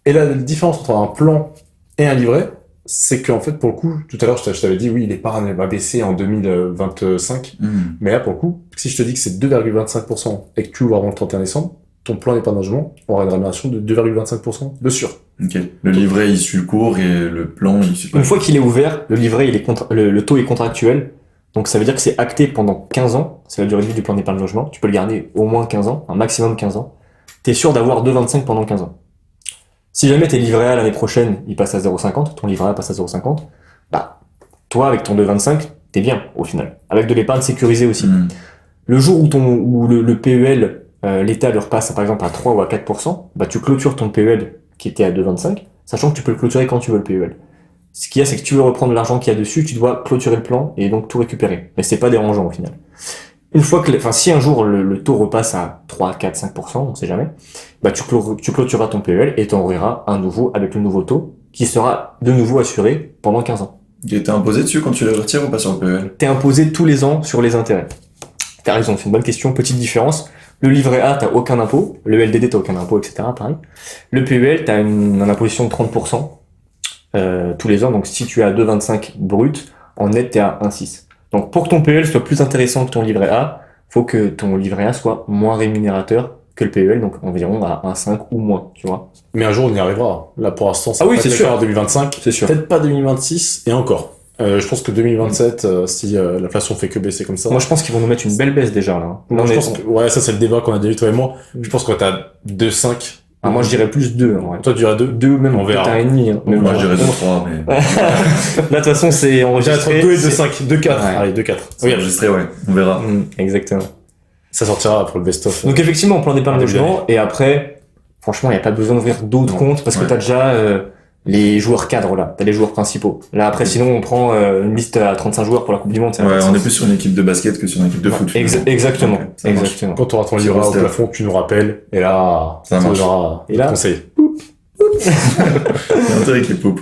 Et la différence entre un plan et un livret, c'est qu'en fait, pour le coup, tout à l'heure, je t'avais dit, oui, l'épargne va baisser en 2025. Mais là, pour le coup, si je te dis que c'est 2,25% et que tu ouvres avant le 31 décembre, ton plan d'épargne logement aura une rémunération de 2,25% de sûr. Ok. Le livret, il suit le cours et le plan, il suit pas. Une fois qu'il est ouvert, le livret, le taux est contractuel. Donc ça veut dire que c'est acté pendant 15 ans. C'est la durée de vie du plan d'épargne logement. Tu peux le garder au moins 15 ans, un maximum 15 ans. T'es sûr d'avoir 2,25 pendant 15 ans. Si jamais tes livret A l'année prochaine, il passe à 0,50, ton livret A passe à 0,50, bah, toi, avec ton 2,25, t'es bien, au final. Avec de l'épargne sécurisée aussi. Le jour où le PEL, l'État le repasse, par exemple, à 3 ou à 4%, bah, tu clôtures ton PEL qui était à 2,25, sachant que tu peux le clôturer quand tu veux, le PEL. Ce qu'il y a, c'est que tu veux reprendre l'argent qu'il y a dessus, tu dois clôturer le plan et donc tout récupérer. Mais c'est pas dérangeant, au final. Une fois que, si un jour le taux repasse à 3, 4, 5%, on sait jamais, bah, tu clôtureras ton PEL et t'en ouvriras un nouveau avec le nouveau taux qui sera de nouveau assuré pendant 15 ans. Et t'es imposé dessus quand tu le retires ou pas sur le PEL? T'es imposé tous les ans sur les intérêts. T'as raison, c'est une bonne question, petite différence. Le livret A, t'as aucun impôt. Le LDD, t'as aucun impôt, etc. Pareil. Le PEL, t'as une imposition de 30%, tous les ans. Donc, si tu es à 2,25 brut, en net, t'es à 1,6. Donc, pour que ton PEL soit plus intéressant que ton livret A, faut que ton livret A soit moins rémunérateur que le PEL, donc environ à 1,5 ou moins, tu vois. Mais un jour, on y arrivera. Là, pour l'instant, ça Ah oui, va c'est être sûr. en 2025. C'est sûr. Peut-être pas 2026, et encore. Je pense que 2027, si l'inflation fait que baisser comme ça. Moi, je pense qu'ils vont nous mettre une belle baisse déjà, là. Moi, je pense que, ouais, ça, c'est le débat qu'on a déjà eu, toi et moi. Je pense qu'on est à 2,5. Ah, moi, je dirais plus 2, en vrai. Toi, tu dirais 2? 2, même, On verra. peut-être 1,5, hein. Moi, je dirais 2-3, mais. Là, de toute façon, c'est On dirait enregistré. entre 2 et 2,5. 2,4. Ouais. Allez, 2,4. C'est enregistré, ouais. On verra. Exactement. Ça sortira pour le best-of. Donc, effectivement, plan d'épargne logement, et après, franchement, il n'y a pas besoin d'ouvrir d'autres comptes, parce que t'as déjà, les joueurs cadres, là. T'as les joueurs principaux. Là, après, sinon, on prend une liste à 35 joueurs pour la Coupe du Monde. Ouais, on est plus sur une équipe de basket que sur une équipe de foot. Exactement. Okay, ça marche. Exactement. Quand tu auras ton livret au plafond, tu nous rappelles, et là, Ça marche. aura Et là, conseil. Il y a intérêt avec les poupes.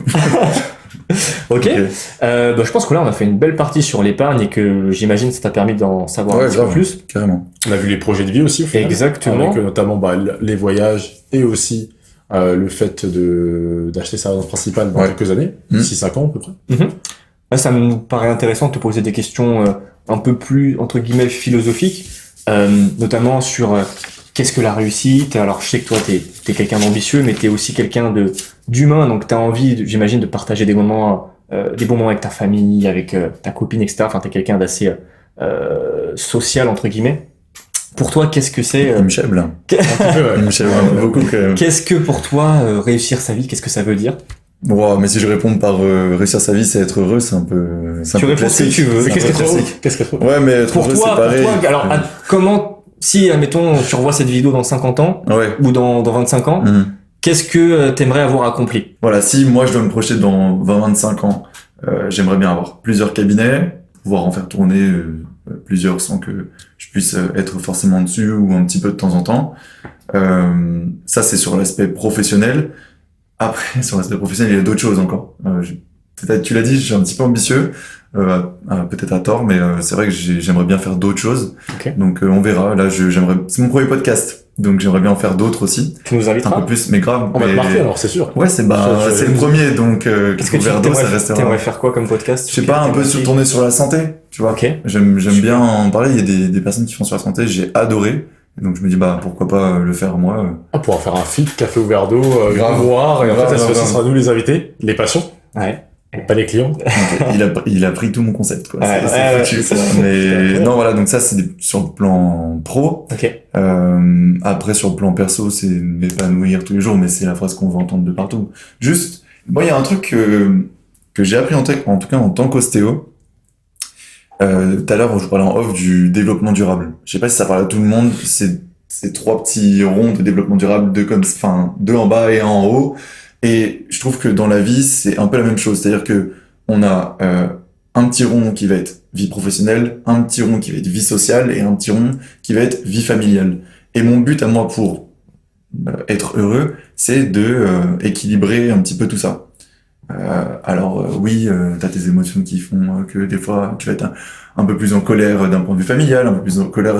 Ok. Je pense que là, on a fait une belle partie sur l'épargne et que j'imagine que ça t'a permis d'en savoir un petit peu plus. Carrément. On a vu les projets de vie aussi, au final. Exactement. Avec notamment les voyages et aussi le fait d'acheter sa résidence principale dans quelques années, 6-5 ans à peu près. Là, ça me paraît intéressant de te poser des questions un peu plus, entre guillemets, philosophiques, notamment sur qu'est-ce que la réussite. Alors, je sais que toi, t'es quelqu'un d'ambitieux, mais t'es aussi quelqu'un d'humain, donc t'as envie, j'imagine, de partager des bons moments avec ta famille, avec ta copine, etc. Enfin, t'es quelqu'un d'assez social, entre guillemets. Pour toi, qu'est-ce que c'est Il me chèvre, là. Il me chèvre un peu beaucoup, quand même. Qu'est-ce que pour toi réussir sa vie, qu'est-ce que ça veut dire? Wow, mais si je réponds par réussir sa vie, c'est être heureux, c'est un peu Tu réponds ce que tu veux. Qu'est-ce que trop? Ouais, mais être pour heureux, toi, c'est pareil. alors comment, si admettons tu revois cette vidéo dans 50 ans Ouais. ou dans 25 ans, qu'est-ce que t'aimerais avoir accompli? Voilà, si moi je dois me projeter dans 20-25 ans, j'aimerais bien avoir plusieurs cabinets, pouvoir en faire tourner plusieurs sans que je puisse être forcément dessus ou un petit peu de temps en temps. Ça, c'est sur l'aspect professionnel. Après, sur l'aspect professionnel, il y a d'autres choses encore. Peut-être, tu l'as dit, je suis un petit peu ambitieux, peut-être à tort, mais c'est vrai que j'aimerais bien faire d'autres choses. Okay. Donc on verra. Là, c'est mon premier podcast, donc j'aimerais bien en faire d'autres aussi. Tu nous inviteras un peu plus, mais grave. On va te marquer alors, c'est sûr. Ouais, c'est le premier, donc qu'est-ce que verre d'eau, ça restera. T'aimerais faire quoi comme podcast? Je sais pas, un peu tourner sur la santé, tu vois. Ok. J'aime bien en parler. Il y a des personnes qui font sur la santé. J'ai adoré. Donc je me dis pourquoi pas le faire moi. On pourra faire un feed café au verre d'eau, grave, boire, et en fait, grave. ça sera nous les invités, les patients. Ouais. Pas les clients. Il a pris tout mon concept, quoi. Ouais, c'est foutu, ça. Mais non, voilà, donc ça, c'est sur le plan pro. Ok. Après, sur le plan perso, c'est m'épanouir tous les jours, mais c'est la phrase qu'on va entendre de partout. Juste, moi, il y a un truc que j'ai appris en tout cas en tant qu'ostéo. Tout à l'heure, je parlais en off du développement durable. Je sais pas si ça parle à tout le monde. ces 3 petits ronds de développement durable, 2 en bas et un en haut. Et je trouve que dans la vie, c'est un peu la même chose. C'est-à-dire que on a un petit rond qui va être vie professionnelle, un petit rond qui va être vie sociale et un petit rond qui va être vie familiale. Et mon but à moi pour être heureux, c'est de équilibrer un petit peu tout ça. Oui, t'as tes émotions qui font que des fois tu vas être un peu plus en colère d'un point de vue familial, un peu plus en colère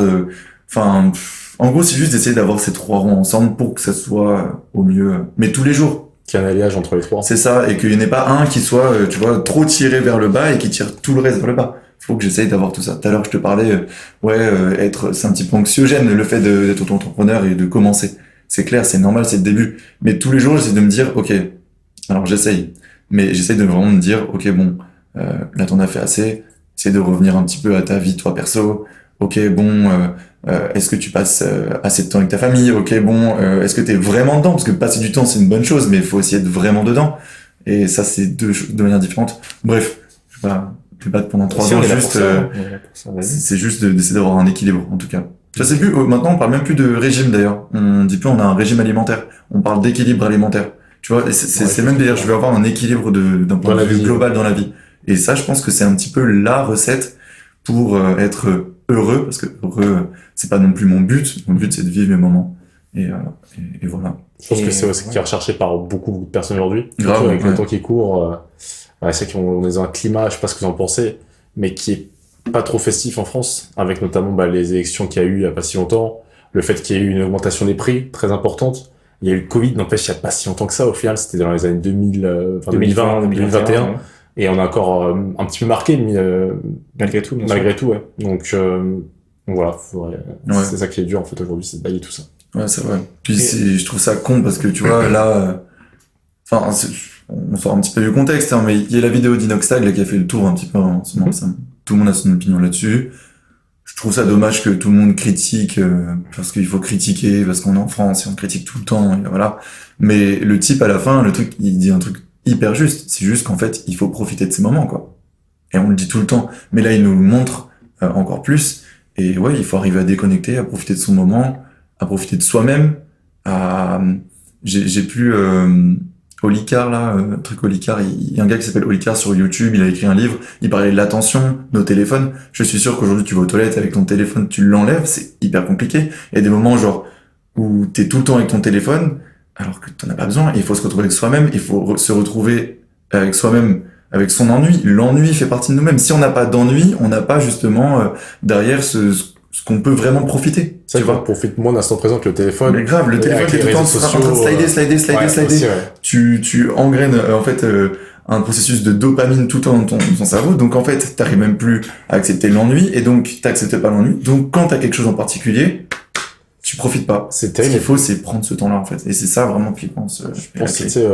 en gros c'est juste d'essayer d'avoir ces 3 ronds ensemble pour que ça soit au mieux, mais tous les jours. Qu'il y ait un alliage entre les 3. C'est ça, et qu'il n'y en ait pas un qui soit, tu vois, trop tiré vers le bas et qui tire tout le reste vers le bas. Faut que j'essaye d'avoir tout ça. Tout à l'heure, je te parlais, c'est un petit peu anxiogène, le fait d'être auto-entrepreneur et de commencer. C'est clair, c'est normal, c'est le début. Mais tous les jours, j'essaie de me dire, ok, alors j'essaye. Mais j'essaye de vraiment me dire, ok, bon, là, t'en as fait assez. Essaye de revenir un petit peu à ta vie, toi, perso. Ok, bon, est-ce que tu passes assez de temps avec ta famille? Ok, bon, est-ce que t'es vraiment dedans? Parce que passer du temps, c'est une bonne chose, mais il faut aussi être vraiment dedans. Et ça, c'est deux manières différentes. Bref, je vais pas débattre pendant 3 ans, juste, c'est juste d'essayer d'avoir un équilibre, en tout cas. Je sais plus, maintenant, on parle même plus de régime, d'ailleurs. On dit plus, on a un régime alimentaire. On parle d'équilibre alimentaire. Tu vois, c'est même d'ailleurs, je vais avoir un équilibre d'un point de vue global dans la vie. Et ça, je pense que c'est un petit peu la recette pour être heureux, parce que heureux, c'est pas non plus mon but. Mon but, c'est de vivre mes moments. Et voilà. Je pense que c'est ce qui est recherché par beaucoup de personnes aujourd'hui. Grave, avec le temps qui court, c'est qu'on est dans un climat, je sais pas ce que vous en pensez, mais qui est pas trop festif en France, avec notamment les élections qu'il y a eu il y a pas si longtemps, le fait qu'il y ait eu une augmentation des prix très importante. Il y a eu le Covid, n'empêche, il y a pas si longtemps que ça, au final, c'était dans les années 2020, 2021. Ouais. Et on a encore un petit peu marqué, mais malgré tout, ouais. Donc voilà, c'est ça qui est dur en fait aujourd'hui, c'est de bailler tout ça. Ouais, c'est vrai. Puis je trouve ça con parce que tu vois là, on sort un petit peu du contexte, hein, mais il y a la vidéo d'Inoxtag là qui a fait le tour un petit peu en ce moment. Tout le monde a son opinion là-dessus. Je trouve ça dommage que tout le monde critique parce qu'il faut critiquer parce qu'on est en France et on critique tout le temps et voilà. Mais le type à la fin, le truc, il dit un truc hyper juste. C'est juste qu'en fait, il faut profiter de ces moments, quoi. Et on le dit tout le temps. Mais là, il nous le montre encore plus. Et ouais, il faut arriver à déconnecter, à profiter de son moment, à profiter de soi-même. J'ai plus Olicard là, truc Olicard. Il y a un gars qui s'appelle Olicard sur YouTube. Il a écrit un livre. Il parlait de l'attention, nos téléphones. Je suis sûr qu'aujourd'hui, tu vas aux toilettes avec ton téléphone, tu l'enlèves. C'est hyper compliqué. Il y a des moments genre où t'es tout le temps avec ton téléphone, alors que t'en as pas besoin. Il faut se retrouver avec soi-même. Il faut se retrouver avec soi-même, avec son ennui. L'ennui fait partie de nous-mêmes. Si on n'a pas d'ennui, on n'a pas justement derrière ce qu'on peut vraiment profiter. Ça, tu vois, profite moins d'instant présent que le téléphone. Mais grave, le téléphone qui est tout le temps en train de slider. Aussi, ouais. Tu engraines en fait un processus de dopamine tout le temps dans ton cerveau. Donc en fait, t'arrives même plus à accepter l'ennui et donc t'acceptes pas l'ennui. Donc quand t'as quelque chose en particulier, tu profites pas. C'est terrible. Ce qu'il faut, c'est prendre ce temps-là, en fait. Et c'est ça, vraiment, qui pense. Je pense que, tu sais,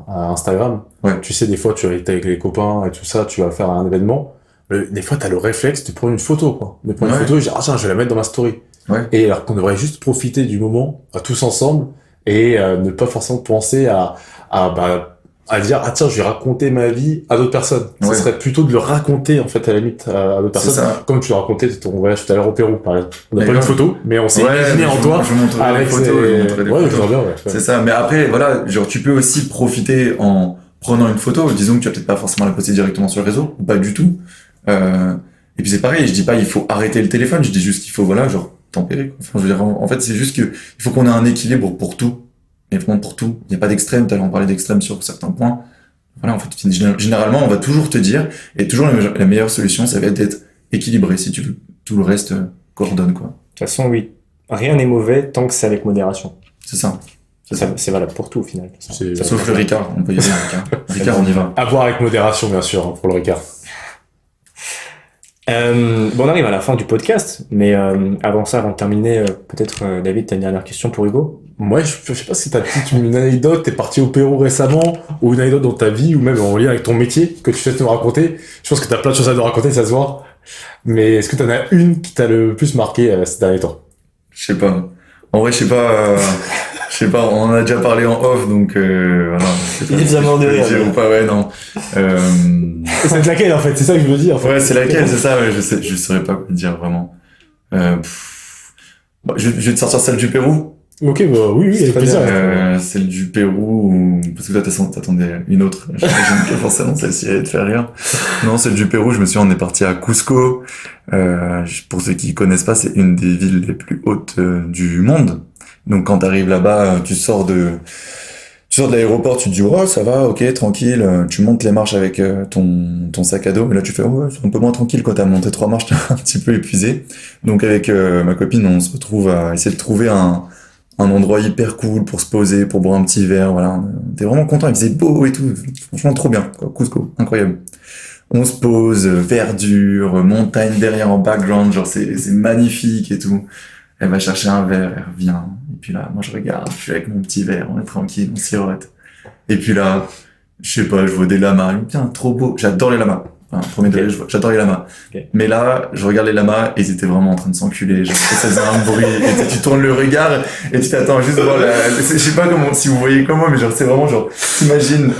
à Instagram, tu sais, des fois, tu es avec les copains et tout ça, tu vas faire un événement. Des fois, t'as le réflexe de prendre une photo, quoi. De prendre une photo et dire, tiens, je vais la mettre dans ma story. Ouais. Et alors qu'on devrait juste profiter du moment, tous ensemble, et ne pas forcément penser à dire, tiens, je vais raconter ma vie à d'autres personnes. Ça serait plutôt de le raconter, en fait, à la limite, à d'autres personnes. Ça. Comme tu le racontais ton voyage tout à l'heure au Pérou, par exemple. On n'a pas eu de photo, mais on s'est imaginé en toi. Je montrerai des photos. C'est ça. Mais après, voilà, genre, tu peux aussi profiter en prenant une photo. Disons que tu vas peut-être pas forcément la poster directement sur le réseau, ou pas du tout. Et puis c'est pareil, je dis pas il faut arrêter le téléphone, je dis juste qu'il faut, voilà, genre, tempérer, quoi. Enfin, je veux dire, en fait, c'est juste que il faut qu'on ait un équilibre pour tout. Et vraiment pour tout. Il n'y a pas d'extrême, tout à l'heure on parlait d'extrême sur certains points. Voilà, en fait, généralement, on va toujours te dire, et toujours la meilleure solution, ça va être d'être équilibré, si tu veux. Tout le reste coordonne, quoi. De toute façon, oui. Rien n'est mauvais tant que c'est avec modération. C'est ça. C'est valable pour tout, au final. Sauf le Ricard, on peut y aller, Ricard, on y va. À boire avec modération, bien sûr, hein, pour le Ricard. On arrive à la fin du podcast, mais avant ça, avant de terminer, peut-être David, t'as une dernière question pour Hugo? Moi, je sais pas si t'as une anecdote, t'es parti au Pérou récemment, ou une anecdote dans ta vie, ou même en lien avec ton métier, que tu souhaites nous raconter. Je pense que t'as plein de choses à nous raconter, ça se voit. Mais est-ce que t'en as une qui t'a le plus marqué ces derniers temps? Je sais pas. En vrai, je sais pas, on en a déjà parlé en off, donc voilà. Il est bien demandé. Ou pas, ouais, non. C'est laquelle, en fait? C'est ça que je veux dire. En fait. Ouais, c'est laquelle, c'est ça, ouais, je saurais pas quoi dire, vraiment. Bon, je vais te sortir celle du Pérou. Ok, bah oui, avec plaisir. Celle du Pérou, parce que toi, t'attendais une autre. J'imagine que forcément, celle-ci allait te faire rire. Non, celle du Pérou, je me souviens, on est parti à Cusco. Pour ceux qui connaissent pas, c'est une des villes les plus hautes du monde. Donc, quand t'arrives là-bas, tu sors de l'aéroport, tu te dis, oh, ça va, ok, tranquille, tu montes les marches avec ton sac à dos, et là tu fais, ouais, c'est un peu moins tranquille quand t'as monté 3 marches, t'es un petit peu épuisé. Donc avec ma copine, on se retrouve à essayer de trouver un endroit hyper cool pour se poser, pour boire un petit verre, voilà. On était vraiment content, il faisait beau et tout, franchement trop bien, quoi. Cusco, incroyable. On se pose, verdure, montagne derrière en background, genre c'est magnifique et tout. Elle va chercher un verre, elle revient. Et puis là, moi je regarde, je suis avec mon petit verre, on est tranquille, on sirote. Et puis là, je sais pas, je vois des lamas. Putain, trop beau. J'adore les lamas. Enfin, premier degré, j'adore les lamas. Okay. Mais là, je regarde les lamas et ils étaient vraiment en train de s'enculer. Genre, ça faisait un bruit. Et tu tournes le regard et tu t'attends juste de voir je sais pas comment, si vous voyez comment, mais genre, c'est vraiment genre, t'imagines,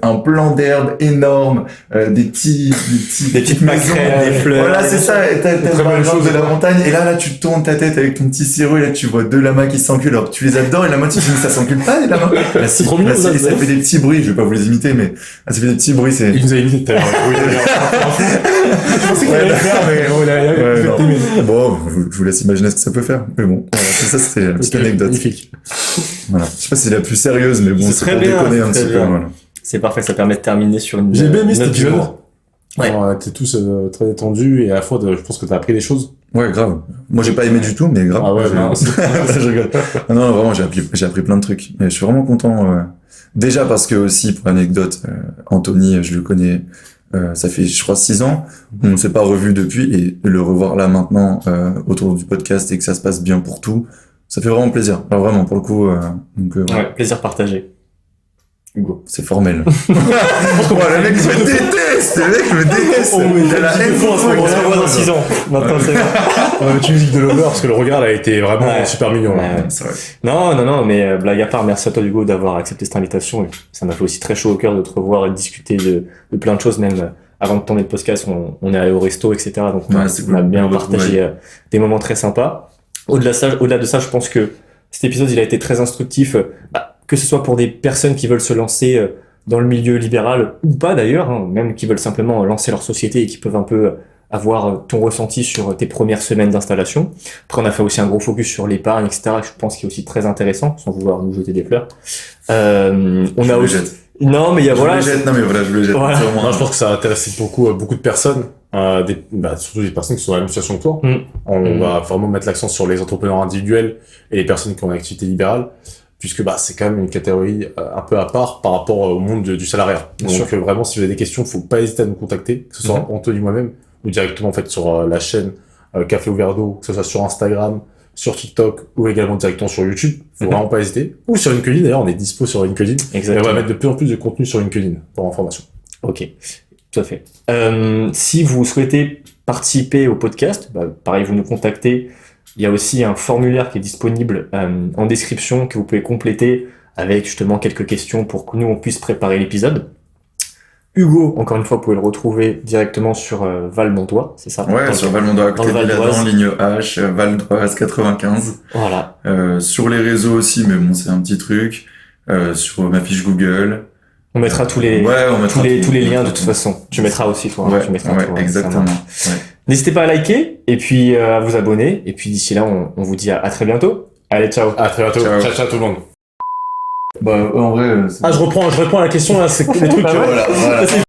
un plan d'herbe énorme, des petites maisons, des fleurs. Voilà, c'est ça. Et t'as le chose de la montagne. Et là, tu tournes ta tête avec ton petit sirop et là, tu vois 2 lamas qui s'enculent. Alors, tu les adores et la moitié, tu dis, ça s'encule pas, les lamas. Là, c'est trop mignon, ça fait des petits bruits. Je vais pas vous les imiter, mais, ça fait des petits bruits, c'est... Il nous a imité tout à l'heure. Oui, je pensais qu'il allait le faire, mais oh, ouais, bon, je vous laisse imaginer ce que ça peut faire. Mais bon, ça c'était une petite anecdote. Magnifique. Voilà. Je sais pas si c'est la plus sérieuse, mais bon, c'est pour déconner un petit peu. Voilà. C'est parfait, ça permet de terminer sur une. J'ai bien aimé cet épisode. Ouais. T'es tous très détendus et à la fois, je pense que t'as appris des choses. Ouais, grave. Moi, j'ai pas aimé du tout, mais grave. Ah ouais, je rigole. Non, vraiment, j'ai appris plein de trucs. Et je suis vraiment content. Déjà parce que aussi, pour l'anecdote, Anthony, je le connais. Ça fait, je crois, 6 ans. On s'est pas revu depuis et le revoir là maintenant autour du podcast et que ça se passe bien pour tout, ça fait vraiment plaisir. Alors vraiment, pour le coup. Ouais, plaisir partagé. Hugo. C'est formel. Le mec me déteste. Il a la haine pour moi. On se revoit dans 6 ans. Maintenant, c'est on va mettre une musique de Lover parce que le regard là a été vraiment super mignon. Là. Ouais. C'est vrai. Non, mais blague à part, merci à toi Hugo d'avoir accepté cette invitation. Ça m'a fait aussi très chaud au cœur de te revoir et de discuter de plein de choses, même avant de tourner le podcast, on est allé au resto, etc. Donc on a bien partagé des moments très sympas. Au-delà de ça, je pense que cet épisode il a été très instructif, que ce soit pour des personnes qui veulent se lancer dans le milieu libéral ou pas d'ailleurs, hein, même qui veulent simplement lancer leur société et qui peuvent un peu avoir ton ressenti sur tes premières semaines d'installation. Après, on a fait aussi un gros focus sur l'épargne, etc. Je pense qu'il est aussi très intéressant, sans vouloir nous jeter des fleurs. On a aussi... Non, mais il y a voilà. Je le jette. Voilà. Non, je pense que ça a intéressé beaucoup de personnes, surtout des personnes qui sont dans la même situation que toi. On va vraiment mettre l'accent sur les entrepreneurs individuels et les personnes qui ont une activité libérale, puisque c'est quand même une catégorie un peu à part par rapport au monde du salariat. Donc vraiment, si vous avez des questions, faut pas hésiter à nous contacter, que ce soit Anthony moi-même ou directement en fait sur la chaîne Café au verre d'eau, que ce soit sur Instagram, sur TikTok ou également directement sur YouTube. Faut vraiment pas hésiter. Ou sur LinkedIn, d'ailleurs, on est dispo sur LinkedIn. Exactement. Et on va mettre de plus en plus de contenu sur LinkedIn pour information. Ok, tout à fait. Si vous souhaitez participer au podcast, pareil, vous nous contactez. Il y a aussi un formulaire qui est disponible en description que vous pouvez compléter avec justement quelques questions pour que nous on puisse préparer l'épisode. Hugo, encore une fois, vous pouvez le retrouver directement sur Val-Montois, c'est ça? Ouais, sur Val-Montois, à côté de Villadan, ligne H, Val d'Oise 95. Voilà. Sur les réseaux aussi, mais bon, c'est un petit truc. Sur ma fiche Google. On mettra tous les liens de toute façon. Tu mettras aussi toi. Ouais, tu mettras toi, exactement. Ouais. N'hésitez pas à liker et puis à vous abonner. Et puis d'ici là, on vous dit à très bientôt. Allez, ciao. À très bientôt. Ciao tout le monde. En vrai. Je reprends la question là, c'est les trucs. Voilà.